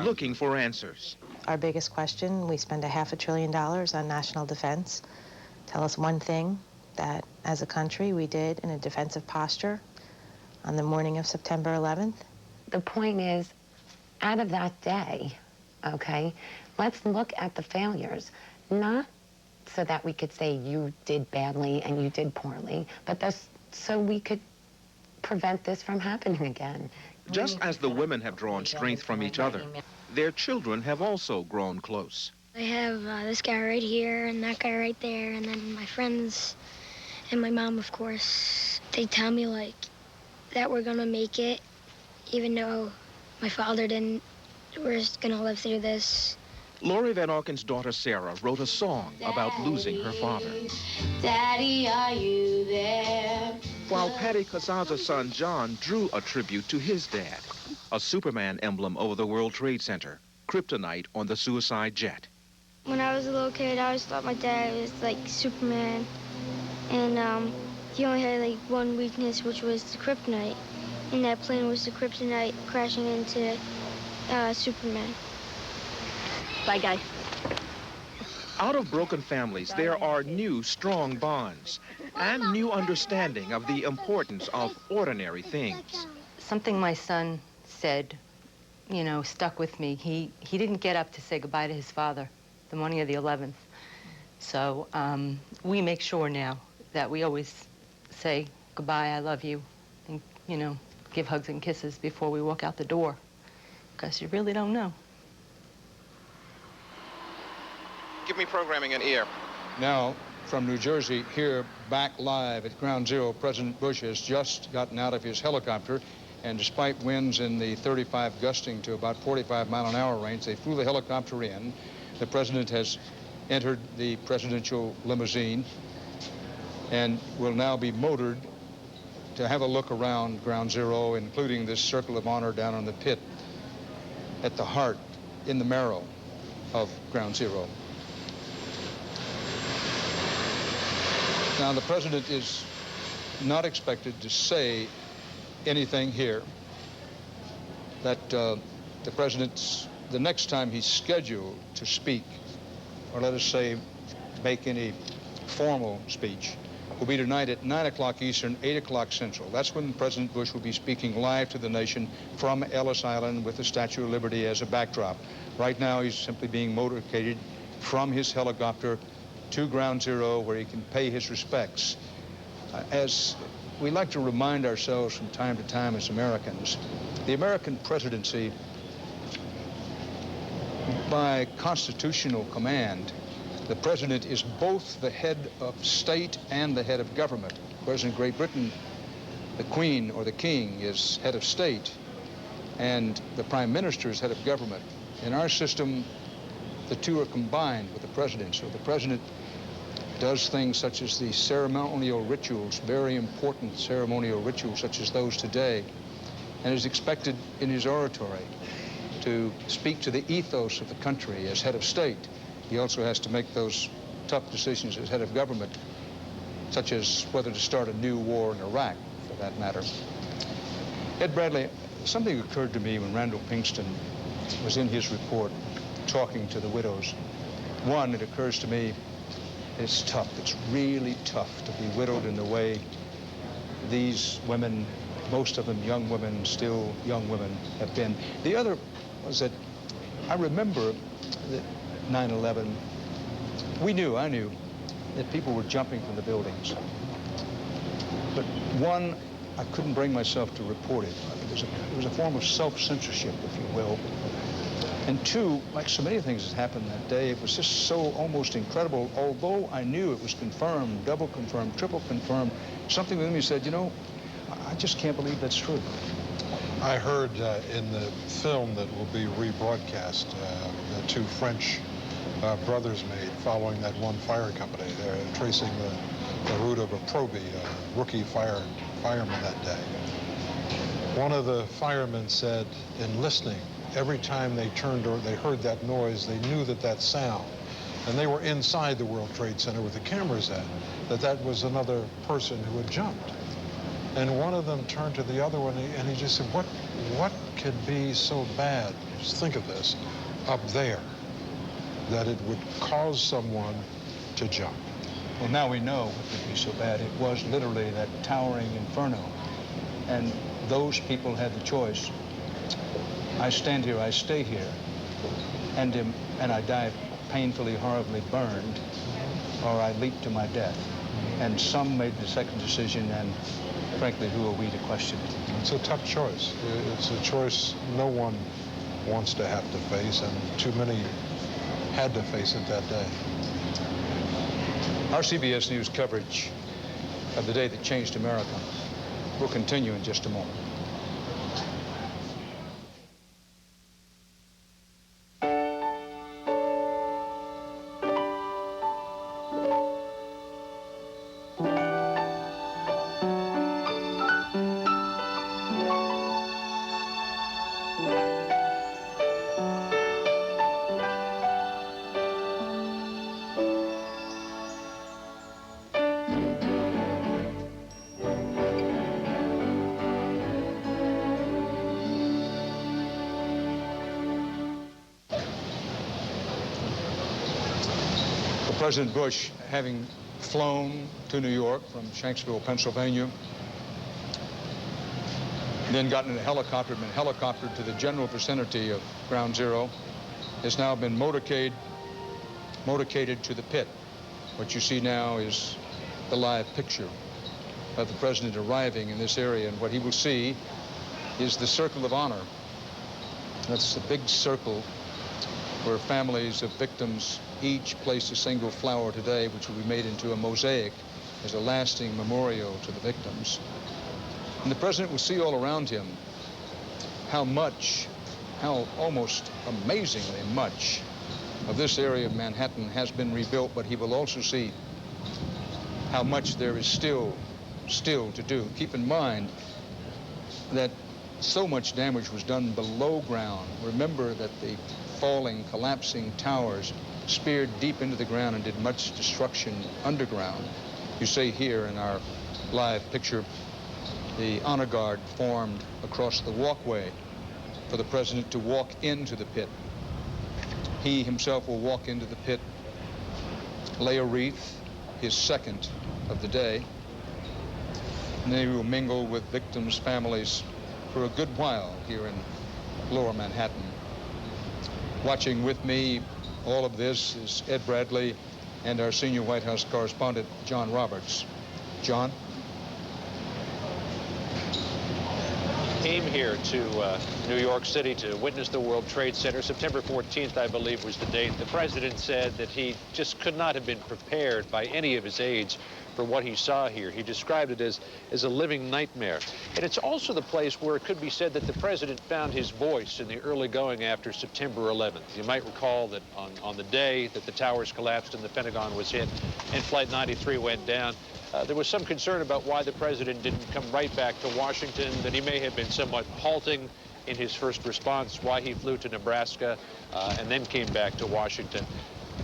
Looking for answers. Our biggest question, we spend $500 billion on national defense. Tell us one thing that, as a country, we did in a defensive posture on the morning of September 11th. The point is, out of that day, okay, let's look at the failures, not so that we could say you did badly and you did poorly, but that's so we could prevent this from happening again. Just as the women have drawn strength from each other, their children have also grown close. I have this guy right here and that guy right there, and then my friends and my mom, of course. They tell me, like, that we're gonna make it, even though my father didn't. We're gonna live through this. Lori Van Auken's daughter Sarah wrote a song about losing her father. Daddy, are you there? While Patty Casaza's son John drew a tribute to his dad, a Superman emblem over the World Trade Center, kryptonite on the suicide jet. When I was a little kid, I always thought my dad was like Superman, and he only had like one weakness, which was the kryptonite, and that plane was the kryptonite crashing into Superman. Bye, guy. Out of broken families, there are new, strong bonds and new understanding of the importance of ordinary things. Something my son said, you know, stuck with me. He didn't get up to say goodbye to his father the morning of the 11th. So we make sure now that we always say goodbye, I love you, and, you know, give hugs and kisses before we walk out the door, because you really don't know. Give me programming and ear. Now, from New Jersey, here back live at Ground Zero, President Bush has just gotten out of his helicopter, and despite winds in the 35 gusting to about 45-mile-an-hour range, they flew the helicopter in. The president has entered the presidential limousine and will now be motored to have a look around Ground Zero, including this circle of honor down in the pit at the heart, in the marrow of Ground Zero. Now, the president is not expected to say anything here. That the president's, the next time he's scheduled to speak, or let us say make any formal speech, will be tonight at 9 o'clock Eastern, 8 o'clock Central. That's when President Bush will be speaking live to the nation from Ellis Island with the Statue of Liberty as a backdrop. Right now, he's simply being motorcaded from his helicopter to Ground Zero, where he can pay his respects. As we like to remind ourselves from time to time as Americans, the American presidency, by constitutional command, the president is both the head of state and the head of government. Whereas in Great Britain, the Queen or the King is head of state, and the Prime Minister is head of government. In our system, the two are combined with the president. So the president does things such as the ceremonial rituals, very important ceremonial rituals such as those today, and is expected in his oratory to speak to the ethos of the country as head of state. He also has to make those tough decisions as head of government, such as whether to start a new war in Iraq, for that matter. Ed Bradley, something occurred to me when Randall Pinkston was in his report talking to the widows. One, it occurs to me, it's tough. It's really tough to be widowed in the way these women, most of them young women, still young women, have been. The other was that I remember that 9/11, I knew that people were jumping from the buildings. But one, I couldn't bring myself to report it. It was a form of self-censorship, if you will. And two, like so many things that happened that day, it was just so almost incredible. Although I knew it was confirmed, double confirmed, triple confirmed, something within me said, you know, I just can't believe that's true. I heard in the film that will be rebroadcast, the two French brothers made following that one fire company. They're tracing the route of a Proby, a rookie fireman that day. One of the firemen said, in listening, every time they turned or they heard that noise, they knew that sound, and they were inside the World Trade Center with the cameras at, that was another person who had jumped. And one of them turned to the other one, and he just said, what could be so bad? Just think of this, up there, that it would cause someone to jump. Well, now we know what could be so bad. It was literally that towering inferno. And those people had the choice. I stand here, I stay here, and I die painfully, horribly burned, or I leap to my death. And some made the second decision, and frankly, who are we to question it? It's a tough choice. It's a choice no one wants to have to face, and too many had to face it that day. Our CBS News coverage of the day that changed America will continue in just a moment. President Bush, having flown to New York from Shanksville, Pennsylvania, then gotten in a helicopter, been helicoptered to the general vicinity of Ground Zero, has now been motorcaded to the pit. What you see now is the live picture of the president arriving in this area, and what he will see is the Circle of Honor. That's the big circle where families of victims each place a single flower today, which will be made into a mosaic as a lasting memorial to the victims. And the president will see all around him how almost amazingly much of this area of Manhattan has been rebuilt, but he will also see how much there is still to do. Keep in mind that so much damage was done below ground. Remember that the falling, collapsing towers speared deep into the ground and did much destruction underground. You see here in our live picture, the honor guard formed across the walkway for the president to walk into the pit. He himself will walk into the pit, lay a wreath, his second of the day, and then he will mingle with victims' families for a good while here in Lower Manhattan. Watching with me all of this is Ed Bradley and our senior White House correspondent, John Roberts. John? Came here to New York City to witness the World Trade Center. September 14th, I believe, was the date. The president said that he just could not have been prepared by any of his aides for what he saw here. He described it as a living nightmare. And it's also the place where it could be said that the president found his voice in the early going after September 11th. You might recall that on the day that the towers collapsed and the Pentagon was hit and Flight 93 went down, there was some concern about why the president didn't come right back to Washington, that he may have been somewhat halting in his first response, why he flew to Nebraska and then came back to Washington.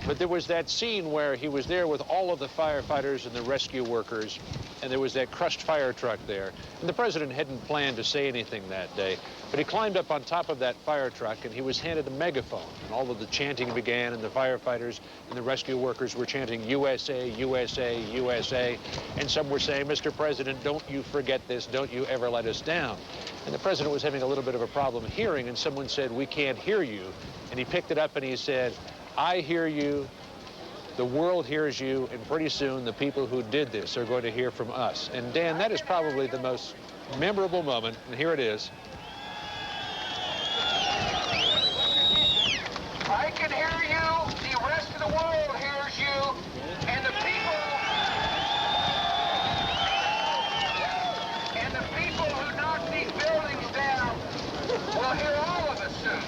But there was that scene where he was there with all of the firefighters and the rescue workers, and there was that crushed fire truck there. And the president hadn't planned to say anything that day, but he climbed up on top of that fire truck and he was handed a megaphone. And all of the chanting began, and the firefighters and the rescue workers were chanting, USA, USA, USA. And some were saying, Mr. President, don't you forget this, don't you ever let us down. And the president was having a little bit of a problem hearing, and someone said, we can't hear you. And he picked it up and he said, I hear you, the world hears you, and pretty soon the people who did this are going to hear from us. And Dan, that is probably the most memorable moment, and here it is. I can hear you, the rest of the world hears you, and the people who knocked these buildings down will hear all of us soon.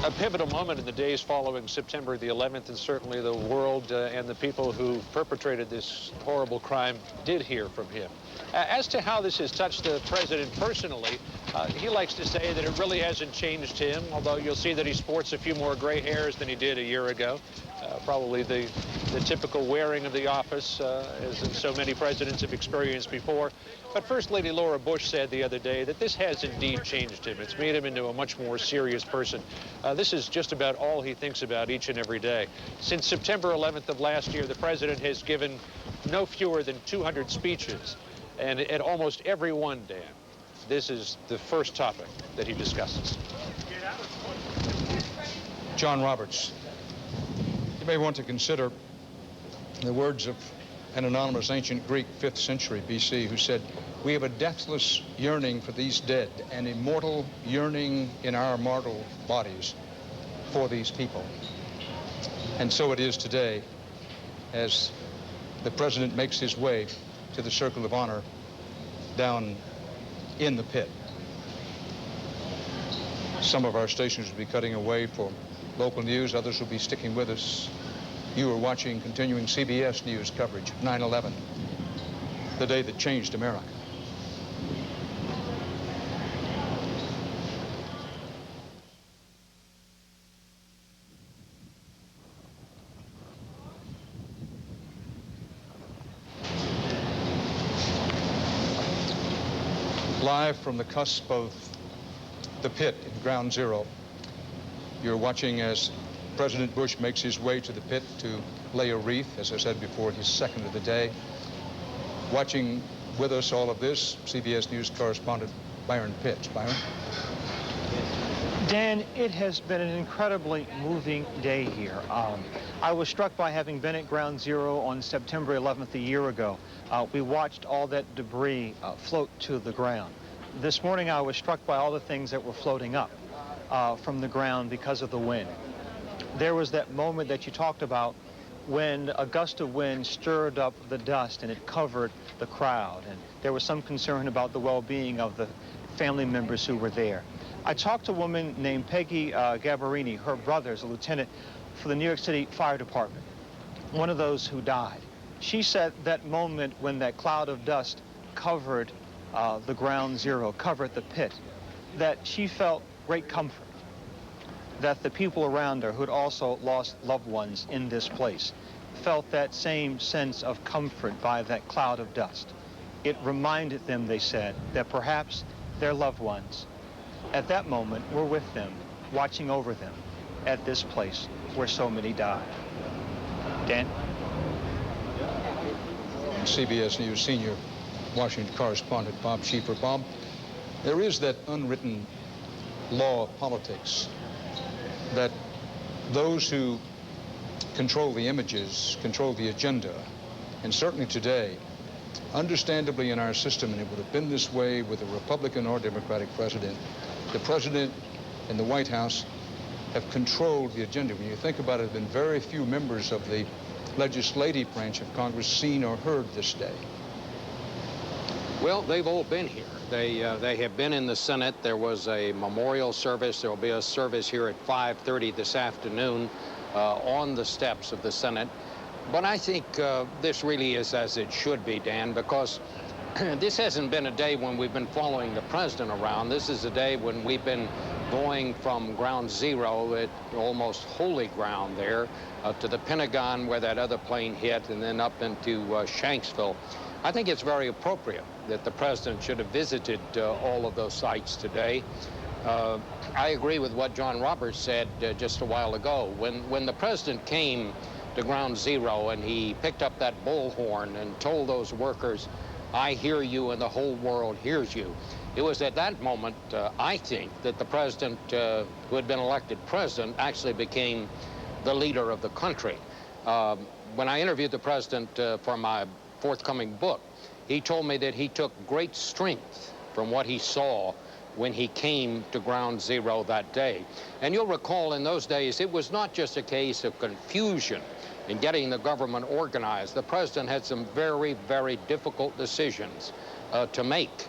A pivotal moment in the days following September the 11th, and certainly the world and the people who perpetrated this horrible crime did hear from him. As to how this has touched the president personally, he likes to say that it really hasn't changed him, although you'll see that he sports a few more gray hairs than he did a year ago. Probably the typical wearing of the office, as so many presidents have experienced before. But First Lady Laura Bush said the other day that this has indeed changed him. It's made him into a much more serious person. This is just about all he thinks about each and every day. Since September 11th of last year, the president has given no fewer than 200 speeches. And at almost every one, Dan, this is the first topic that he discusses. John Roberts, you may want to consider the words of an anonymous ancient Greek, 5th century BC, who said, "We have a deathless yearning for these dead, an immortal yearning in our mortal bodies for these people." And so it is today, as the president makes his way to the Circle of Honor down in the pit. Some of our stations will be cutting away for local news. Others will be sticking with us. You are watching continuing CBS News coverage of 9/11, the day that changed America. Live from the cusp of the pit in Ground Zero, you're watching as President Bush makes his way to the pit to lay a wreath, as I said before, his second of the day. Watching with us all of this, CBS News correspondent Byron Pitts. Byron? Dan, it has been an incredibly moving day here. I was struck by having been at Ground Zero on September 11th a year ago. We watched all that debris float to the ground. This morning I was struck by all the things that were floating up from the ground because of the wind. There was that moment that you talked about when a gust of wind stirred up the dust and it covered the crowd, and there was some concern about the well-being of the family members who were there. I talked to a woman named Peggy Gabarini. Her brother is a lieutenant for the New York City Fire Department, one of those who died. She said that moment when that cloud of dust covered the Ground Zero, covered the pit, that she felt great comfort that the people around her who had also lost loved ones in this place felt that same sense of comfort by that cloud of dust. It reminded them, they said, that perhaps their loved ones at that moment were with them, watching over them at this place where so many died. Dan? CBS News senior Washington correspondent Bob Schieffer. Bob, there is that unwritten law of politics that those who control the images control the agenda. And certainly today, understandably in our system, and it would have been this way with a Republican or Democratic president, the president and the White House have controlled the agenda. When you think about it, there have been very few members of the legislative branch of Congress seen or heard this day. Well, they've all been here. They have been in the Senate. There was a memorial service. There will be a service here at 5:30 this afternoon on the steps of the Senate. But I think this really is as it should be, Dan, because this hasn't been a day when we've been following the president around. This is a day when we've been going from Ground Zero at almost holy ground there to the Pentagon where that other plane hit, and then up into Shanksville. I think it's very appropriate that the president should have visited all of those sites today. I agree with what John Roberts said just a while ago. When the president came to Ground Zero and he picked up that bullhorn and told those workers, "I hear you and the whole world hears you," it was at that moment, I think, that the president, who had been elected president, actually became the leader of the country. When I interviewed the president for my forthcoming book, he told me that he took great strength from what he saw when he came to Ground Zero that day. And you'll recall in those days, it was not just a case of confusion in getting the government organized. The president had some very, very difficult decisions to make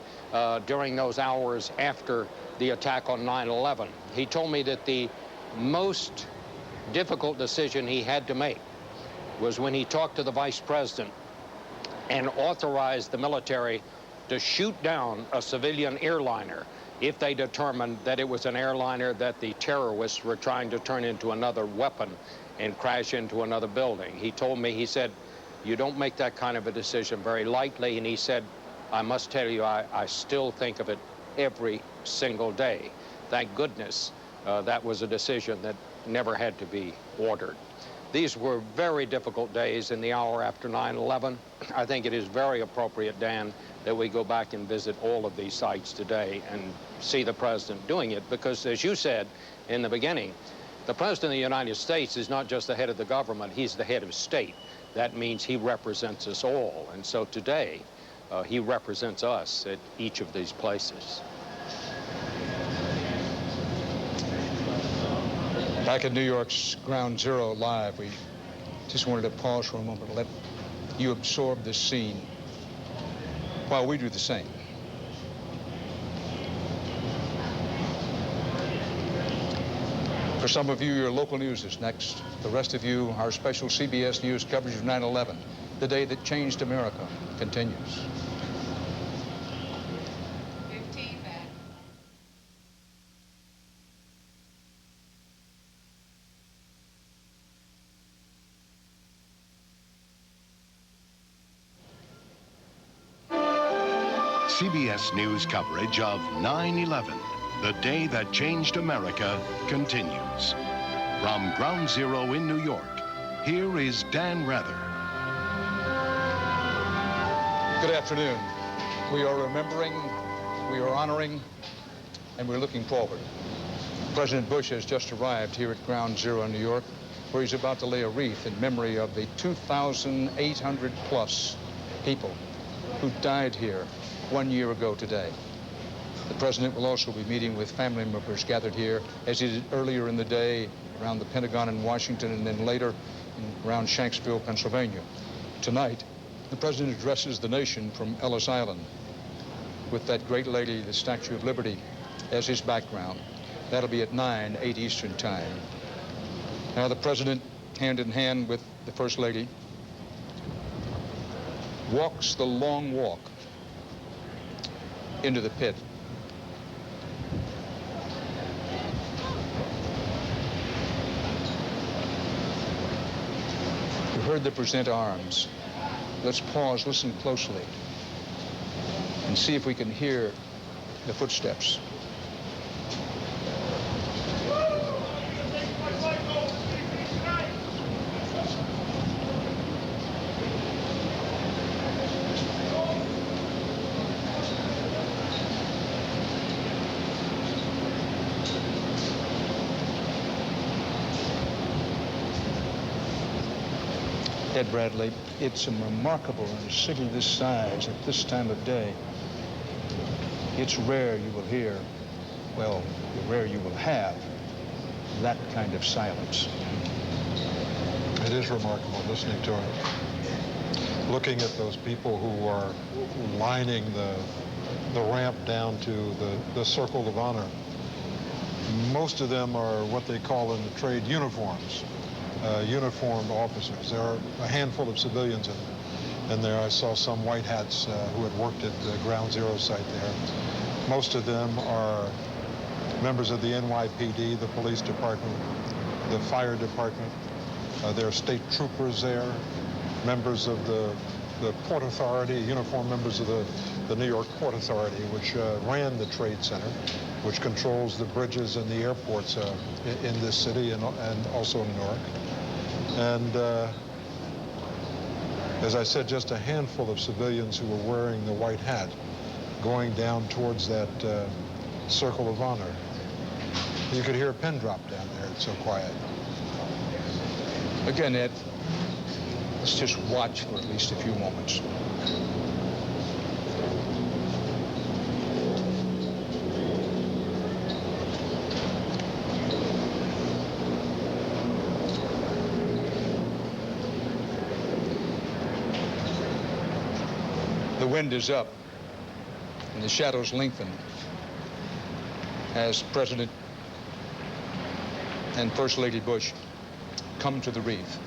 during those hours after the attack on 9/11. He told me that the most difficult decision he had to make was when he talked to the vice president and authorized the military to shoot down a civilian airliner if they determined that it was an airliner that the terrorists were trying to turn into another weapon and crash into another building. He told me, he said, you don't make that kind of a decision very lightly, and he said, I must tell you, I still think of it every single day. Thank goodness that was a decision that never had to be ordered. These were very difficult days in the hour after 9/11. I think it is very appropriate, Dan, that we go back and visit all of these sites today and see the president doing it, because as you said in the beginning, the president of the United States is not just the head of the government, he's the head of state. That means he represents us all. And so today, he represents us at each of these places. Back at New York's Ground Zero Live, we just wanted to pause for a moment and let you absorb this scene while we do the same. For some of you, your local news is next. The rest of you, our special CBS News coverage of 9/11, the day that changed America, continues. CBS News coverage of 9/11, the day that changed America, continues. From Ground Zero in New York, here is Dan Rather. Good afternoon. We are remembering, we are honoring, and we're looking forward. President Bush has just arrived here at Ground Zero in New York, where he's about to lay a wreath in memory of the 2,800 plus people who died here 1 year ago today. The president will also be meeting with family members gathered here, as he did earlier in the day around the Pentagon in Washington, and then later around Shanksville, Pennsylvania. Tonight, the president addresses the nation from Ellis Island with that great lady, the Statue of Liberty, as his background. That'll be at 9/8 Eastern Time. Now the president, hand in hand with the First Lady, walks the long walk into the pit. You heard the present arms. Let's pause, listen closely, and see if we can hear the footsteps. Ed Bradley, it's remarkable in a city this size at this time of day. It's rare you will hear, well, rare you will have that kind of silence. It is remarkable listening to it. Looking at those people who are lining the ramp down to the Circle of Honor. Most of them are what they call in the trade uniforms. Uniformed officers. There are a handful of civilians in there. I saw some white hats who had worked at the Ground Zero site there. Most of them are members of the NYPD, the police department, the fire department. There are state troopers there, members of the Port Authority, uniformed members of the New York Port Authority, which ran the Trade Center, which controls the bridges and the airports in this city and also in Newark. And as I said, just a handful of civilians who were wearing the white hat going down towards that Circle of Honor. You could hear a pin drop down there. It's so quiet. Again, Ed, let's just watch for at least a few moments. The wind is up and the shadows lengthen as President and First Lady Bush come to the wreath.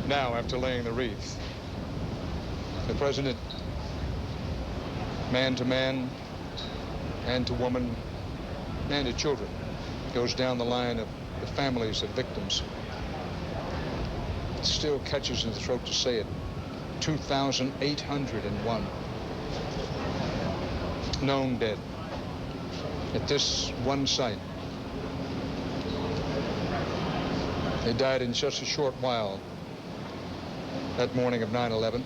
Now, after laying the wreath, the president, man to man, man to woman, man to children, goes down the line of the families of victims. It still catches in the throat to say it. 2,801 known dead at this one site. They died in just a short while that morning of 9/11.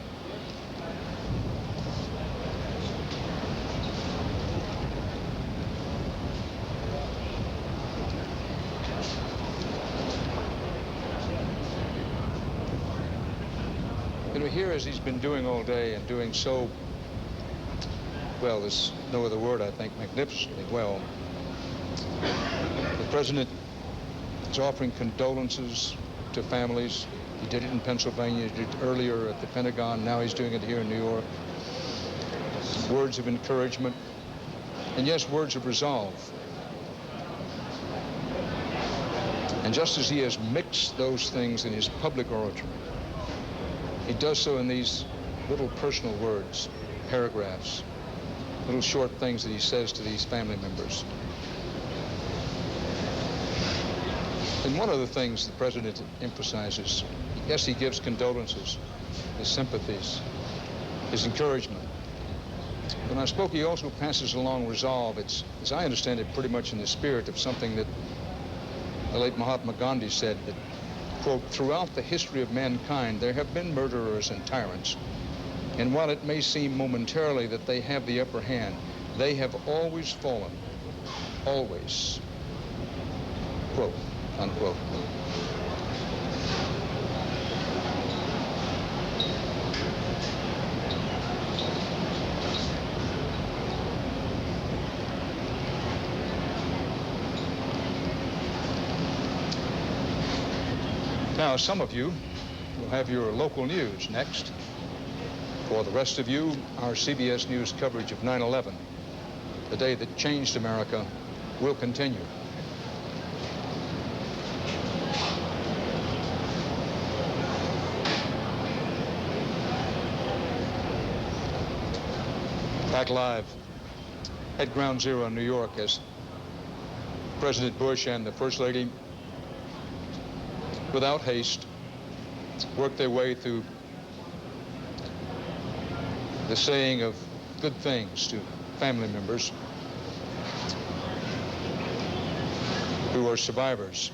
You know, here as he's been doing all day and doing so, well, there's no other word, I think, magnificently well. The president is offering condolences to families. He did it in Pennsylvania, he did it earlier at the Pentagon, now he's doing it here in New York. Words of encouragement, and yes, words of resolve. And just as he has mixed those things in his public oratory, he does so in these little personal words, paragraphs, little short things that he says to these family members. And one of the things the president emphasizes, yes, he gives condolences, his sympathies, his encouragement. When I spoke, he also passes along resolve. It's, as I understand it, pretty much in the spirit of something that the late Mahatma Gandhi said, that, quote, throughout the history of mankind, there have been murderers and tyrants. And while it may seem momentarily that they have the upper hand, they have always fallen, always, quote, unquote. Now, some of you will have your local news next. For the rest of you, our CBS News coverage of 9/11, the day that changed America, will continue. Back live at Ground Zero in New York as President Bush and the First Lady, without haste, worked their way through the saying of good things to family members who are survivors,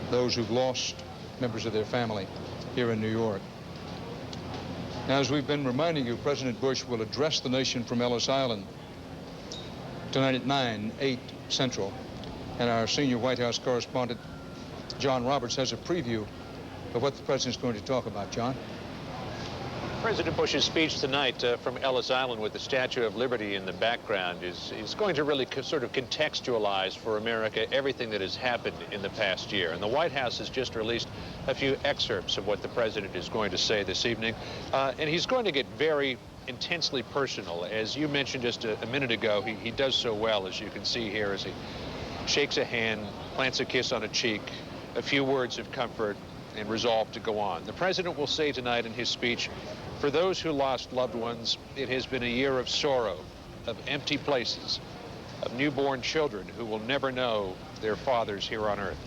those who've lost members of their family here in New York. Now, as we've been reminding you, President Bush will address the nation from Ellis Island tonight at 8 Central. And our senior White House correspondent, John Roberts, has a preview of what the president's going to talk about. John? President Bush's speech tonight from Ellis Island with the Statue of Liberty in the background is going to really sort of contextualize for America everything that has happened in the past year. And the White House has just released a few excerpts of what the president is going to say this evening. And he's going to get very intensely personal. As you mentioned just a minute ago, he does so well, as you can see here, as he shakes a hand, plants a kiss on a cheek, a few words of comfort, and resolve to go on. The president will say tonight in his speech, for those who lost loved ones, it has been a year of sorrow, of empty places, of newborn children who will never know their fathers here on earth.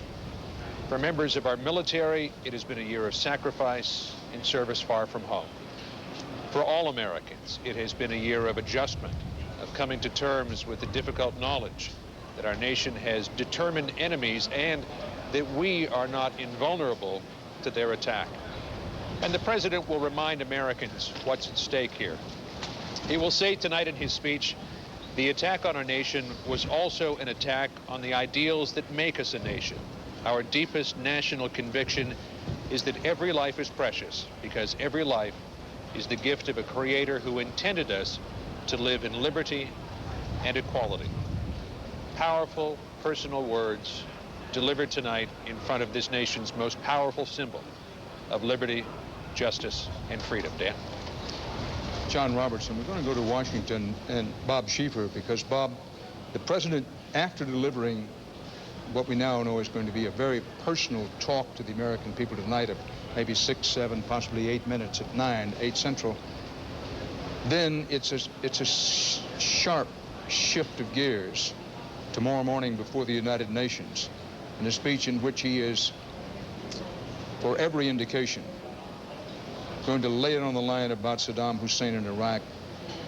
For members of our military, it has been a year of sacrifice and service far from home. For all Americans, it has been a year of adjustment, of coming to terms with the difficult knowledge that our nation has determined enemies and that we are not invulnerable to their attack. And the president will remind Americans what's at stake here. He will say tonight in his speech, the attack on our nation was also an attack on the ideals that make us a nation. Our deepest national conviction is that every life is precious because every life is the gift of a creator who intended us to live in liberty and equality. Powerful, personal words delivered tonight in front of this nation's most powerful symbol of liberty, justice, and freedom. Dan? John Robertson, we're going to go to Washington and Bob Schieffer, because, Bob, the president, after delivering what we now know is going to be a very personal talk to the American people tonight of maybe 6, 7, possibly 8 minutes at 9, 8 Central, then it's a sharp shift of gears tomorrow morning before the United Nations, in a speech in which he is, for every indication, going to lay it on the line about Saddam Hussein in Iraq,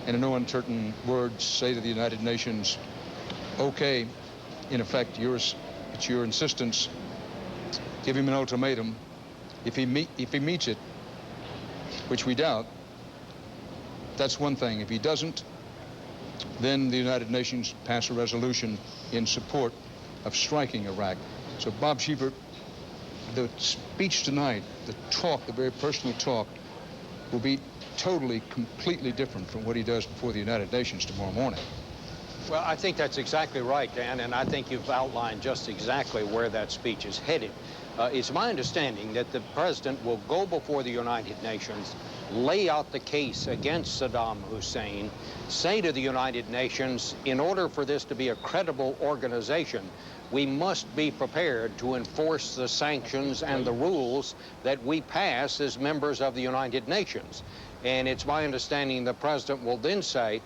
and in no uncertain words say to the United Nations, okay, in effect, it's your insistence, give him an ultimatum. If he meets it, which we doubt, that's one thing. If he doesn't, then the United Nations pass a resolution in support of striking Iraq. So, Bob Schieffer, the speech tonight, the talk, the very personal talk, will be totally, completely different from what he does before the United Nations tomorrow morning. Well, I think that's exactly right, Dan, and I think you've outlined just exactly where that speech is headed. It's my understanding that the president will go before the United Nations, lay out the case against Saddam Hussein, say to the United Nations, in order for this to be a credible organization, we must be prepared to enforce the sanctions and the rules that we pass as members of the United Nations. And it's my understanding the president will then say,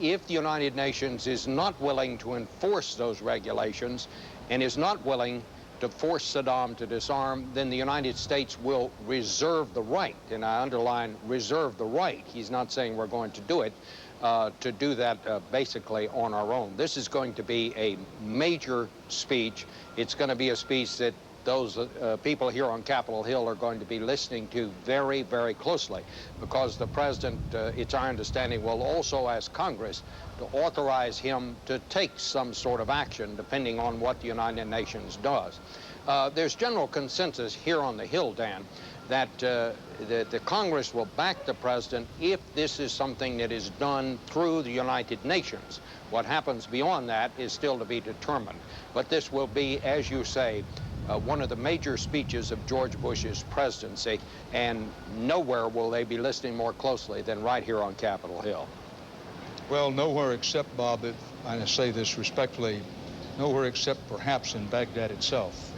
if the United Nations is not willing to enforce those regulations and is not willing to force Saddam to disarm, then the United States will reserve the right, and I underline reserve the right. He's not saying we're going to do it, to do that basically on our own. This is going to be a major speech. It's going to be a speech that those people here on Capitol Hill are going to be listening to very, very closely, because the president, it's our understanding, will also ask Congress to authorize him to take some sort of action depending on what the United Nations does. There's general consensus here on the Hill, Dan, that the Congress will back the president if this is something that is done through the United Nations. What happens beyond that is still to be determined. But this will be, as you say, one of the major speeches of George Bush's presidency, and nowhere will they be listening more closely than right here on Capitol Hill. Well, nowhere except, Bob, if I say this respectfully, nowhere except perhaps in Baghdad itself.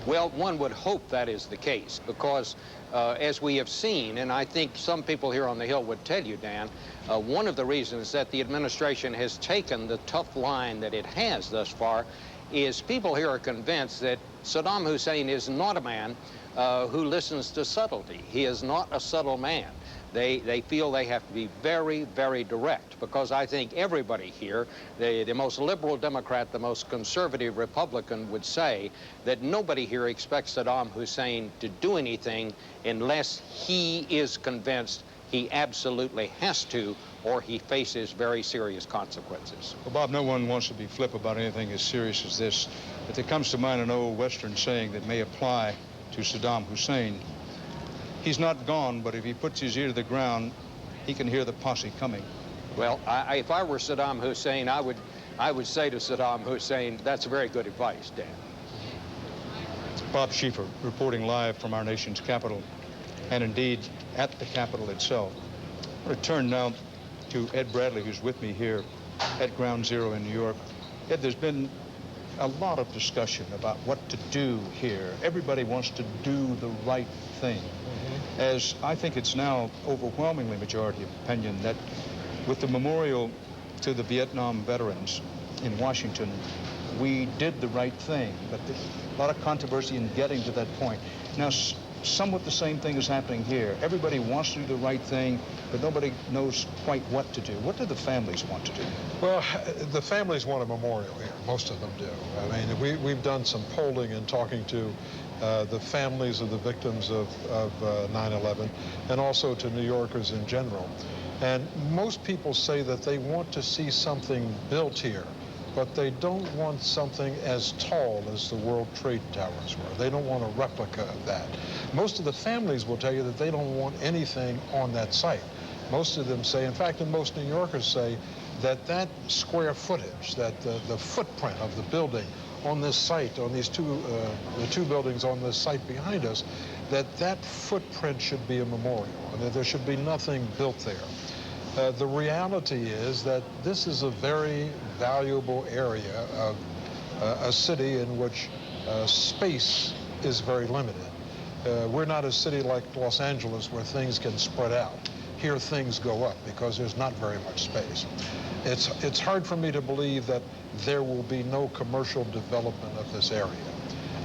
Well, one would hope that is the case, because as we have seen, and I think some people here on the Hill would tell you, Dan, one of the reasons that the administration has taken the tough line that it has thus far is people here are convinced that Saddam Hussein is not a man who listens to subtlety. He is not a subtle man. They feel they have to be very, very direct, because I think everybody here, the most liberal Democrat, the most conservative Republican, would say that nobody here expects Saddam Hussein to do anything unless he is convinced he absolutely has to, or he faces very serious consequences. Well, Bob, no one wants to be flip about anything as serious as this, but there comes to mind an old Western saying that may apply to Saddam Hussein. He's not gone, but if he puts his ear to the ground, he can hear the posse coming. Well, if I were Saddam Hussein, I would say to Saddam Hussein, that's very good advice, Dan. Bob Schieffer, reporting live from our nation's capital, and indeed at the Capitol itself. I want to turn now to Ed Bradley, who's with me here at Ground Zero in New York. Ed, there's been a lot of discussion about what to do here. Everybody wants to do the right thing. As I think it's now overwhelmingly majority of opinion that with the memorial to the Vietnam veterans in Washington, we did the right thing. But there's a lot of controversy in getting to that point. Now, somewhat the same thing is happening here. Everybody wants to do the right thing, but nobody knows quite what to do. What do the families want to do? Well, the families want a memorial here. Most of them do. I mean, we've done some polling and talking to the families of the victims of 9/11, and also to New Yorkers in general. And most people say that they want to see something built here, but they don't want something as tall as the World Trade Towers were. They don't want a replica of that. Most of the families will tell you that they don't want anything on that site. Most of them say, in fact, and most New Yorkers say, that that square footage, that the footprint of the building on this site, on these the two buildings on this site behind us, that footprint should be a memorial, and that there should be nothing built there. The reality is that this is a very valuable area a city in which space is very limited. We're not a city like Los Angeles where things can spread out. Here things go up because there's not very much space. It's hard for me to believe that there will be no commercial development of this area.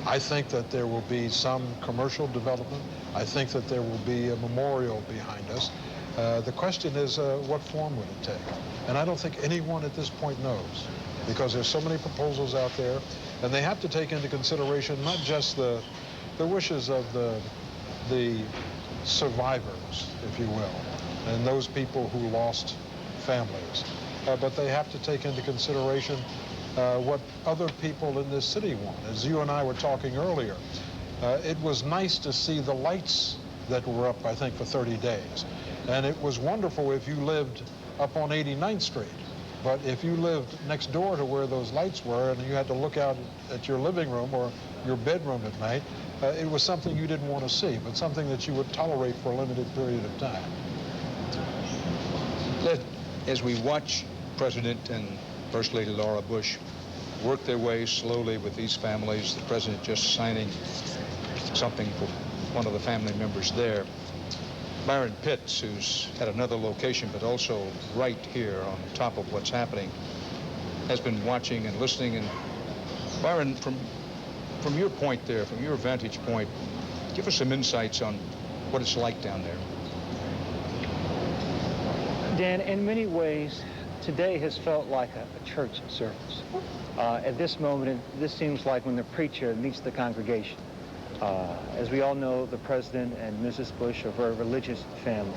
I think that there will be some commercial development. I think that there will be a memorial behind us. The question is, what form would it take? And I don't think anyone at this point knows, because there's so many proposals out there, and they have to take into consideration not just the wishes of the survivors, if you will, and those people who lost families, but they have to take into consideration what other people in this city want. As you and I were talking earlier, it was nice to see the lights that were up, I think, for 30 days. And it was wonderful if you lived up on 89th Street. But if you lived next door to where those lights were and you had to look out at your living room or your bedroom at night, it was something you didn't want to see, but something that you would tolerate for a limited period of time. As we watch President and First Lady Laura Bush work their way slowly with these families, the President just signing something for one of the family members there, Byron Pitts, who's at another location but also right here on top of what's happening, has been watching and listening. And Byron, from your point there, from your vantage point, give us some insights on what it's like down there. Dan, in many ways, today has felt like a church service. At this moment, this seems like when the preacher meets the congregation. As we all know, the President and Mrs. Bush are a very religious family.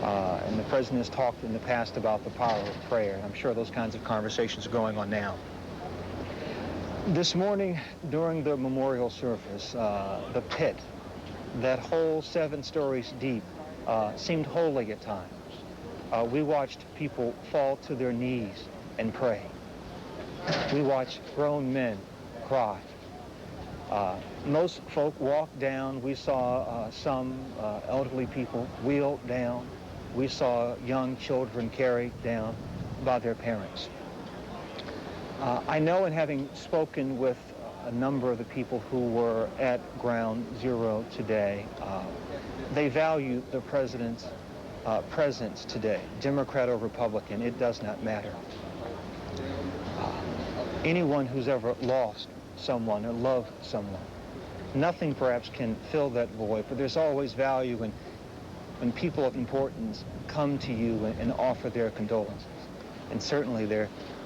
And the President has talked in the past about the power of prayer. I'm sure those kinds of conversations are going on now. This morning, during the memorial service, the pit, that hole 7 stories deep, seemed holy at times. We watched people fall to their knees and pray. We watched grown men cry. Most folk walked down. We saw some elderly people wheeled down. We saw young children carried down by their parents. I know, in having spoken with a number of the people who were at Ground Zero today, they value the President's presence today, Democrat or Republican, it does not matter. Anyone who's ever lost someone or loved someone, nothing perhaps can fill that void, but there's always value when people of importance come to you and offer their condolences. And certainly there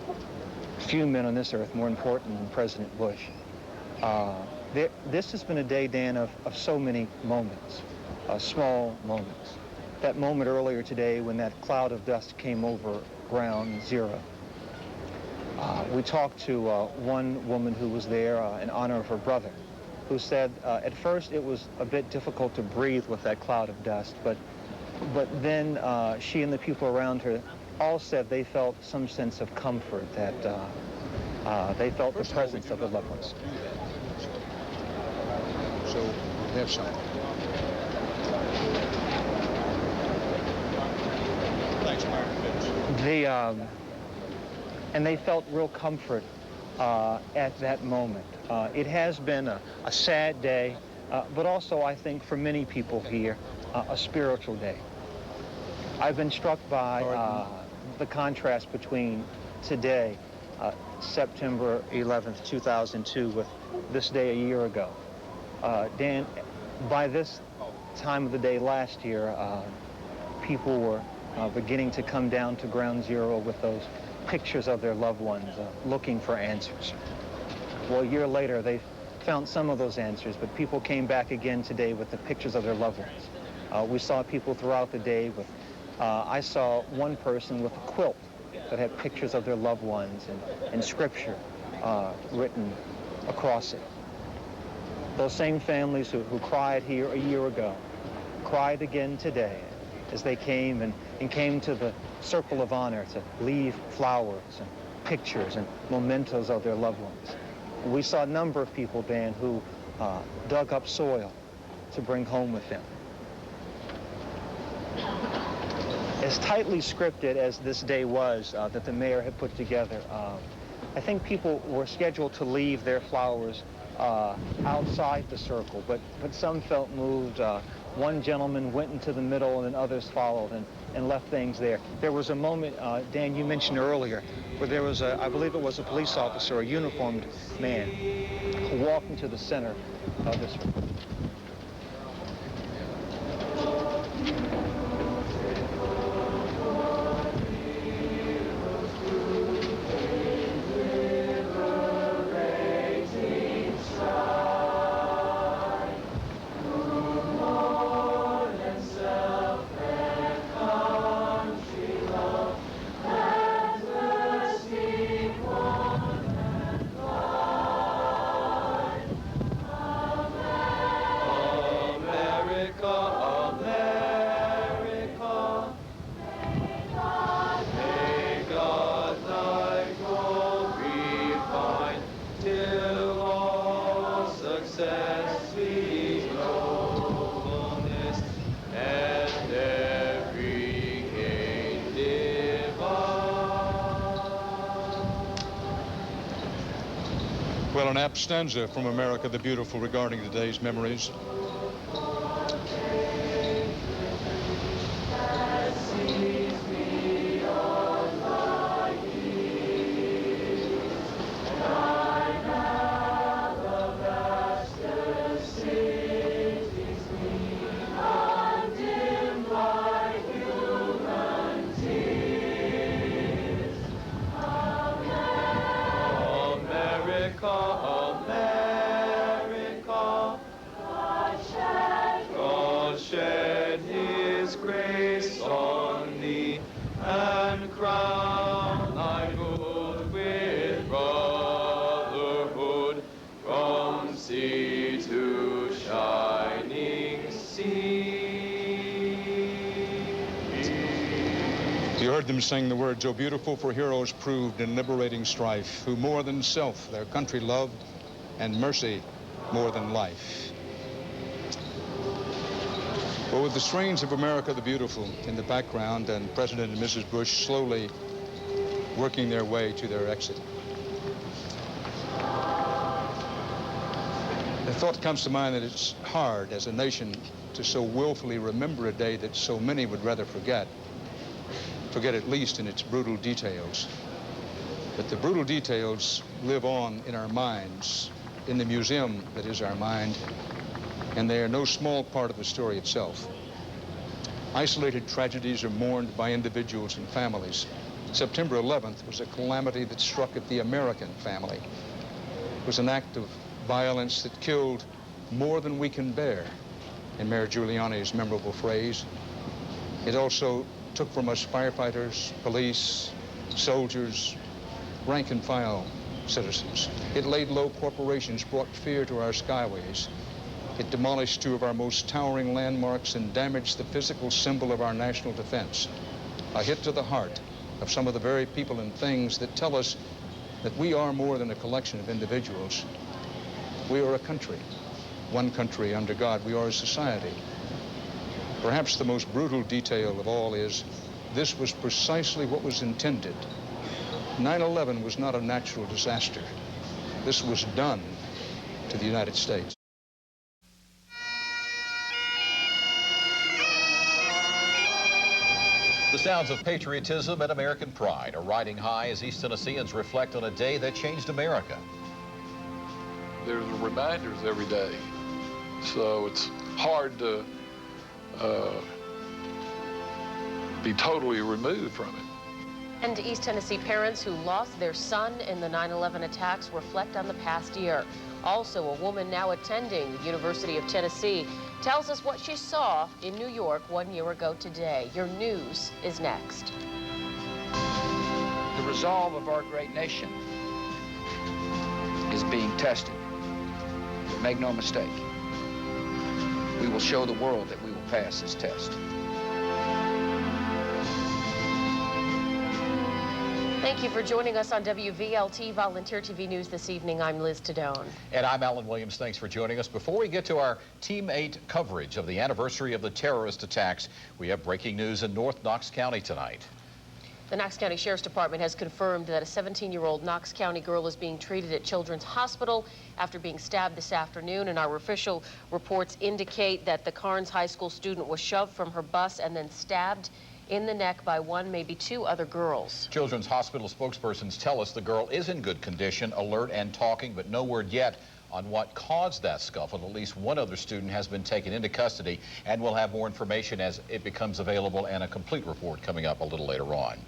are few men on this earth more important than President Bush. This has been a day, Dan, of so many moments, small moments. That moment earlier today when that cloud of dust came over Ground Zero. We talked to one woman who was there in honor of her brother, who said at first it was a bit difficult to breathe with that cloud of dust, but then she and the people around her all said they felt some sense of comfort, that they felt the presence of their loved ones. So we have some. Thanks, Byron. And they felt real comfort at that moment. It has been a sad day, but also, I think, for many people here, a spiritual day. I've been struck by the contrast between today, September 11th, 2002, with this day a year ago. Dan, by this time of the day last year, people were beginning to come down to Ground Zero with those pictures of their loved ones, looking for answers. Well, a year later, they found some of those answers, but people came back again today with the pictures of their loved ones. We saw people throughout the day with, I saw one person with a quilt that had pictures of their loved ones and scripture written across it. Those same families who cried here a year ago cried again today as they came and came to the circle of honor to leave flowers and pictures and mementos of their loved ones. And we saw a number of people, Dan, who dug up soil to bring home with them. As tightly scripted as this day was that the mayor had put together, I think people were scheduled to leave their flowers outside the circle, but some felt moved. One gentleman went into the middle, and then others followed and left things there. There was a moment, Dan, you mentioned earlier, where there was I believe it was a police officer, a uniformed man, who walked into the center of the circle. Well, an apt stanza from America the Beautiful regarding today's memories. You heard them sing the words, "O beautiful for heroes proved in liberating strife, who more than self their country loved, and mercy more than life." Well, with the strains of America the Beautiful in the background and President and Mrs. Bush slowly working their way to their exit, the thought comes to mind that it's hard as a nation to so willfully remember a day that so many would rather forget at least in its brutal details. But the brutal details live on in our minds, in the museum that is our mind, and they are no small part of the story itself. Isolated tragedies are mourned by individuals and families. September 11th was a calamity that struck at the American family. It was an act of violence that killed more than we can bear, in Mayor Giuliani's memorable phrase. It also took from us firefighters, police, soldiers, rank and file citizens. It laid low corporations, brought fear to our skyways. It demolished two of our most towering landmarks and damaged the physical symbol of our national defense. A hit to the heart of some of the very people and things that tell us that we are more than a collection of individuals. We are a country, one country under God. We are a society. Perhaps the most brutal detail of all is this was precisely what was intended. 9/11 was not a natural disaster. This was done to the United States. The sounds of patriotism and American pride are riding high as East Tennesseans reflect on a day that changed America. There's reminders every day, so it's hard to be totally removed from it. And East Tennessee parents who lost their son in the 9/11 attacks reflect on the past year. Also, a woman now attending the University of Tennessee tells us what she saw in New York 1 year ago today. Your news is next. The resolve of our great nation is being tested. Make no mistake. We will show the world that we will pass this test. Thank you for joining us on WVLT Volunteer TV News this evening. I'm Liz Tadone. And I'm Alan Williams. Thanks for joining us. Before we get to our Team 8 coverage of the anniversary of the terrorist attacks, we have breaking news in North Knox County tonight. The Knox County Sheriff's Department has confirmed that a 17-year-old Knox County girl is being treated at Children's Hospital after being stabbed this afternoon, and our official reports indicate that the Carnes High School student was shoved from her bus and then stabbed in the neck by one, maybe two other girls. Children's Hospital spokespersons tell us the girl is in good condition, alert and talking, but no word yet on what caused that scuffle. At least one other student has been taken into custody, and we'll have more information as it becomes available and a complete report coming up a little later on.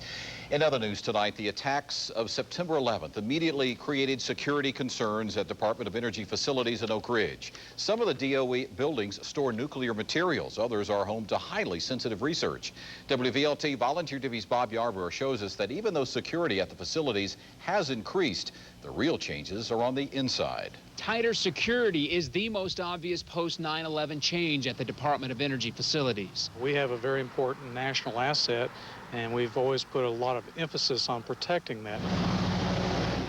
In other news tonight, the attacks of September 11th immediately created security concerns at Department of Energy facilities in Oak Ridge. Some of the DOE buildings store nuclear materials. Others are home to highly sensitive research. WVLT Volunteer TV's Bob Yarbrough shows us that even though security at the facilities has increased, the real changes are on the inside. Tighter security is the most obvious post-9/11 change at the Department of Energy facilities. We have a very important national asset, and we've always put a lot of emphasis on protecting that.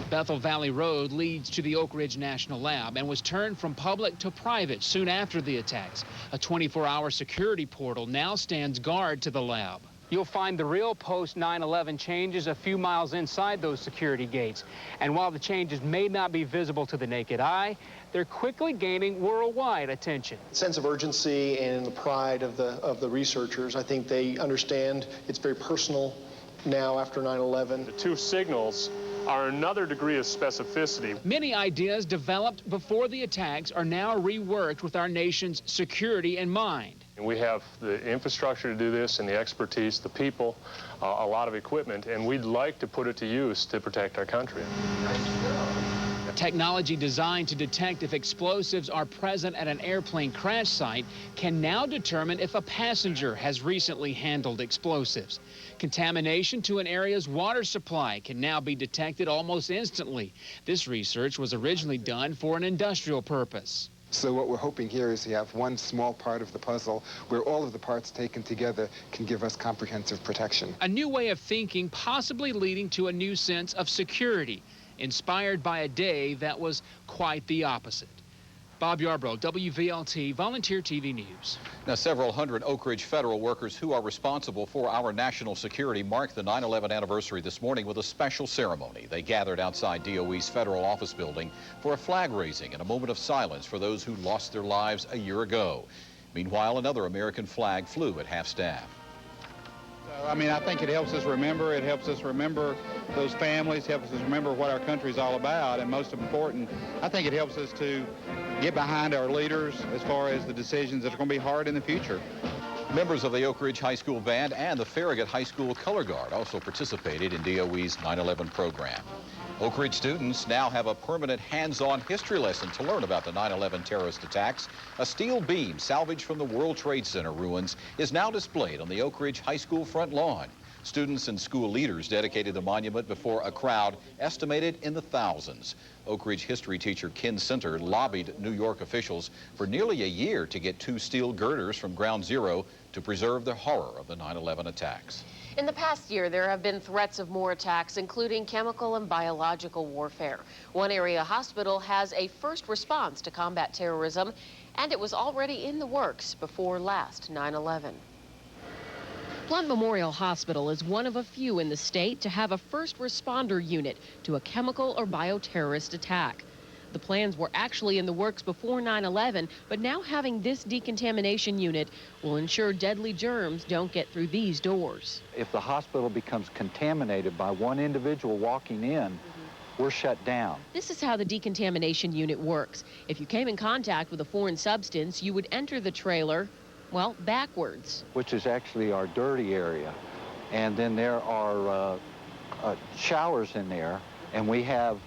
Bethel Valley Road leads to the Oak Ridge National Lab and was turned from public to private soon after the attacks. A 24-hour security portal now stands guard to the lab. You'll find the real post-9/11 changes a few miles inside those security gates. And while the changes may not be visible to the naked eye, they're quickly gaining worldwide attention. Sense of urgency and the pride of the researchers. I think they understand it's very personal now after 9/11. The two signals are another degree of specificity. Many ideas developed before the attacks are now reworked with our nation's security in mind. And we have the infrastructure to do this and the expertise, the people, a lot of equipment, and we'd like to put it to use to protect our country. Technology designed to detect if explosives are present at an airplane crash site can now determine if a passenger has recently handled explosives. Contamination to an area's water supply can now be detected almost instantly. This research was originally done for an industrial purpose. So what we're hoping here is to have one small part of the puzzle where all of the parts taken together can give us comprehensive protection. A new way of thinking, possibly leading to a new sense of security, inspired by a day that was quite the opposite. Bob Yarbrough, WVLT, Volunteer TV News. Now, several hundred Oak Ridge federal workers who are responsible for our national security marked the 9/11 anniversary this morning with a special ceremony. They gathered outside DOE's federal office building for a flag raising and a moment of silence for those who lost their lives a year ago. Meanwhile, another American flag flew at half-staff. I mean, I think it helps us remember. It helps us remember those families, helps us remember what our country's all about, and most important, I think it helps us to get behind our leaders as far as the decisions that are going to be hard in the future. Members of the Oak Ridge High School Band and the Farragut High School Color Guard also participated in DOE's 9/11 program. Oak Ridge students now have a permanent hands-on history lesson to learn about the 9/11 terrorist attacks. A steel beam salvaged from the World Trade Center ruins is now displayed on the Oak Ridge High School front lawn. Students and school leaders dedicated the monument before a crowd estimated in the thousands. Oak Ridge history teacher Ken Center lobbied New York officials for nearly a year to get 2 steel girders from Ground Zero to preserve the horror of the 9/11 attacks. In the past year, there have been threats of more attacks, including chemical and biological warfare. One area hospital has a first response to combat terrorism, and it was already in the works before last 9/11. Blunt Memorial Hospital is one of a few in the state to have a first responder unit to a chemical or bioterrorist attack. The plans were actually in the works before 9/11, but now having this decontamination unit will ensure deadly germs don't get through these doors. If the hospital becomes contaminated by one individual walking in, we're shut down. This is how the decontamination unit works. If you came in contact with a foreign substance, you would enter the trailer, well, backwards. Which is actually our dirty area. And then there are showers in there. And we have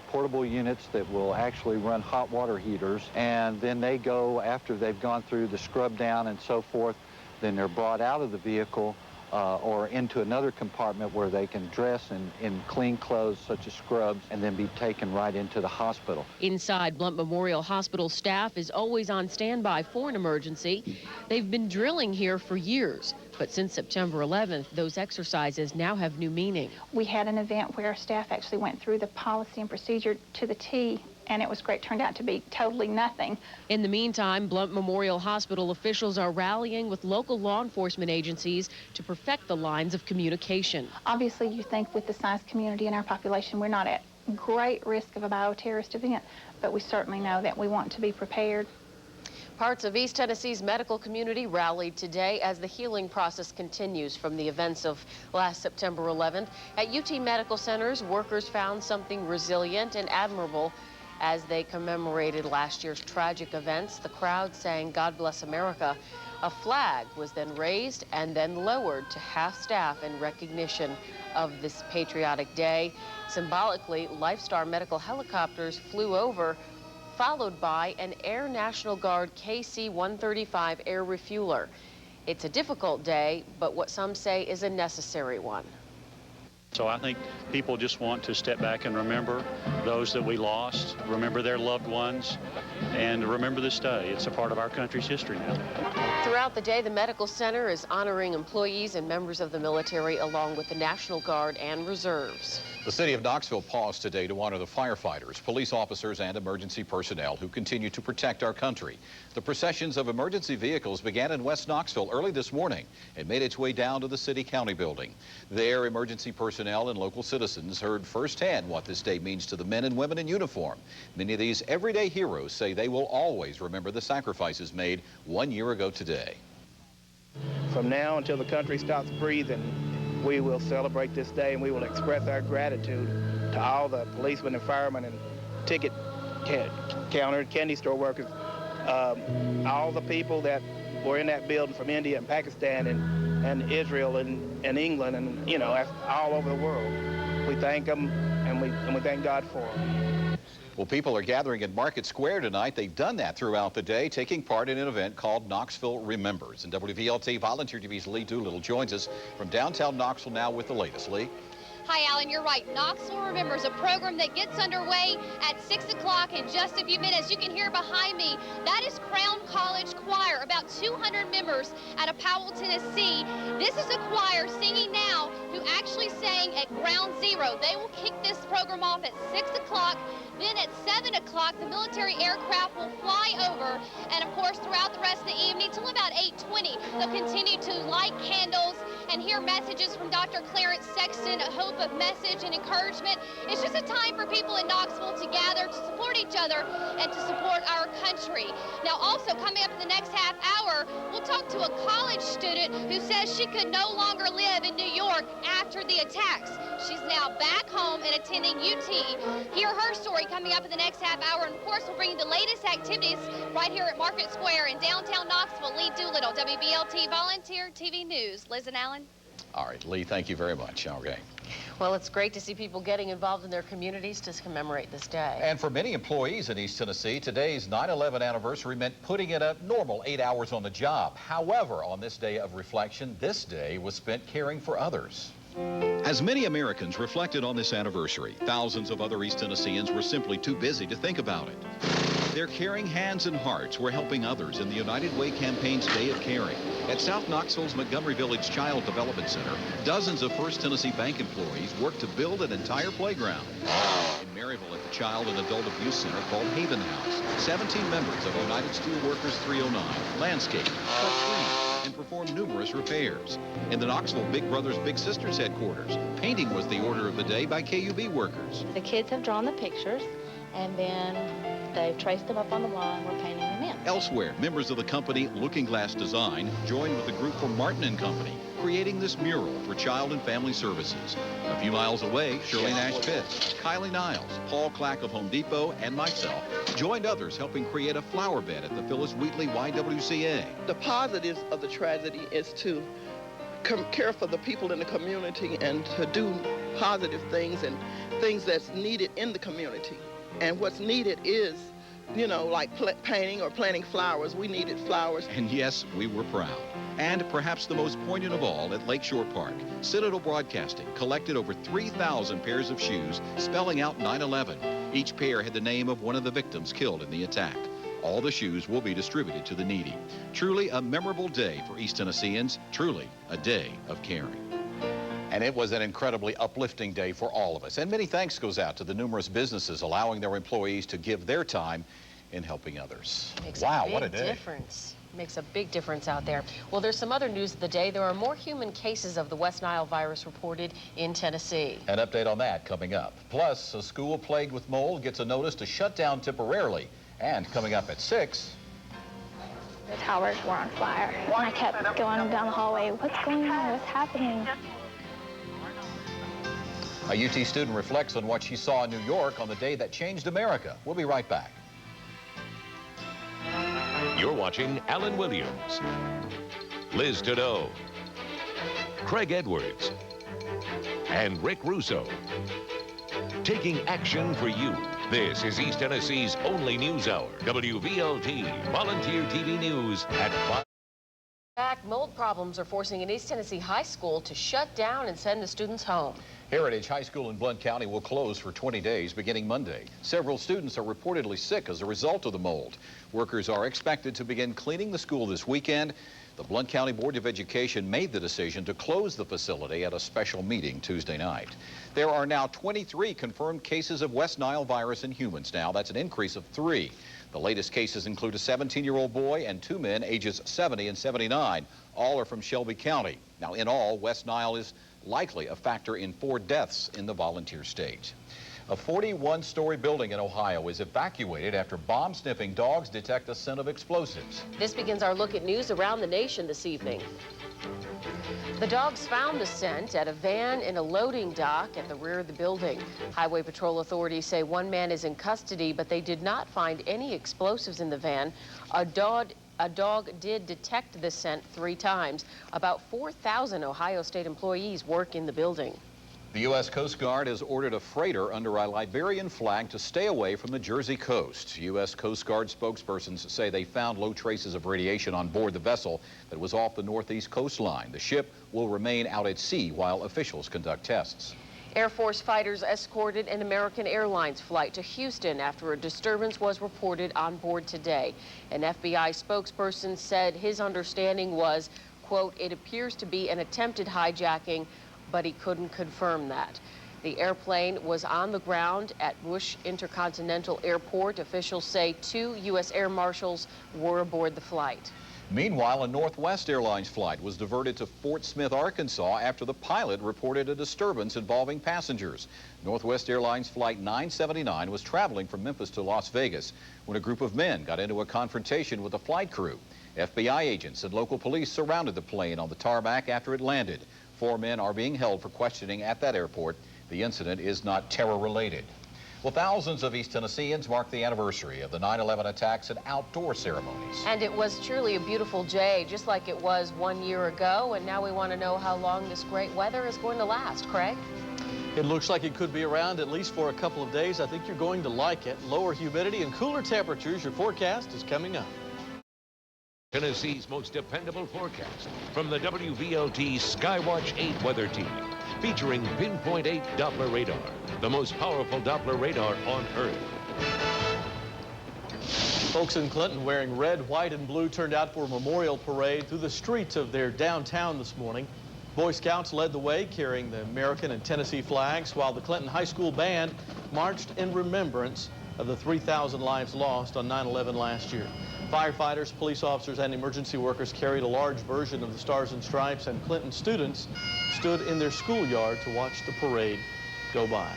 portable units that will actually run hot water heaters. And then they go, after they've gone through the scrub down and so forth, then they're brought out of the vehicle or into another compartment where they can dress in clean clothes such as scrubs and then be taken right into the hospital. Inside, Blunt Memorial Hospital staff is always on standby for an emergency. They've been drilling here for years, but since September 11th, those exercises now have new meaning. We had an event where staff actually went through the policy and procedure to the T, and it was great. Turned out to be totally nothing. In the meantime, Blount Memorial Hospital officials are rallying with local law enforcement agencies to perfect the lines of communication. Obviously, you think with the size community in our population, we're not at great risk of a bioterrorist event, but we certainly know that we want to be prepared. Parts of East Tennessee's medical community rallied today as the healing process continues from the events of last September 11th. At UT Medical Centers, workers found something resilient and admirable as they commemorated last year's tragic events. The crowd sang "God Bless America." A flag was then raised and then lowered to half staff in recognition of this patriotic day. Symbolically, Lifestar medical helicopters flew over, followed by an Air National Guard KC-135 air refueler. It's a difficult day, but what some say is a necessary one. So I think people just want to step back and remember those that we lost, remember their loved ones, and remember this day. It's a part of our country's history now. Throughout the day, the medical center is honoring employees and members of the military along with the National Guard and reserves. The city of Knoxville paused today to honor the firefighters, police officers, and emergency personnel who continue to protect our country. The processions of emergency vehicles began in West Knoxville early this morning and made its way down to the city-county building. There, emergency personnel and local citizens heard firsthand what this day means to the men and women in uniform. Many of these everyday heroes say they will always remember the sacrifices made 1 year ago today. From now until the country stops breathing, we will celebrate this day, and we will express our gratitude to all the policemen and firemen and ticket counter, candy store workers, all the people that were in that building from India and Pakistan and Israel and England and, you know, all over the world. We thank them, and we thank God for them. Well, people are gathering at Market Square tonight. They've done that throughout the day, taking part in an event called Knoxville Remembers. And WVLT Volunteer TV's Lee Doolittle joins us from downtown Knoxville now with the latest. Lee? Hi, Alan, you're right. Knoxville Remembers, a program that gets underway at 6 o'clock in just a few minutes. You can hear behind me, that is Crown College Choir, about 200 members out of Powell, Tennessee. This is a choir singing now who actually sang at Ground Zero. They will kick this program off at 6 o'clock. Then at 7 o'clock, the military aircraft will fly over. And of course, throughout the rest of the evening, till about 8:20, they'll continue to light candles and hear messages from Dr. Clarence Sexton, a hope of message and encouragement. It's just a time for people in Knoxville to gather, to support each other, and to support our country. Now, also coming up in the next half hour, we'll talk to a college student who says she could no longer live in New York after the attacks. She's now back home and attending UT. Hear her story coming up in the next half hour, and of course, we'll bring you the latest activities right here at Market Square in downtown Knoxville. Lee Doolittle, WVLT Volunteer TV News. Liz and Alan. All right, Lee, thank you very much. Okay. Well, it's great to see people getting involved in their communities to commemorate this day. And for many employees in East Tennessee, today's 9/11 anniversary meant putting in a normal 8 hours on the job. However, on this day of reflection, this day was spent caring for others. As many Americans reflected on this anniversary, thousands of other East Tennesseans were simply too busy to think about it. Their caring hands and hearts were helping others in the United Way campaign's Day of Caring. At South Knoxville's Montgomery Village Child Development Center, dozens of First Tennessee Bank employees worked to build an entire playground. In Maryville at the Child and Adult Abuse Center called Haven House, 17 members of United Steelworkers 309 landscaped, cut trees, and performed numerous repairs. In the Knoxville Big Brothers Big Sisters headquarters, painting was the order of the day by KUB workers. The kids have drawn the pictures, and then they've traced them up on the wall, and we're painting them in. Elsewhere, members of the company Looking Glass Design joined with the group from Martin & Company, creating this mural for Child and Family Services. A few miles away, Shirley Nash Pitts, Kylie Niles, Paul Clack of Home Depot, and myself joined others helping create a flower bed at the Phyllis Wheatley YWCA. The positives of the tragedy is to care for the people in the community and to do positive things and things that's needed in the community. And what's needed is, you know, like painting or planting flowers. We needed flowers. And yes, we were proud. And perhaps the most poignant of all, at Lakeshore Park, Citadel Broadcasting collected over 3,000 pairs of shoes spelling out 9/11. Each pair had the name of one of the victims killed in the attack. All the shoes will be distributed to the needy. Truly a memorable day for East Tennesseans, truly a day of caring. And it was an incredibly uplifting day for all of us. And many thanks goes out to the numerous businesses allowing their employees to give their time in helping others. Wow, what a day. Difference. Makes a big difference out there. Well, there's some other news of the day. There are more human cases of the West Nile virus reported in Tennessee. An update on that coming up. Plus, a school plagued with mold gets a notice to shut down temporarily. And coming up at 6... The towers were on fire. And I kept going down the hallway, what's going on, what's happening? A UT student reflects on what she saw in New York on the day that changed America. We'll be right back. You're watching Alan Williams, Liz Tadeau, Craig Edwards, and Rick Russo. Taking action for you. This is East Tennessee's only news hour. WVLT, Volunteer TV News at 5. In fact, mold problems are forcing an East Tennessee high school to shut down and send the students home. Heritage High School in Blount County will close for 20 days beginning Monday. Several students are reportedly sick as a result of the mold. Workers are expected to begin cleaning the school this weekend. The Blount County Board of Education made the decision to close the facility at a special meeting Tuesday night. There are now 23 confirmed cases of West Nile virus in humans now. That's an increase of 3. The latest cases include a 17-year-old boy and 2 men ages 70 and 79. All are from Shelby County. Now, in all, West Nile is likely a factor in 4 deaths in the volunteer state. A 41-story building in Ohio is evacuated after bomb-sniffing dogs detect a scent of explosives. This begins our look at news around the nation this evening. The dogs found the scent at a van in a loading dock at the rear of the building. Highway Patrol authorities say 1 man is in custody, but they did not find any explosives in the van. A dog did detect the scent 3 times. About 4,000 Ohio State employees work in the building. The U.S. Coast Guard has ordered a freighter under a Liberian flag to stay away from the Jersey coast. U.S. Coast Guard spokespersons say they found low traces of radiation on board the vessel that was off the northeast coastline. The ship will remain out at sea while officials conduct tests. Air Force fighters escorted an American Airlines flight to Houston after a disturbance was reported on board today. An FBI spokesperson said his understanding was, quote, it appears to be an attempted hijacking, but he couldn't confirm that. The airplane was on the ground at Bush Intercontinental Airport. Officials say 2 U.S. Air Marshals were aboard the flight. Meanwhile, a Northwest Airlines flight was diverted to Fort Smith, Arkansas after the pilot reported a disturbance involving passengers. Northwest Airlines Flight 979 was traveling from Memphis to Las Vegas when a group of men got into a confrontation with the flight crew. FBI agents and local police surrounded the plane on the tarmac after it landed. 4 men are being held for questioning at that airport. The incident is not terror-related. Well, thousands of East Tennesseans mark the anniversary of the 9/11 attacks at outdoor ceremonies. And it was truly a beautiful day, just like it was 1 year ago. And now we want to know how long this great weather is going to last. Craig? It looks like it could be around at least for a couple of days. I think you're going to like it. Lower humidity and cooler temperatures. Your forecast is coming up. Tennessee's most dependable forecast from the WVLT Skywatch 8 weather team, featuring Pinpoint 8 Doppler radar, the most powerful Doppler radar on Earth. Folks in Clinton wearing red, white, and blue turned out for a memorial parade through the streets of their downtown this morning. Boy Scouts led the way, carrying the American and Tennessee flags, while the Clinton High School band marched in remembrance of the 3,000 lives lost on 9/11 last year. Firefighters, police officers, and emergency workers carried a large version of the Stars and Stripes, and Clinton students stood in their schoolyard to watch the parade go by.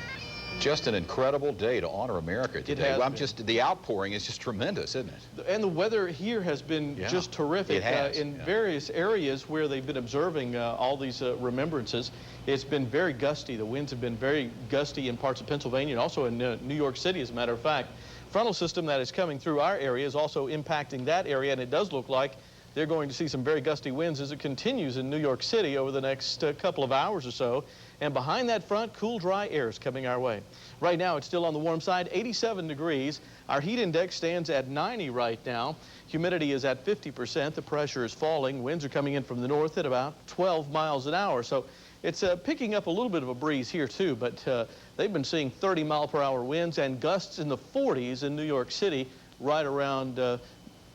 Just an incredible day to honor America today. The outpouring is just tremendous, isn't it? And the weather here has been just terrific. It has. In various areas where they've been observing all these remembrances, it's been very gusty. The winds have been very gusty in parts of Pennsylvania and also in New York City, as a matter of fact. Frontal system that is coming through our area is also impacting that area, and it does look like they're going to see some very gusty winds as it continues in New York City over the next couple of hours or so. And behind that front, cool, dry air is coming our way. Right now, it's still on the warm side, 87 degrees. Our heat index stands at 90 right now. Humidity is at 50%. The pressure is falling. Winds are coming in from the north at about 12 miles an hour. So it's picking up a little bit of a breeze here, too, but they've been seeing 30-mile-per-hour winds and gusts in the 40s in New York City right around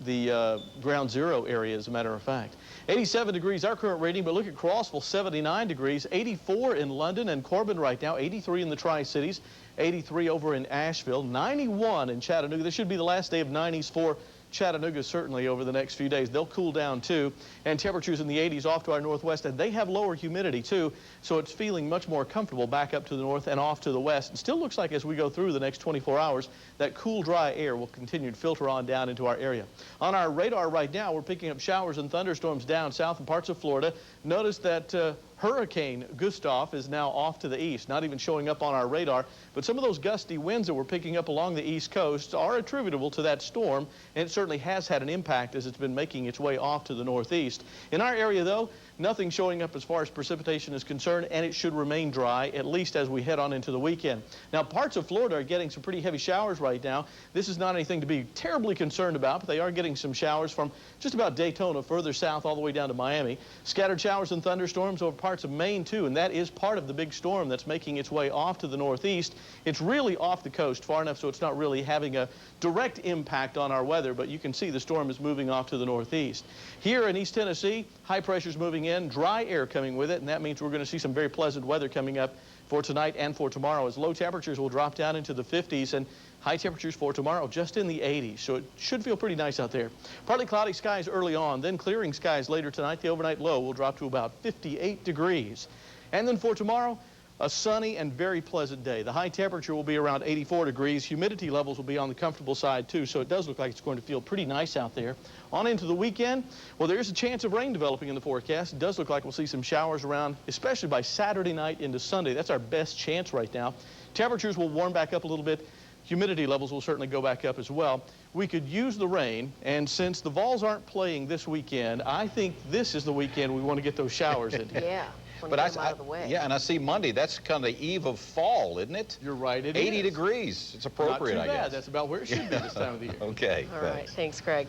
the ground zero area, as a matter of fact. 87 degrees our current rating, but look at Crossville, 79 degrees, 84 in London and Corbin right now, 83 in the Tri-Cities, 83 over in Asheville, 91 in Chattanooga. This should be the last day of 90s for Chattanooga, certainly over the next few days. They'll cool down too, and temperatures in the 80s off to our northwest, and they have lower humidity too, so it's feeling much more comfortable back up to the north and off to the west. It still looks like as we go through the next 24 hours, that cool, dry air will continue to filter on down into our area. On our radar right now, we're picking up showers and thunderstorms down south in parts of Florida. Notice that Hurricane Gustav is now off to the east, not even showing up on our radar, but some of those gusty winds that we're picking up along the east coast are attributable to that storm, and it certainly has had an impact as it's been making its way off to the northeast. In our area, though, nothing showing up as far as precipitation is concerned, and it should remain dry, at least as we head on into the weekend. Now, parts of Florida are getting some pretty heavy showers right now. This is not anything to be terribly concerned about, but they are getting some showers from just about Daytona, further south, all the way down to Miami. Scattered showers and thunderstorms over parts of Maine, too, and that is part of the big storm that's making its way off to the northeast. It's really off the coast far enough so it's not really having a direct impact on our weather, but you can see the storm is moving off to the northeast. Here in East Tennessee, high pressure's moving in, dry air coming with it, and that means we're going to see some very pleasant weather coming up for tonight and for tomorrow, as low temperatures will drop down into the 50s and high temperatures for tomorrow just in the 80s, so it should feel pretty nice out there. Partly cloudy skies early on, then clearing skies later tonight. The overnight low will drop to about 58 degrees. And then for tomorrow, a sunny and very pleasant day. The high temperature will be around 84 degrees. Humidity levels will be on the comfortable side too, so it does look like it's going to feel pretty nice out there. On into the weekend, well, there is a chance of rain developing in the forecast. It does look like we'll see some showers around, especially by Saturday night into Sunday. That's our best chance right now. Temperatures will warm back up a little bit. Humidity levels will certainly go back up as well. We could use the rain, and since the Vols aren't playing this weekend, I think this is the weekend we want to get those showers in. Yeah. But out of the way. Yeah, and I see Monday, that's kind of the eve of fall, isn't it? You're right, it 80 is. degrees. It's appropriate, Not too I bad. guess. That's about where it should be this time of the year. Okay, all right, thanks, Greg.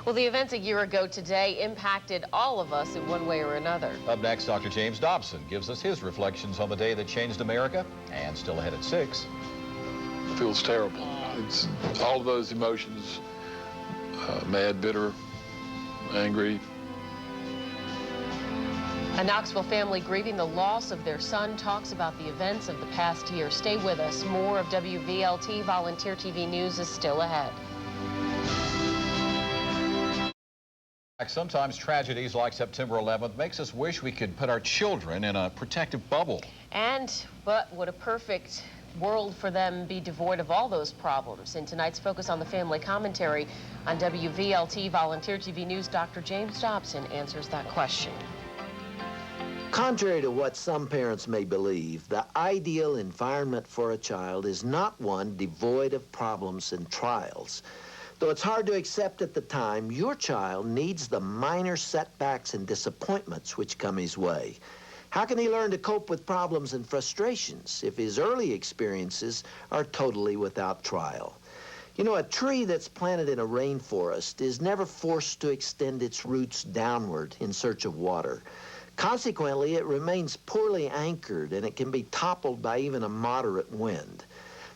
Well, the events a year ago today impacted all of us in one way or another. Up next, Dr. James Dobson gives us his reflections on the day that changed America, and still ahead at 6. It feels terrible. It's all of those emotions, mad, bitter, angry. A Knoxville family grieving the loss of their son talks about the events of the past year. Stay with us. More of WVLT Volunteer TV News is still ahead. Sometimes tragedies like September 11th makes us wish we could put our children in a protective bubble. But would a perfect world for them be devoid of all those problems? In tonight's Focus on the Family commentary on WVLT Volunteer TV News, Dr. James Dobson answers that question. Contrary to what some parents may believe, the ideal environment for a child is not one devoid of problems and trials. Though it's hard to accept at the time, your child needs the minor setbacks and disappointments which come his way. How can he learn to cope with problems and frustrations if his early experiences are totally without trial? You know, a tree that's planted in a rainforest is never forced to extend its roots downward in search of water. Consequently, it remains poorly anchored, and it can be toppled by even a moderate wind.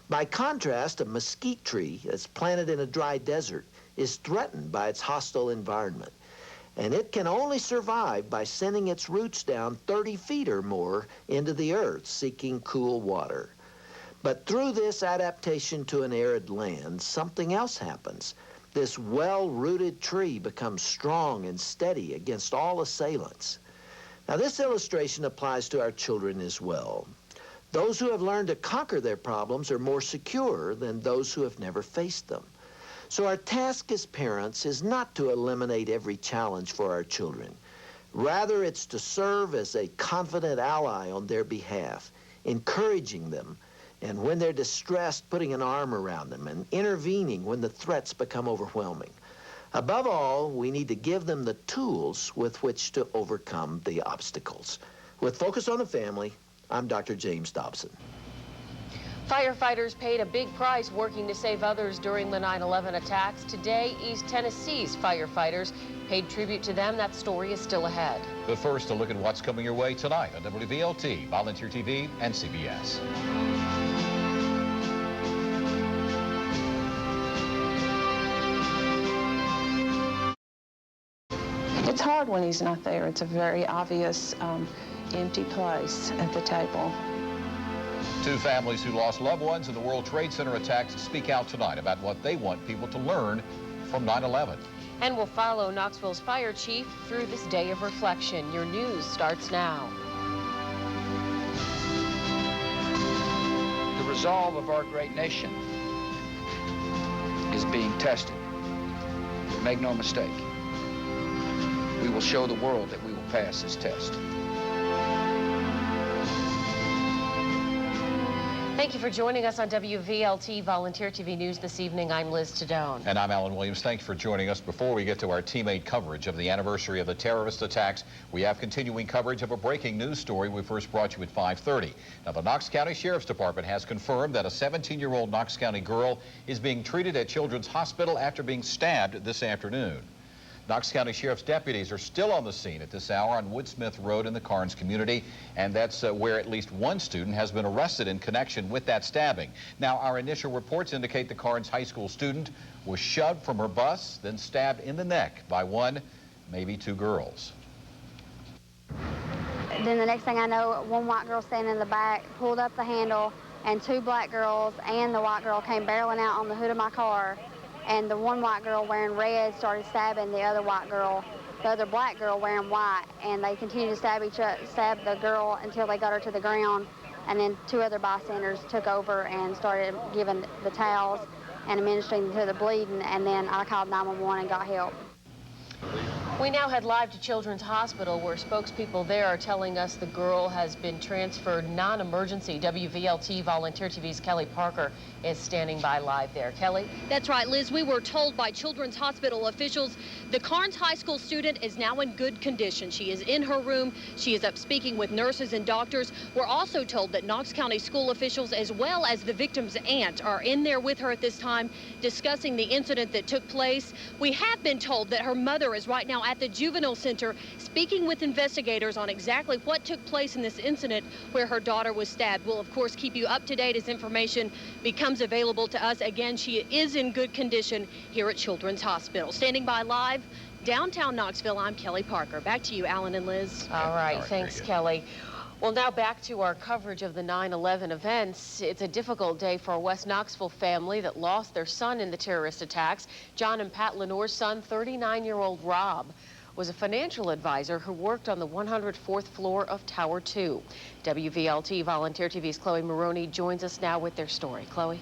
By contrast, a mesquite tree that's planted in a dry desert is threatened by its hostile environment, and it can only survive by sending its roots down 30 feet or more into the earth, seeking cool water. But through this adaptation to an arid land, something else happens. This well-rooted tree becomes strong and steady against all assailants. Now, this illustration applies to our children as well. Those who have learned to conquer their problems are more secure than those who have never faced them. So our task as parents is not to eliminate every challenge for our children. Rather, it's to serve as a confident ally on their behalf, encouraging them, and when they're distressed, putting an arm around them and intervening when the threats become overwhelming. Above all, we need to give them the tools with which to overcome the obstacles. With Focus on the Family, I'm Dr. James Dobson. Firefighters paid a big price working to save others during the 9/11 attacks. Today, East Tennessee's firefighters paid tribute to them. That story is still ahead. But first, a look at what's coming your way tonight on WVLT, Volunteer TV, and CBS. It's hard when he's not there. It's a very obvious empty place at the table. Two families who lost loved ones in the World Trade Center attacks speak out tonight about what they want people to learn from 9/11. And we'll follow Knoxville's fire chief through this day of reflection. Your news starts now. The resolve of our great nation is being tested. Make no mistake, we will show the world that we will pass this test. Thank you for joining us on WVLT Volunteer TV News this evening. I'm Liz Tadone. And I'm Alan Williams. Thanks for joining us. Before we get to our teammate coverage of the anniversary of the terrorist attacks, we have continuing coverage of a breaking news story we first brought you at 5:30. Now, the Knox County Sheriff's Department has confirmed that a 17-year-old Knox County girl is being treated at Children's Hospital after being stabbed this afternoon. Knox County Sheriff's deputies are still on the scene at this hour on Woodsmith Road in the Carnes community, and that's where at least one student has been arrested in connection with that stabbing. Now, our initial reports indicate the Carnes High School student was shoved from her bus, then stabbed in the neck by one, maybe two girls. Then the next thing I know, one white girl standing in the back pulled up the handle, and two black girls and the white girl came barreling out on the hood of my car. And the one white girl wearing red started stabbing the other white girl, the other black girl wearing white, and they continued to stab the girl until they got her to the ground. And then two other bystanders took over and started giving the towels and administering to the bleeding, and then I called 911 and got help. We now head live to Children's Hospital, where spokespeople there are telling us the girl has been transferred non-emergency. WVLT Volunteer TV's Kelly Parker is standing by live there. Kelly? That's right, Liz. We were told by Children's Hospital officials the Carnes High School student is now in good condition. She is in her room. She is up speaking with nurses and doctors. We're also told that Knox County school officials, as well as the victim's aunt, are in there with her at this time discussing the incident that took place. We have been told that her mother is right now at the juvenile center speaking with investigators on exactly what took place in this incident where her daughter was stabbed. We'll, of course, keep you up to date as information becomes available to us. Again, she is in good condition here at Children's Hospital. Standing by live, downtown Knoxville, I'm Kelly Parker. Back to you, Alan and Liz. All right, thanks, Kelly. Well, now back to our coverage of the 9/11 events. It's a difficult day for a West Knoxville family that lost their son in the terrorist attacks. John and Pat Lenore's son, 39-year-old Rob, was a financial advisor who worked on the 104th floor of Tower 2. WVLT Volunteer TV's Chloe Maroney joins us now with their story. Chloe?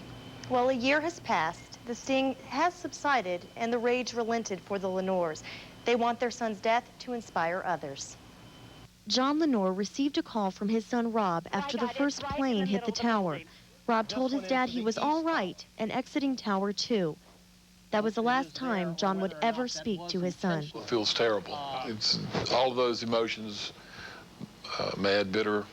Well, a year has passed, the sting has subsided, and the rage relented for the Lenores. They want their son's death to inspire others. John Lenore received a call from his son Rob after the first plane hit the tower. Rob told his dad he was all right and exiting Tower 2. That was the last time John would ever speak to his son. It feels terrible. It's all of those emotions, mad, bitter,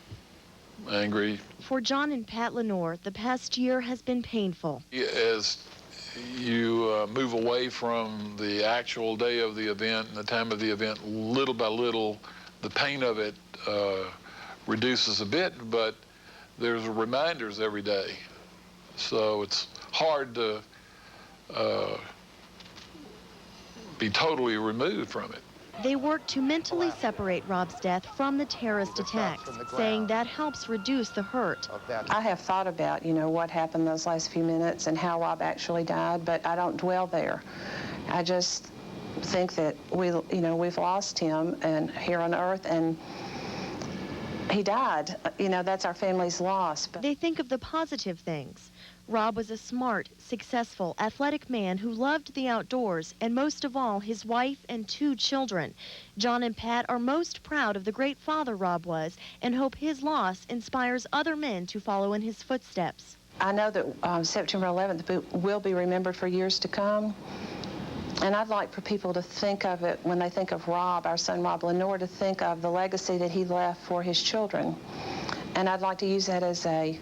angry. For John and Pat Lenore, the past year has been painful. As you move away from the actual day of the event and the time of the event, little by little, the pain of it reduces a bit, but there's reminders every day. So it's hard to be totally removed from it. They work to mentally separate Rob's death from the terrorist attacks, saying that helps reduce the hurt. I have thought about, what happened those last few minutes and how Rob actually died, but I don't dwell there. I just think that we've lost him and here on earth, and he died. That's our family's loss. But they think of the positive things. Rob was a smart, successful, athletic man who loved the outdoors and most of all his wife and 2 children. John and Pat are most proud of the great father Rob was and hope his loss inspires other men to follow in his footsteps. I know that September 11th will be remembered for years to come. And I'd like for people to think of it when they think of Rob, our son Rob Lenore, to think of the legacy that he left for his children. And I'd like to use that as a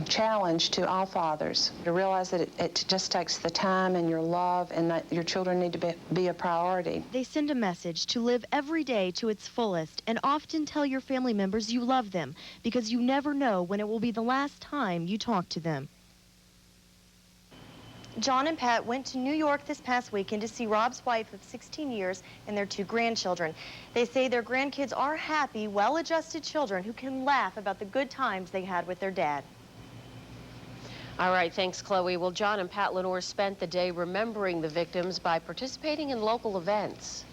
challenge to all fathers to realize that it just takes the time and your love, and that your children need to be a priority. They send a message to live every day to its fullest and often tell your family members you love them because you never know when it will be the last time you talk to them. John and Pat went to New York this past weekend to see Rob's wife of 16 years and their 2 grandchildren. They say their grandkids are happy, well-adjusted children who can laugh about the good times they had with their dad. All right, thanks, Chloe. Well, John and Pat Lenore spent the day remembering the victims by participating in local events.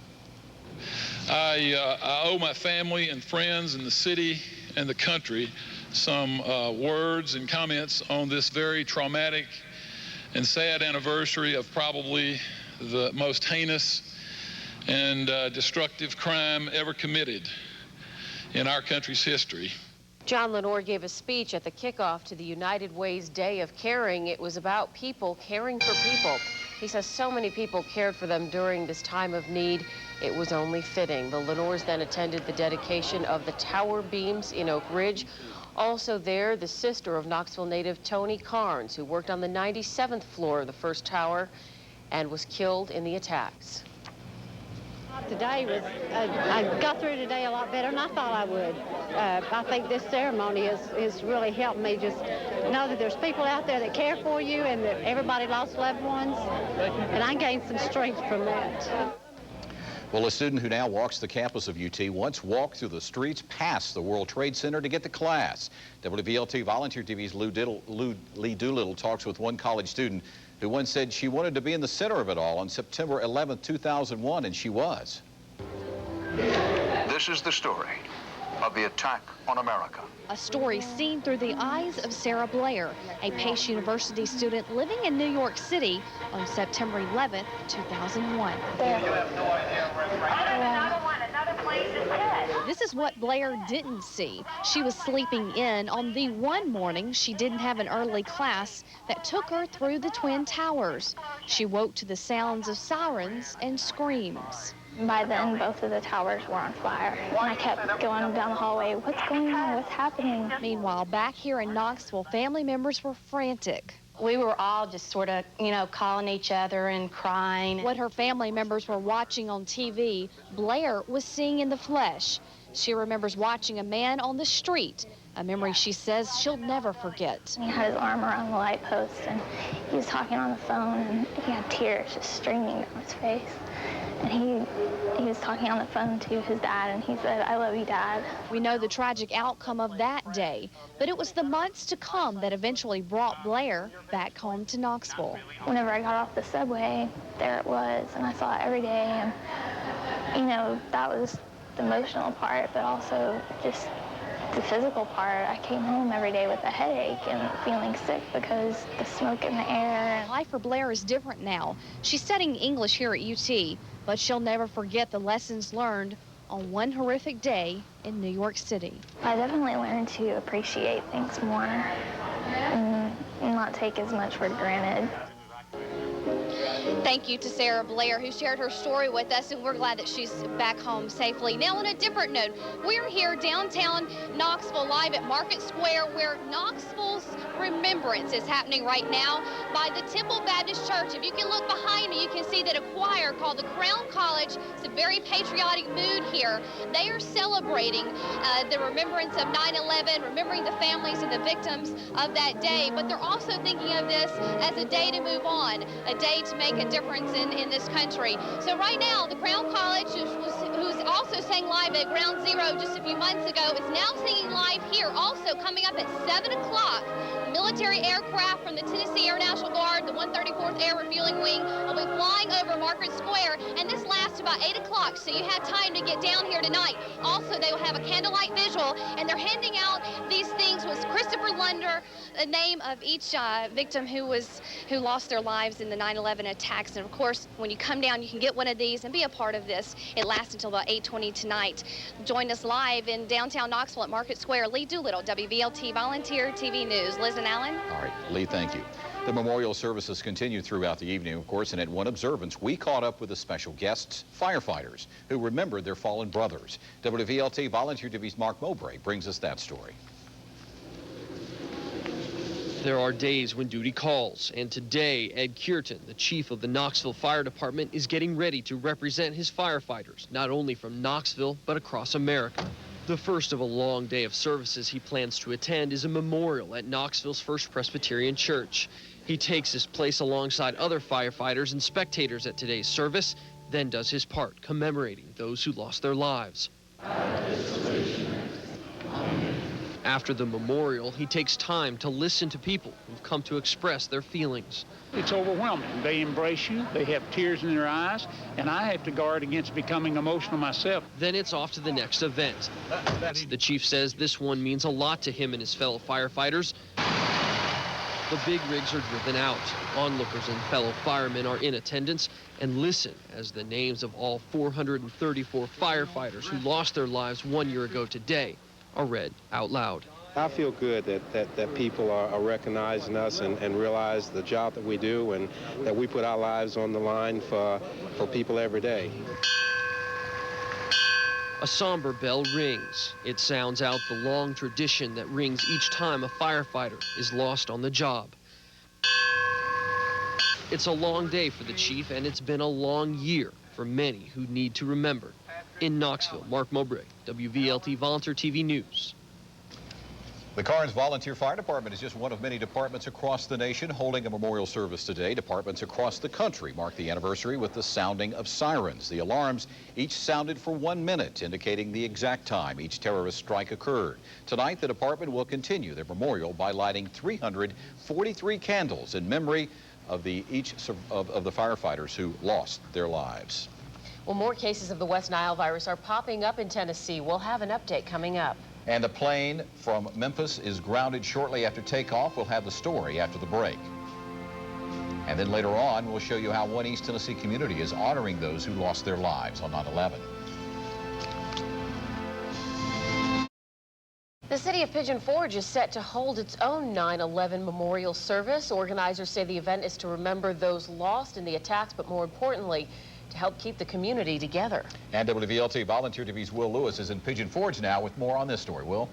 I owe my family and friends in the city and the country some words and comments on this very traumatic and sad anniversary of probably the most heinous and destructive crime ever committed in our country's history. John Lenore gave a speech at the kickoff to the United Way's Day of Caring. It was about people caring for people. He says so many people cared for them during this time of need. It was only fitting. The Lenores then attended the dedication of the tower beams in Oak Ridge. Also there, the sister of Knoxville native Tony Carnes, who worked on the 97th floor of the first tower and was killed in the attacks. Today was, I got through today a lot better than I thought I would. I think this ceremony has really helped me just know that there's people out there that care for you and that everybody lost loved ones. And I gained some strength from that. Well, a student who now walks the campus of UT once walked through the streets past the World Trade Center to get to class. WVLT Volunteer TV's Lee Doolittle talks with one college student who once said she wanted to be in the center of it all on September 11, 2001, and she was. This is the story of the attack on America. A story seen through the eyes of Sarah Blair, a Pace University student living in New York City on September 11, 2001. This is what Blair didn't see. She was sleeping in on the one morning she didn't have an early class that took her through the Twin Towers. She woke to the sounds of sirens and screams. By then, both of the towers were on fire, and I kept going down the hallway, what's going on, what's happening? Meanwhile, back here in Knoxville, family members were frantic. We were all just sort of, calling each other and crying. What her family members were watching on TV, Blair was seeing in the flesh. She remembers watching a man on the street, a memory she says she'll never forget. He had his arm around the light post, and he was talking on the phone, and he had tears just streaming down his face. And he was talking on the phone to his dad, and he said, "I love you, Dad." We know the tragic outcome of that day, but it was the months to come that eventually brought Blair back home to Knoxville. Whenever I got off the subway, there it was, and I saw it every day, and, that was the emotional part, but also just the physical part. I came home every day with a headache and feeling sick because the smoke in the air. Life for Blair is different now. She's studying English here at UT, but she'll never forget the lessons learned on one horrific day in New York City. I definitely learned to appreciate things more and not take as much for granted. Thank you to Sarah Blair, who shared her story with us, and we're glad that she's back home safely. Now, on a different note, we're here downtown Knoxville, live at Market Square, where Knoxville's remembrance is happening right now by the Temple Baptist Church. If you can look behind me, you can see that a choir called the Crown College, it's a very patriotic mood here. They are celebrating the remembrance of 9/11, remembering the families of the victims of that day, but they're also thinking of this as a day to move on, a day to make a difference in this country. So right now, the Crown College, who's also sang live at Ground Zero just a few months ago, is now singing live here. Also coming up at 7 o'clock, military aircraft from the Tennessee Air National Guard, the 134th Air Refueling Wing, will be flying over Market Square, and this lasts about 8 o'clock, so you have time to get down here tonight. Also, they will have a candlelight visual, and they're handing out these things with Christopher Lunder, the name of each victim who lost their lives in the 9/11 attacks. And of course, when you come down, you can get one of these and be a part of this. It lasts until about 8:20 tonight. Join us live in downtown Knoxville at Market Square. Lee Doolittle, WVLT Volunteer TV News. Liz and Allen. All right, Lee, thank you. The memorial services continue throughout the evening, of course, and at one observance, we caught up with the special guests, firefighters, who remembered their fallen brothers. WVLT Volunteer TV's Mark Mowbray brings us that story. There are days when duty calls, and today, Ed Cureton, the chief of the Knoxville Fire Department, is getting ready to represent his firefighters, not only from Knoxville, but across America. The first of a long day of services he plans to attend is a memorial at Knoxville's First Presbyterian Church. He takes his place alongside other firefighters and spectators at today's service, then does his part, commemorating those who lost their lives. After the memorial, he takes time to listen to people who've come to express their feelings. It's overwhelming. They embrace you, they have tears in their eyes, and I have to guard against becoming emotional myself. Then it's off to the next event. The chief says this one means a lot to him and his fellow firefighters. The big rigs are driven out. Onlookers and fellow firemen are in attendance and listen as the names of all 434 firefighters who lost their lives 1 year ago today are read out loud. I feel good that people are recognizing us and realize the job that we do and that we put our lives on the line for people every day. A somber bell rings. It sounds out the long tradition that rings each time a firefighter is lost on the job. It's a long day for the chief, and it's been a long year for many who need to remember. In Knoxville, Mark Mowbray, WVLT Volunteer TV News. The Karnes Volunteer Fire Department is just one of many departments across the nation holding a memorial service today. Departments across the country mark the anniversary with the sounding of sirens. The alarms each sounded for 1 minute, indicating the exact time each terrorist strike occurred. Tonight, the department will continue their memorial by lighting 343 candles in memory of the firefighters who lost their lives. Well, more cases of the West Nile virus are popping up in Tennessee. We'll have an update coming up. And a plane from Memphis is grounded shortly after takeoff. We'll have the story after the break. And then later on, we'll show you how one East Tennessee community is honoring those who lost their lives on 9/11. The city of Pigeon Forge is set to hold its own 9/11 memorial service. Organizers say the event is to remember those lost in the attacks, but more importantly, to help keep the community together. And WVLT Volunteer TV's Will Lewis is in Pigeon Forge now with more on this story. Will?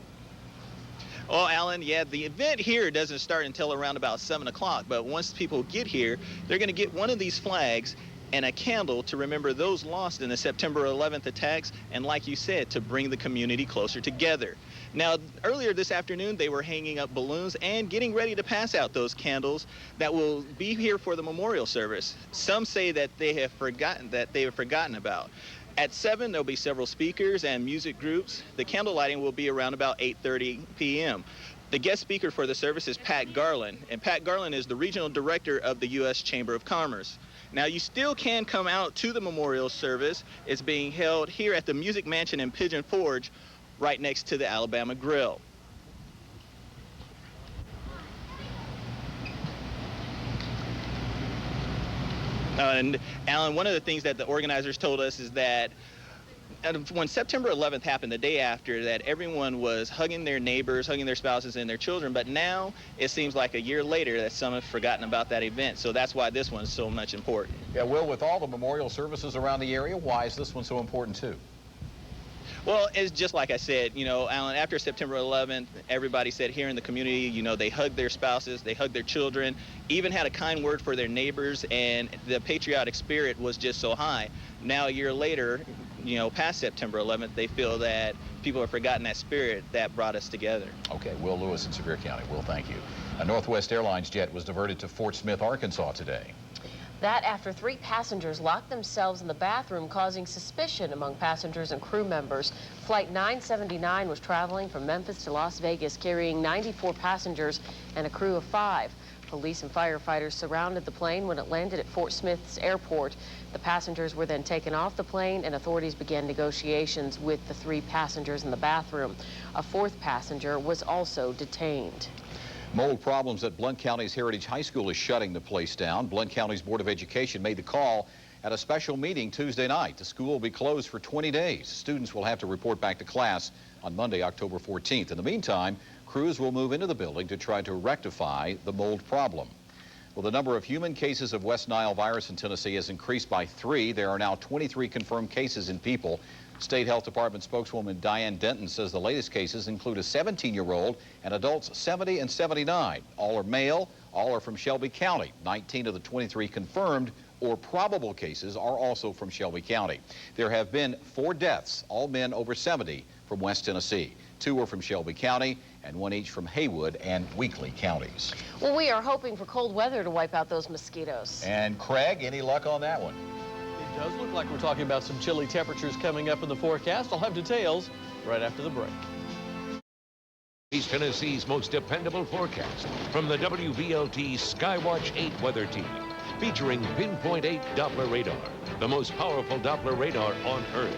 Well, Alan, yeah, the event here doesn't start until around about 7 o'clock, but once people get here, they're going to get one of these flags and a candle to remember those lost in the September 11th attacks, and like you said, to bring the community closer together. Now, earlier this afternoon, they were hanging up balloons and getting ready to pass out those candles that will be here for the memorial service. Some say that they have forgotten about. At 7, there'll be several speakers and music groups. The candle lighting will be around about 8:30 p.m. The guest speaker for the service is Pat Garland, and Pat Garland is the regional director of the U.S. Chamber of Commerce. Now, you still can come out to the memorial service. It's being held here at the Music Mansion in Pigeon Forge, right next to the Alabama Grill. And Alan, one of the things that the organizers told us is that when September 11th happened, the day after, that everyone was hugging their neighbors, hugging their spouses and their children, but now it seems like a year later that some have forgotten about that event, so that's why this one is so much important. Yeah, Will, with all the memorial services around the area, why is this one so important too? Well, it's just like I said, you know, Alan, after September 11th, everybody said here in the community, you know, they hugged their spouses, they hugged their children, even had a kind word for their neighbors, and the patriotic spirit was just so high. Now, a year later, you know, past September 11th, they feel that people have forgotten that spirit that brought us together. Okay, Will Lewis in Sevier County. Will, thank you. A Northwest Airlines jet was diverted to Fort Smith, Arkansas today. That after 3 passengers locked themselves in the bathroom, causing suspicion among passengers and crew members. Flight 979 was traveling from Memphis to Las Vegas, carrying 94 passengers and a crew of 5. Police and firefighters surrounded the plane when it landed at Fort Smith's airport. The passengers were then taken off the plane, and authorities began negotiations with the 3 passengers in the bathroom. A 4th passenger was also detained. Mold problems at Blount County's Heritage High School is shutting the place down. Blount County's Board of Education made the call at a special meeting Tuesday night. The school will be closed for 20 days. Students will have to report back to class on Monday, October 14th. In the meantime, crews will move into the building to try to rectify the mold problem. Well, the number of human cases of West Nile virus in Tennessee has increased by 3. There are now 23 confirmed cases in people. State Health Department spokeswoman Diane Denton says the latest cases include a 17-year-old and adults 70 and 79. All are male. All are from Shelby County. 19 of the 23 confirmed or probable cases are also from Shelby County. There have been 4 deaths, all men over 70, from West Tennessee. 2 were from Shelby County, and 1 each from Haywood and Weakley counties. Well, we are hoping for cold weather to wipe out those mosquitoes. And Craig, any luck on that one? It does look like we're talking about some chilly temperatures coming up in the forecast. I'll have details right after the break. East Tennessee's most dependable forecast from the WVLT Skywatch 8 weather team, featuring Pinpoint 8 Doppler radar, the most powerful Doppler radar on Earth.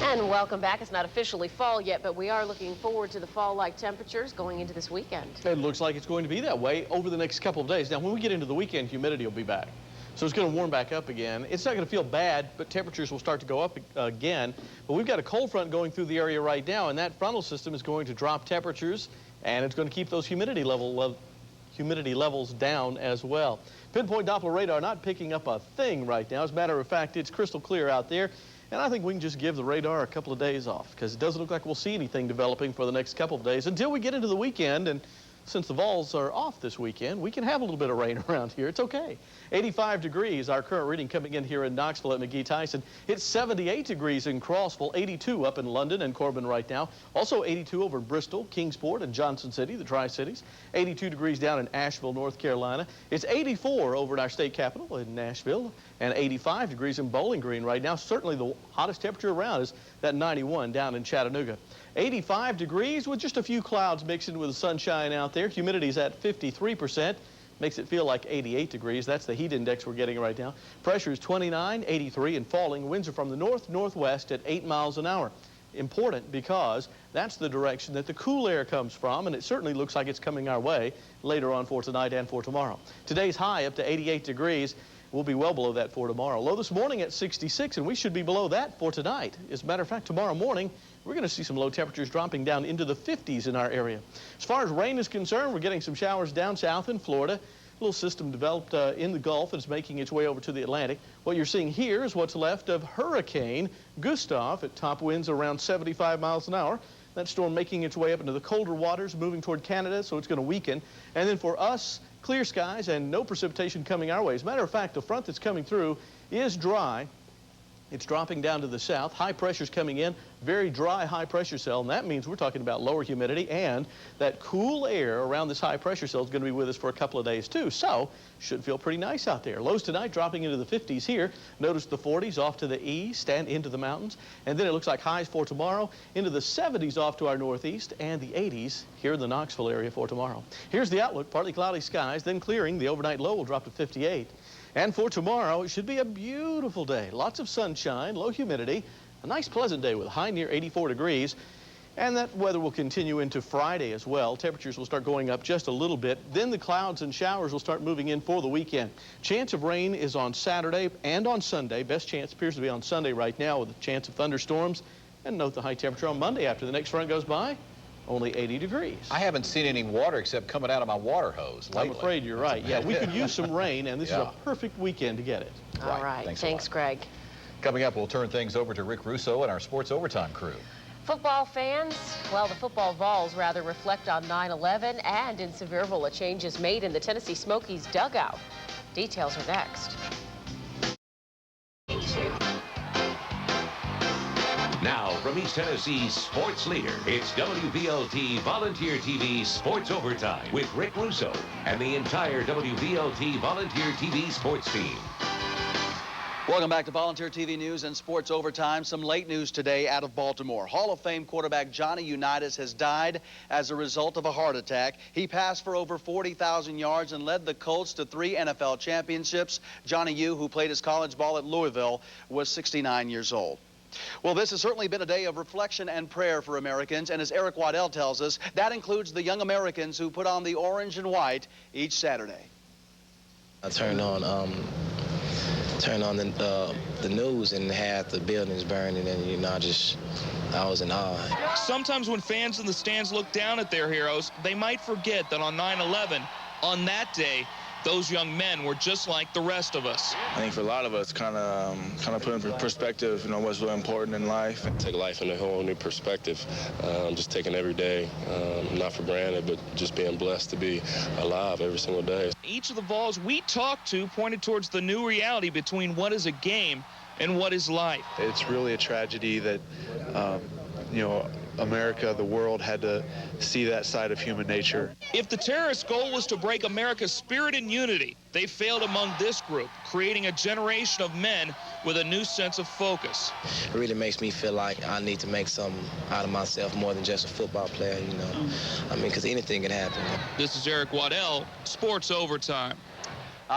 And welcome back. It's not officially fall yet, but we are looking forward to the fall-like temperatures going into this weekend. It looks like it's going to be that way over the next couple of days. Now, when we get into the weekend, humidity will be back. So it's going to warm back up again. It's not going to feel bad, but temperatures will start to go up again. But we've got a cold front going through the area right now, and that frontal system is going to drop temperatures, and it's going to keep those humidity levels down as well. Pinpoint Doppler radar not picking up a thing right now. As a matter of fact, it's crystal clear out there. And I think we can just give the radar a couple of days off, because it doesn't look like we'll see anything developing for the next couple of days until we get into the weekend. And since the Vols are off this weekend, we can have a little bit of rain around here. It's okay. 85 degrees, our current reading coming in here in Knoxville at McGee-Tyson. It's 78 degrees in Crossville, 82 up in London and Corbin right now. Also 82 over Bristol, Kingsport, and Johnson City, the Tri-Cities. 82 degrees down in Asheville, North Carolina. It's 84 over at our state capital in Nashville, and 85 degrees in Bowling Green right now. Certainly the hottest temperature around is that 91 down in Chattanooga. 85 degrees with just a few clouds mixing with the sunshine out there. Humidity's at 53%. Makes it feel like 88 degrees. That's the heat index we're getting right now. Pressure is 29, 83, and falling. Winds are from the north-northwest at 8 miles an hour. Important because that's the direction that the cool air comes from, and it certainly looks like it's coming our way later on for tonight and for tomorrow. Today's high up to 88 degrees. We'll be well below that for tomorrow. Low this morning at 66, and we should be below that for tonight. As a matter of fact, tomorrow morning, we're going to see some low temperatures dropping down into the 50s in our area. As far as rain is concerned, we're getting some showers down south in Florida. A little system developed in the Gulf that's making its way over to the Atlantic. What you're seeing here is what's left of Hurricane Gustav at top winds around 75 miles an hour. That storm making its way up into the colder waters, moving toward Canada, so it's going to weaken. And then for us, clear skies and no precipitation coming our way. As a matter of fact, the front that's coming through is dry. It's dropping down to the south. High pressure's coming in. Very dry high pressure cell, and that means we're talking about lower humidity, and that cool air around this high pressure cell is going to be with us for a couple of days too. So should feel pretty nice out there. Lows tonight dropping into the 50s here. Notice the 40s off to the east and into the mountains. And then it looks like highs for tomorrow into the 70s off to our northeast, and the 80s here in the Knoxville area for tomorrow. Here's the outlook. Partly cloudy skies, then clearing. The overnight low will drop to 58. And for tomorrow, it should be a beautiful day. Lots of sunshine, low humidity, a nice pleasant day with a high near 84 degrees. And that weather will continue into Friday as well. Temperatures will start going up just a little bit. Then the clouds and showers will start moving in for the weekend. Chance of rain is on Saturday and on Sunday. Best chance appears to be on Sunday right now with a chance of thunderstorms. And note the high temperature on Monday after the next front goes by. Only 80 degrees. I haven't seen any water except coming out of my water hose lately. I'm afraid you're right. Yeah, we could use some rain, and this is a perfect weekend to get it. All right. Thanks, Greg. Coming up, we'll turn things over to Rick Russo and our Sports Overtime crew. Football fans, well, the football Vols rather reflect on 9/11, and in Sevierville, a change is made in the Tennessee Smokies dugout. Details are next. Now, from East Tennessee's sports leader, it's WVLT Volunteer TV Sports Overtime with Rick Russo and the entire WVLT Volunteer TV sports team. Welcome back to Volunteer TV News and Sports Overtime. Some late news today out of Baltimore. Hall of Fame quarterback Johnny Unitas has died as a result of a heart attack. He passed for over 40,000 yards and led the Colts to 3 NFL championships. Johnny U, who played his college ball at Louisville, was 69 years old. Well, this has certainly been a day of reflection and prayer for Americans, and as Eric Waddell tells us, that includes the young Americans who put on the orange and white each Saturday. I turned on the news and had the buildings burning, and you know, I was in awe. Sometimes when fans in the stands look down at their heroes, they might forget that on 9/11, on that day, those young men were just like the rest of us. I think for a lot of us, kind of put in perspective, you know, what's really important in life. Take life in a whole new perspective. Just taking every day, not for granted, but just being blessed to be alive every single day. Each of the Vols we talked to pointed towards the new reality between what is a game and what is life. It's really a tragedy that you know, America, the world had to see that side of human nature. If the terrorist goal was to break America's spirit and unity, they failed among this group, creating a generation of men with a new sense of focus. It really makes me feel like I need to make something out of myself more than just a football player, you know. I mean, because anything can happen. This is Eric Waddell, Sports Overtime.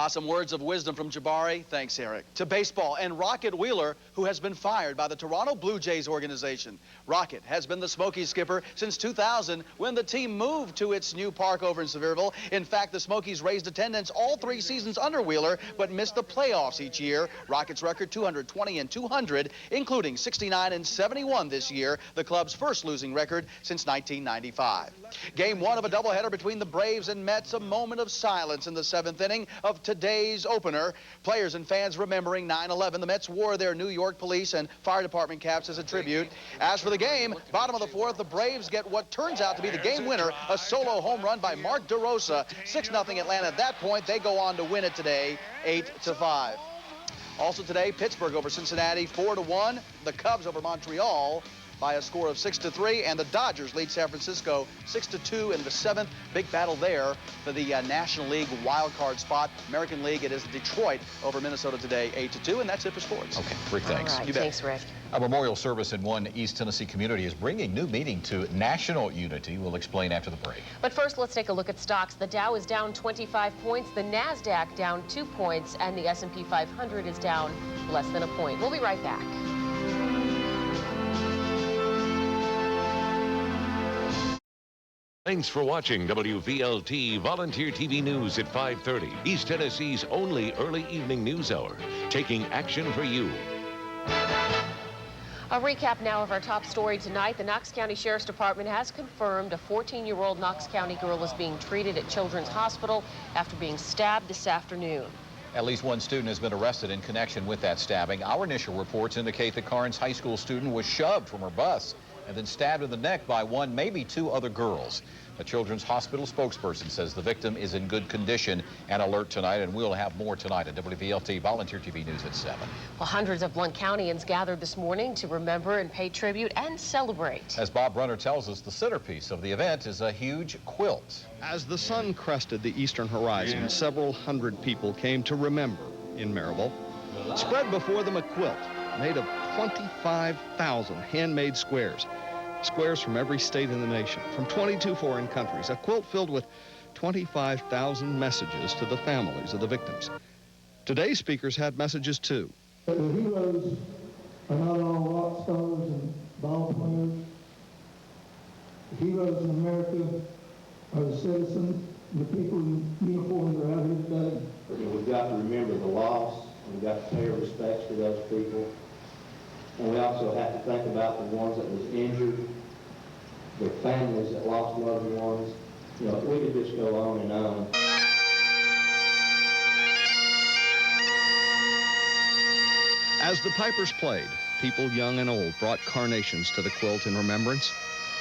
Some words of wisdom from Jabari. Thanks, Eric. To baseball and Rocket Wheeler, who has been fired by the Toronto Blue Jays organization. Rocket has been the Smokies skipper since 2000 when the team moved to its new park over in Sevierville. In fact, the Smokies raised attendance all 3 seasons under Wheeler, but missed the playoffs each year. Rocket's record 220 and 200, including 69 and 71 this year, the club's first losing record since 1995. Game 1 of a doubleheader between the Braves and Mets, a moment of silence in the 7th inning of today's opener. Players and fans remembering 9/11. The Mets wore their New York Police and Fire Department caps as a tribute. As for the game, bottom of the 4th, the Braves get what turns out to be the game winner, a solo home run by Mark DeRosa. 6-0 Atlanta. At that point, they go on to win it today, 8-5. Also today, Pittsburgh over Cincinnati, 4-1. The Cubs over Montreal by a score of 6-3, and the Dodgers lead San Francisco 6-2 in the 7th. Big battle there for the National League wild card spot. American League, it is Detroit over Minnesota today, 8-2, and that's it for sports. Okay, Rick, thanks. All right, You bet. thanks, Rick. A memorial service in one East Tennessee community is bringing new meaning to national unity. We'll explain after the break. But first, let's take a look at stocks. The Dow is down 25 points, the NASDAQ down 2 points, and the S&P 500 is down less than a point. We'll be right back. Thanks for watching WVLT Volunteer TV News at 5:30, East Tennessee's only early evening news hour, taking action for you. A recap now of our top story tonight. The Knox County Sheriff's Department has confirmed a 14-year-old Knox County girl is being treated at Children's Hospital after being stabbed this afternoon. At least one student has been arrested in connection with that stabbing. Our initial reports indicate the Karnes High School student was shoved from her bus and then stabbed in the neck by one, maybe 2 other girls. A Children's Hospital spokesperson says the victim is in good condition and alert tonight, and we'll have more tonight at WVLT Volunteer TV News at 7. Well, hundreds of Blount Countyans gathered this morning to remember and pay tribute and celebrate. As Bob Brunner tells us, the centerpiece of the event is a huge quilt. As the sun crested the eastern horizon, several hundred people came to remember in Maryville. Spread before them a quilt made of 25,000 handmade squares. Squares from every state in the nation, from 22 foreign countries. A quilt filled with 25,000 messages to the families of the victims. Today's speakers had messages too. The heroes are not all rock stars and ball players. The heroes in America are the citizens, the people in uniform that are out here today. We've got to remember the loss, and we've got to pay our respects to those people. And we also have to think about the ones that was injured, their families that lost loved ones. You know, we could just go on and on. As the pipers played, people young and old brought carnations to the quilt in remembrance,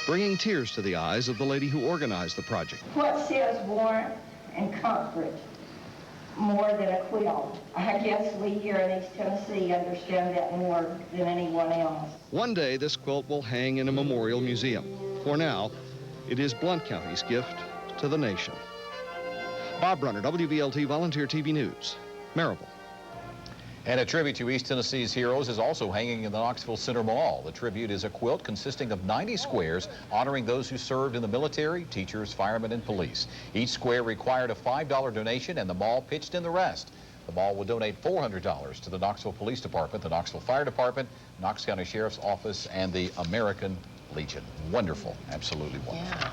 bringing tears to the eyes of the lady who organized the project. What says warmth and comfort more than a quilt? I guess we here in East Tennessee understand that more than anyone else. One day, this quilt will hang in a memorial museum. For now, it is Blount County's gift to the nation. Bob Brunner, WVLT Volunteer TV News, Maryville. And a tribute to East Tennessee's heroes is also hanging in the Knoxville Center Mall. The tribute is a quilt consisting of 90 squares honoring those who served in the military, teachers, firemen, and police. Each square required a $5 donation, and the mall pitched in the rest. The mall will donate $400 to the Knoxville Police Department, the Knoxville Fire Department, Knox County Sheriff's Office, and the American Legion. Wonderful. Absolutely wonderful. Yeah.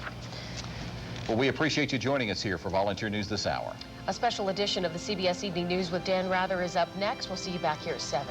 Well, we appreciate you joining us here for Volunteer News this hour. A special edition of the CBS Evening News with Dan Rather is up next. We'll see you back here at 7.